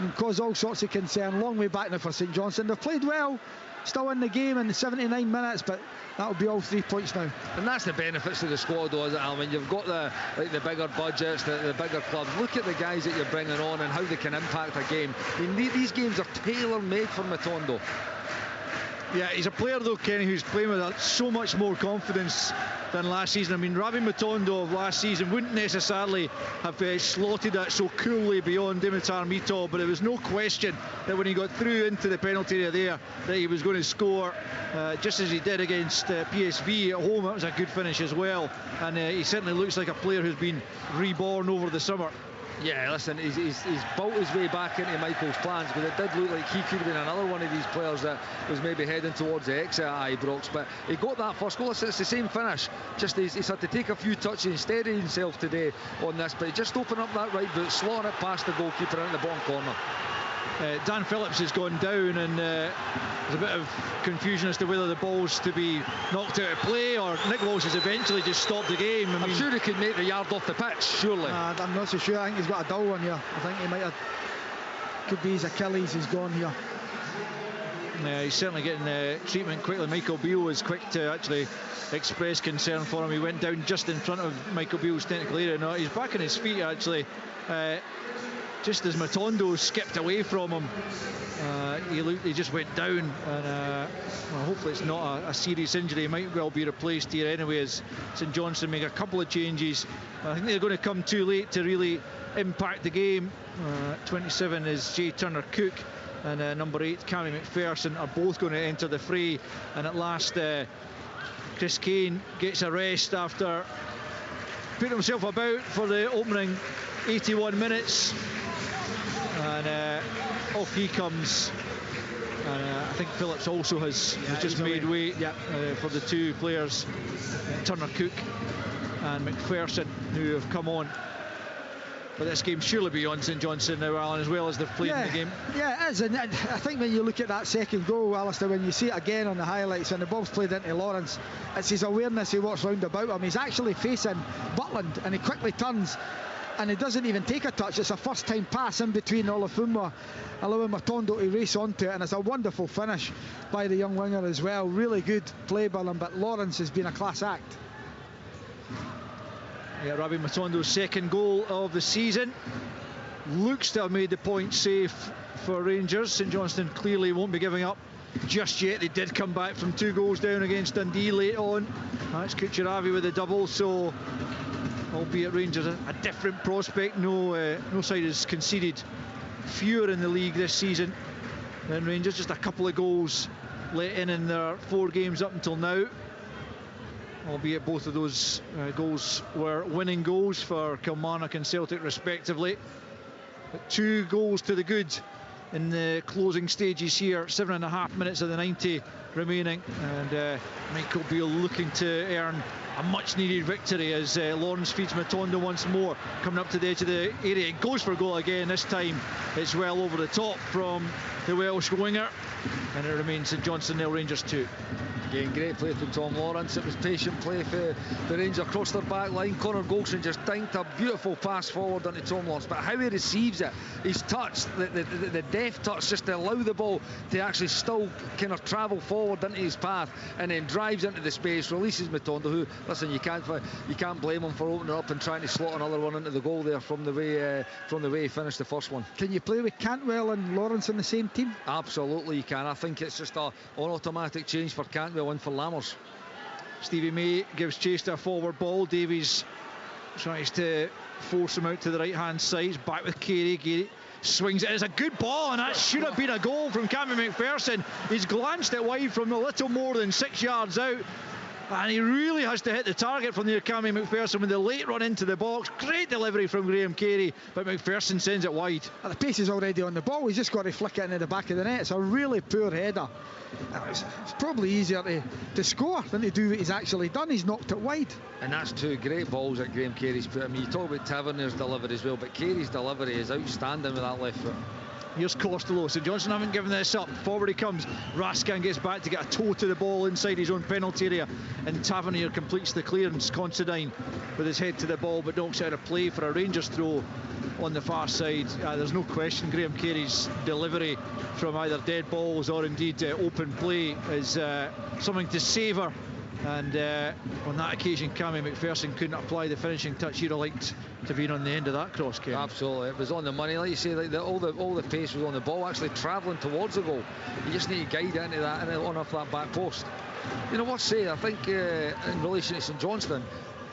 S4: and cause all sorts of concern. Long way back now for St Johnstone. They've played well, still in the game in the 79 minutes, but that'll be all 3 points now.
S3: And that's the benefits of the squad, though, is it, Al? When you've got the bigger budgets, the bigger clubs. Look at the guys that you're bringing on and how they can impact a game. I mean, these games are tailor-made for Matondo.
S2: Yeah, he's a player though, Kenny, who's playing with so much more confidence than last season. I mean, Ravi Matondo of last season wouldn't necessarily have slotted that so coolly beyond Dimitar Mitov, but there was no question that when he got through into the penalty area there, that he was going to score, just as he did against PSV at home. That was a good finish as well, and he certainly looks like a player who's been reborn over the summer.
S3: Yeah, listen, he's built his way back into Michael's plans, but it did look like he could have been another one of these players that was maybe heading towards the exit at Ibrox. But he got that first goal. It's the same finish, just he's had to take a few touches and steady himself today on this, but he just opened up that right boot, slotting it past the goalkeeper into the bottom corner.
S2: Dan Phillips has gone down, and there's a bit of confusion as to whether the ball's to be knocked out of play or Nick Walsh has eventually just stopped the game.
S3: I'm sure he could make the yard off the pitch, surely.
S4: I'm not so sure. I think he's got a dull one here. I think he might have, could be his Achilles, he's gone here.
S2: He's certainly getting treatment quickly. Michael Beale was quick to actually express concern for him. He went down just in front of Michael Beale's technical area. No, he's back on his feet actually. Just as Matondo skipped away from him, he just went down, and well, hopefully it's not a serious injury. He might well be replaced here anyway, as St Johnstone make a couple of changes. I think they're going to come too late to really impact the game. 27 is Jay Turner-Cook, and number 8 Cammy McPherson are both going to enter the fray. And at last Chris Kane gets a rest after putting himself about for the opening 81 minutes, and off he comes. And I think Phillips also has just made way for the two players, Turner-Cook and McPherson, who have come on. But this game surely beyond St Johnstone now, Alan, as well as they've played in the game.
S4: Yeah, it is. And I think when you look at that second goal, Alistair, when you see it again on the highlights, when the ball's played into Lawrence, it's his awareness of what's round about him. He's actually facing Butland, and he quickly turns, and he doesn't even take a touch. It's a first time pass in between Olafumwa, allowing Matondo to race onto it, and it's a wonderful finish by the young winger as well. Really good play by him, but Lawrence has been a class act.
S2: Yeah, Ravi Matondo's second goal of the season. Looks to have made the point safe for Rangers. St Johnstone clearly won't be giving up just yet. They did come back from 2 goals down against Dundee late on. That's Kucheravi with a double, so albeit Rangers a different prospect. No side has conceded fewer in the league this season than Rangers. Just a couple of goals let in their 4 games up until now, albeit both of those goals were winning goals for Kilmarnock and Celtic respectively. But 2 goals to the good in the closing stages here. 7.5 minutes of the 90 remaining, and Michael Beale looking to earn a much needed victory as Lawrence feeds Matondo once more, coming up to the edge of the area. It goes for goal again. This time it's well over the top from the Welsh winger, and it remains St Johnstone 0, Rangers 2.
S3: Again, great play from Tom Lawrence. It was patient play for the Rangers across their back line. Conor Golson just dinked a beautiful pass forward onto Tom Lawrence, but how he receives it, his touch, the deft touch, just to allow the ball to actually still kind of travel forward into his path, and then drives into the space, releases Matondo, who, listen, you can't blame him for opening up and trying to slot another one into the goal there from the way he finished the first one.
S4: Can you play with Cantwell and Lawrence in the same team?
S3: Absolutely you can. I think it's just an automatic change for Cantwell and for Lammers.
S2: Stevie May gives chase to a forward ball. Davies tries to force him out to the right hand side. Back with Carey. Carey swings it. It's a good ball, and that should have been a goal from Cammy McPherson. He's glanced it wide from a little more than 6 yards out, and he really has to hit the target from there, Cammy McPherson, with the late run into the box. Great delivery from Graham Carey, but McPherson sends it wide.
S4: And the pace is already on the ball. He's just got to flick it into the back of the net. It's a really poor header. It's probably easier to score than to do what he's actually done. He's knocked it wide.
S3: And that's 2 great balls that Graham Carey's put. I mean, you talk about Taverner's delivery as well, but Carey's delivery is outstanding with that left foot.
S2: Here's Costello. St Johnstone haven't given this up. Forward he comes. Raskin gets back to get a toe to the ball inside his own penalty area, and Tavernier completes the clearance. Considine with his head to the ball, but knocks out a play for a Rangers throw on the far side. There's no question Graham Carey's delivery from either dead balls or indeed open play is something to savour And on that occasion, Cammy McPherson couldn't apply the finishing touch. He'd have liked to have been on the end of that cross, Ken.
S3: Absolutely, it was on the money. Like you say, like all the pace was on the ball, actually travelling towards the goal. You just need to guide into that and on off that back post. You know what, say, I think in relation to St Johnstone,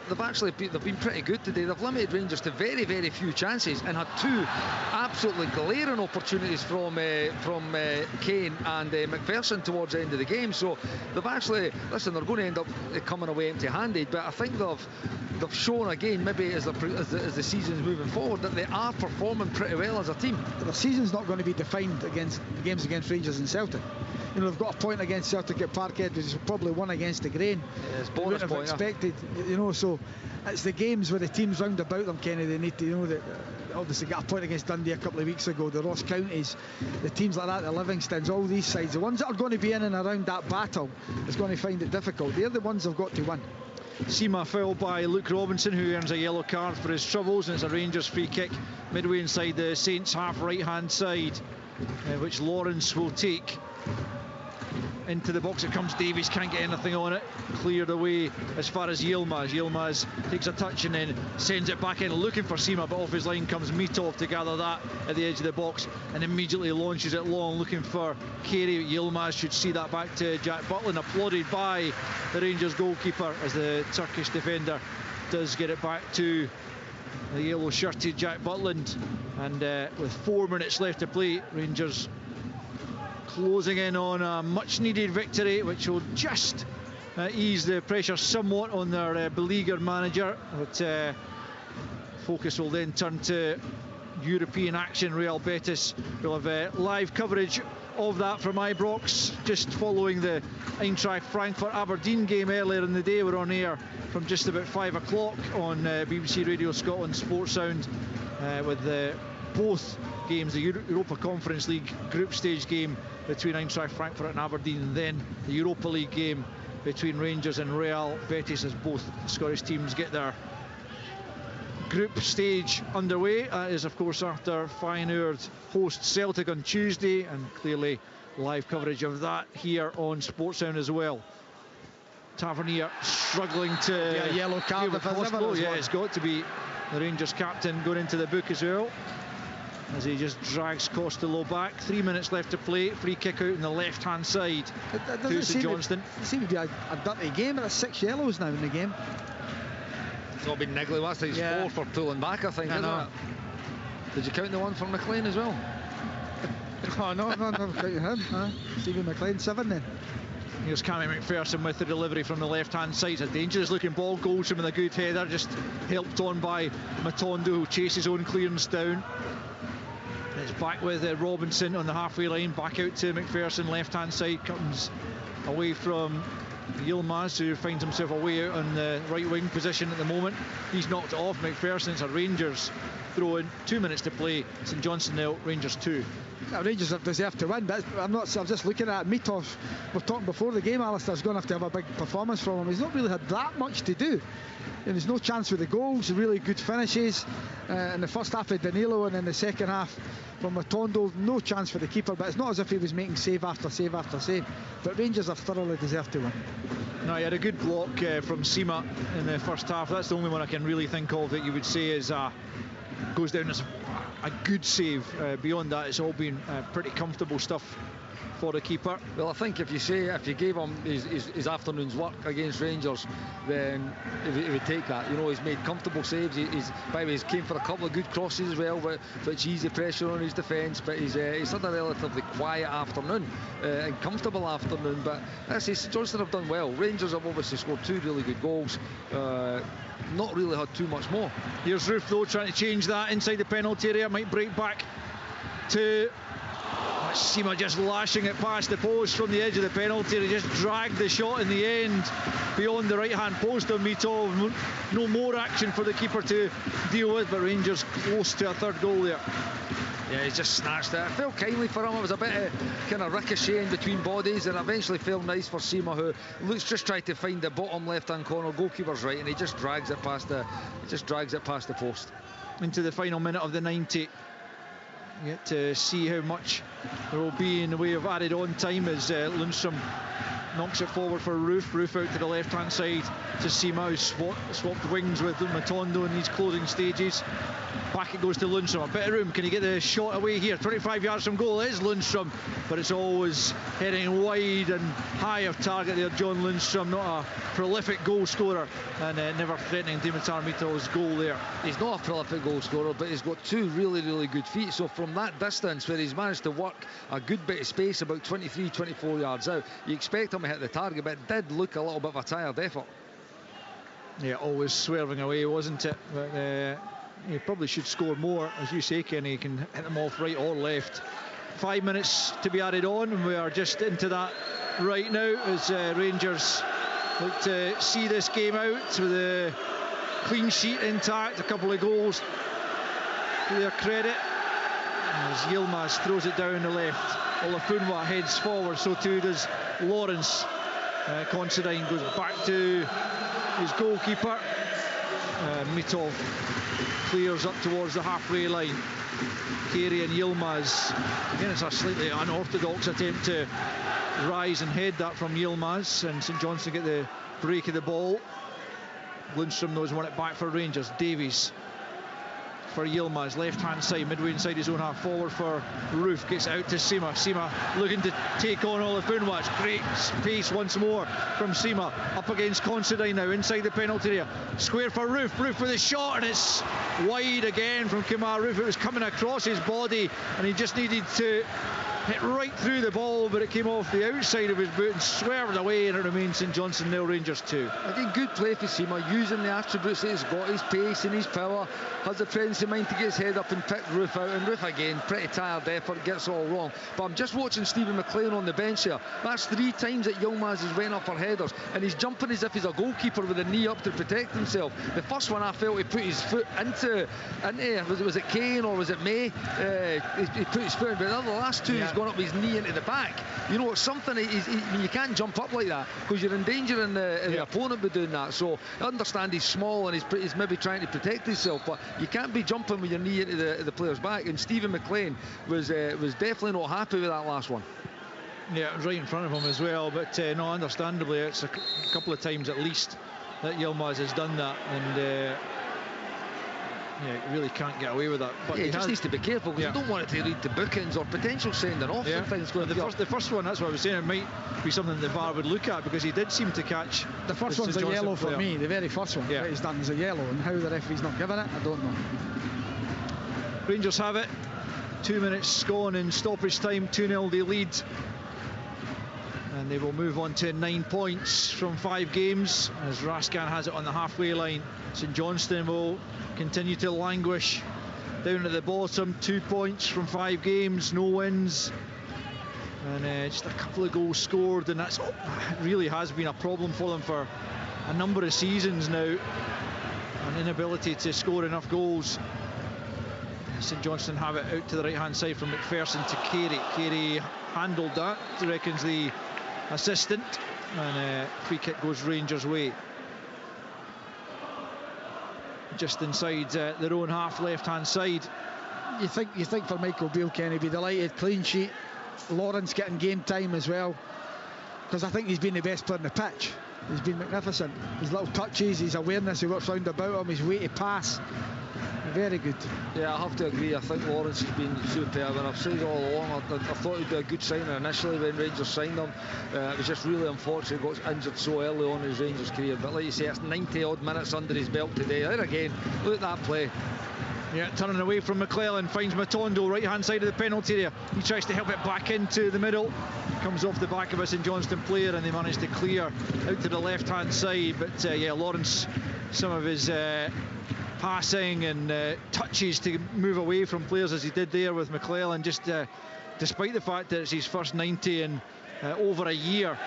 S3: they've been pretty good today. They've limited Rangers to very, very few chances and had two absolutely glaring opportunities from Kane and McPherson towards the end of the game. So they've actually, listen, they're going to end up coming away empty-handed, but I think they've shown again, maybe as the season's moving forward, that they are performing pretty well as a team.
S4: The season's not going to be defined against games against Rangers and Celtic. You know, they've got a point against Celtic at Parkhead, which is probably one against the Grain.
S3: Yeah, it's
S4: they wouldn't have expected, you know, so it's the games where the teams round about them, Kenny, they need to, you know, that obviously got a point against Dundee a couple of weeks ago, the Ross Counties, the teams like that, the Livingstons, all these sides, the ones that are going to be in and around that battle is going to find it difficult. They're the ones they've got to win.
S2: Sima fouled by Luke Robinson, who earns a yellow card for his troubles, and it's a Rangers free kick midway inside the Saints half right hand side, which Lawrence will take. Into the box it comes. Davies can't get anything on it. Cleared away as far as Yilmaz. Yilmaz takes a touch and then sends it back in looking for Sima, but off his line comes Mitov to gather that at the edge of the box and immediately launches it long looking for Carey. Yilmaz should see that back to Jack Butland, applauded by the Rangers goalkeeper as the Turkish defender does get it back to the yellow shirted Jack Butland. And with 4 minutes left to play, Rangers closing in on a much needed victory, which will just ease the pressure somewhat on their beleaguered manager. But focus will then turn to European action. Real Betis will have live coverage of that from Ibrox, just following the Eintracht Frankfurt Aberdeen game earlier in the day. We're on air from just about 5 o'clock on BBC Radio Scotland Sports Sound with both games, the Europa Conference League group stage game between Eintracht Frankfurt and Aberdeen, and then the Europa League game between Rangers and Real Betis, as both Scottish teams get their group stage underway. That is of course after Feyenoord host Celtic on Tuesday, and clearly live coverage of that here on Sportsound as well. Tavernier struggling to
S4: yellow card if possible.
S2: Yeah, it's got to be the Rangers captain going into the book as well, as he just drags Costello back. 3 minutes left to play. Free kick out on the left hand side to St Johnstone.
S4: It seems to be a dirty game. There's 6 yellows now in the game.
S3: It's not been niggly. Last time it's 4 for pulling back, I think, isn't it? Did you count the one from McLean as well?
S4: Oh no, never counted him. Stephen McLean 7 then.
S2: Here's Cammy McPherson with the delivery from the left-hand side. It's a dangerous looking ball. Goldsham with a good header, just helped on by Matondo, who chases his own clearance down. It's back with Robinson on the halfway line, back out to McPherson, left-hand side, comes away from Yilmaz, who finds himself away out on the right wing position at the moment. He's knocked it off McPherson. It's a Rangers throw in. 2 minutes to play. St Johnstone 0, Rangers 2.
S4: Rangers have deserved to win, but I'm just looking at Mitov. We're talking before the game, Alistair's going to have a big performance from him. He's not really had that much to do. And there's no chance with the goals, really good finishes in the first half of Danilo, and in the second half from Matondo, no chance for the keeper, but it's not as if he was making save after save after save. But Rangers have thoroughly deserved to win.
S2: No, he had a good block from Sima in the first half. That's the only one I can really think of that you would say is goes down as a good save. Beyond that, it's all been pretty comfortable stuff for the keeper.
S3: Well, I think if you gave him his afternoon's work against Rangers, then he would take that. You know, he's made comfortable saves. By the way, he's came for a couple of good crosses as well, which easy pressure on his defence. But he's had a relatively quiet afternoon and comfortable afternoon. But as I say, Johnstone have done well. Rangers have obviously scored 2 really good goals. Not really had too much more.
S2: Here's Roof though trying to change that inside the penalty area. Might break back to Sima, just lashing it past the post from the edge of the penalty. He just dragged the shot in the end beyond the right hand post of Mitov. No more action for the keeper to deal with, but Rangers close to a third goal there.
S3: Yeah, he's just snatched it. It felt kindly for him. It was a bit of kind of ricocheting between bodies, and eventually felt nice for Sima, who looks just tried to find the bottom left-hand corner. Goalkeeper's right, and he just drags it past the post.
S2: Into the final minute of the 90. You get to see how much there will be in the way of added on time as Lundstrom knocks it forward for Roof out to the left hand side to Sima, who swapped wings with Matondo in these closing stages. Back it goes to Lundstrom, a bit of room, can he get the shot away here? 25 yards from goal is Lundstrom, but it's always heading wide and high of target there. John Lundstrom, not a prolific goal scorer, and never threatening Dimitar Mitrov's goal there.
S3: He's not a prolific goal scorer, but he's got two really good feet, so from that distance where he's managed to work a good bit of space about 23-24 yards out, you expect him to hit the target, but it did look a little bit of a tired effort.
S2: Yeah, always swerving away, wasn't it? But he probably should score more, as you say, Kenny. He can hit them off right or left. 5 minutes to be added on, and we are just into that right now as Rangers look to see this game out with a clean sheet intact, a couple of goals to their credit. As Yilmaz throws it down the left, Olafunwa heads forward, so too does Lawrence. Considine goes back to his goalkeeper. Mitov clears up towards the halfway line. Carey and Yilmaz. Again, it's a slightly unorthodox attempt to rise and head that from Yilmaz, and St Johnstone get the break of the ball. Lundstrom knows won it back for Rangers. Davies for Yilmaz, left hand side, midway inside his own half, forward for Roof, gets out to Sima. Sima looking to take on Olafunwa. It's great pace once more from Sima, up against Considine now, inside the penalty area. Square for Roof with a shot, and it's wide again from Kemar Roof. It was coming across his body, and he just needed to hit right through the ball, but it came off the outside of his boot and swerved away, and it remains St Johnstone 0, Rangers 2.
S3: Again, good play for Sima, using the attributes that he's got, his pace and his power, has the presence of mind to get his head up and pick Roof out, and Roof again, pretty tired effort, gets it all wrong. But I'm just watching Stephen McLean on the bench here. That's 3 times that Yilmaz has went up for headers, and he's jumping as if he's a goalkeeper with a knee up to protect himself. The first one I felt he put his foot into was it Kane or was it May? He put his foot in, but the last two, he's gone up with his knee into the back. You know, it's something, you can't jump up like that because you're endangering the opponent by doing that. So I understand he's small and he's maybe trying to protect himself, but you can't be jumping with your knee into the player's back. And Stephen McLean was definitely not happy with that last one.
S2: Yeah, it was right in front of him as well, but no, understandably, it's a couple of times at least that Yilmaz has done that, and really can't get away with that. But
S3: he just needs to be careful, because you don't want it to lead to bookings or potential sending off.
S2: The first one, that's what I was saying, it might be something the VAR would look at, because he did seem to catch.
S4: The first one's a yellow for me, the very first one that he's done is a yellow, and how the referee's not giving it, I don't know.
S2: Rangers have it, 2 minutes gone in stoppage time, 2-0 they lead, and they will move on to 9 points from 5 games as Raskan has it on the halfway line. St Johnstone will continue to languish down at the bottom, 2 points from 5 games, no wins, and just a couple of goals scored, and that's really has been a problem for them for a number of seasons now, an inability to score enough goals. St Johnstone have it out to the right hand side from McPherson to Carey. Carey handled that, reckons the assistant, and free kick goes Rangers' way. Just inside their own half, left hand side.
S4: You think for Michael Beale, Kenny, be delighted, clean sheet, Lawrence getting game time as well, because I think he's been the best player on the pitch. He's been magnificent. His little touches, his awareness of what's round about him, his way to pass, very good. Yeah, I have to agree. I think Lawrence has been superb, and I've said it all along. I thought he'd be a good signing initially when Rangers signed him. It was just really unfortunate he got injured so early on in his Rangers career. But like you say, it's 90 odd minutes under his belt today. There again, look at that play.
S2: Yeah, turning away from McClellan, finds Matondo, right hand side of the penalty area. He tries to help it back into the middle, comes off the back of a St Johnstone player, and they manage to clear out to the left hand side. But Lawrence, some of his passing and touches to move away from players as he did there with McClellan, just despite the fact that it's his first 90 in over a year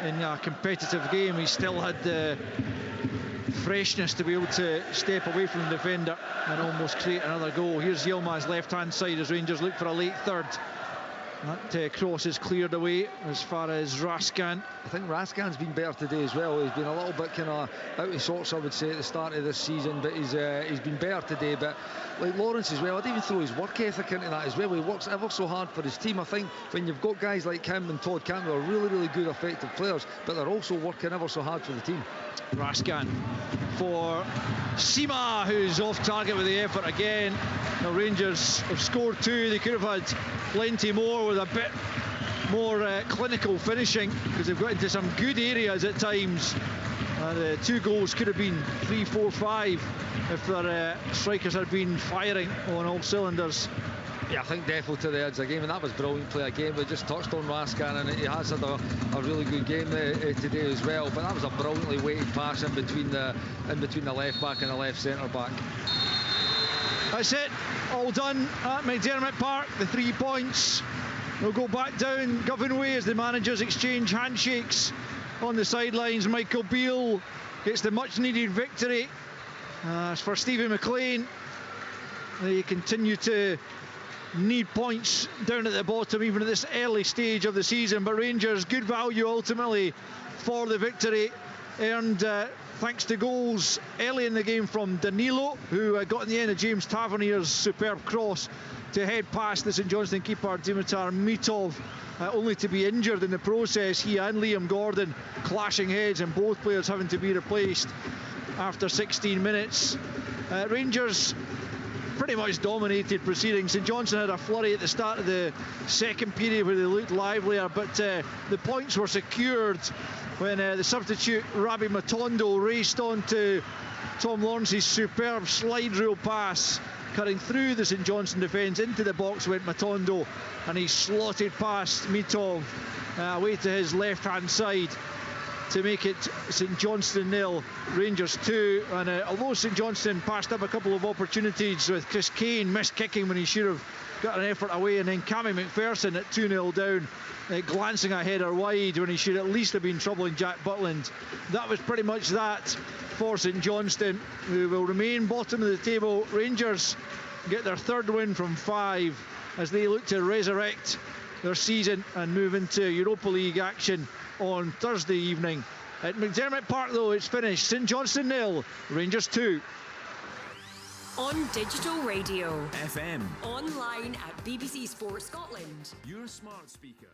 S2: in a competitive game, he still had the freshness to be able to step away from the defender and almost create another goal. Here's Yilmaz left hand side as Rangers look for a late third. That cross is cleared away as far as Raskan.
S3: I think Raskan's been better today as well. He's been a little bit kind of out of sorts, I would say, at the start of this season, but he's been better today. But like Lawrence as well, I'd even throw his work ethic into that as well. He works ever so hard for his team. I think when you've got guys like him and Todd Campbell are really, really good, effective players, but they're also working ever so hard for the team.
S2: Raskan for Sima, who's off target with the effort again. The Rangers have scored 2. They could have had plenty more with a bit more clinical finishing, because they've got into some good areas at times. The 2 goals could have been 3, 4, 5 if their strikers had been firing on all cylinders.
S3: Yeah, I think definitely to the edge of the game, and that was brilliant play again. We just touched on Raskan, and he has had a really good game today as well. But that was a brilliantly weighted pass in between the left back and the left centre back.
S2: That's it, all done at McDermott Park. The 3 points will go back down Govan Way as the managers exchange handshakes on the sidelines. Michael Beale gets the much-needed victory. As for Stephen McLean, they continue to need points down at the bottom, even at this early stage of the season. But Rangers, good value ultimately for the victory, earned thanks to goals early in the game from Danilo, who got in the end of James Tavernier's superb cross to head past the St Johnstone keeper Dimitar Mitov, only to be injured in the process. He and Liam Gordon clashing heads, and both players having to be replaced after 16 minutes. Rangers pretty much dominated proceedings. St Johnstone had a flurry at the start of the second period where they looked livelier, but the points were secured when the substitute Rabbi Matondo raced on to Tom Lawrence's superb slide rule pass. Cutting through the St Johnstone defence, into the box went Matondo, and he slotted past Mitov away to his left hand side to make it St Johnstone 0, Rangers 2. And although St Johnstone passed up a couple of opportunities, with Chris Kane missed kicking when he should have got an effort away, and then Cammy McPherson at 2-0 down, glancing a header wide when he should at least have been troubling Jack Butland. That was pretty much that for St Johnstone, who will remain bottom of the table. Rangers get their 3rd win from 5 as they look to resurrect their season and move into Europa League action on Thursday evening. At McDermott Park, though, it's finished. St Johnstone 0, Rangers 2.
S8: On digital radio,
S5: FM.
S8: online at BBC Sports Scotland.
S5: Your smart speaker.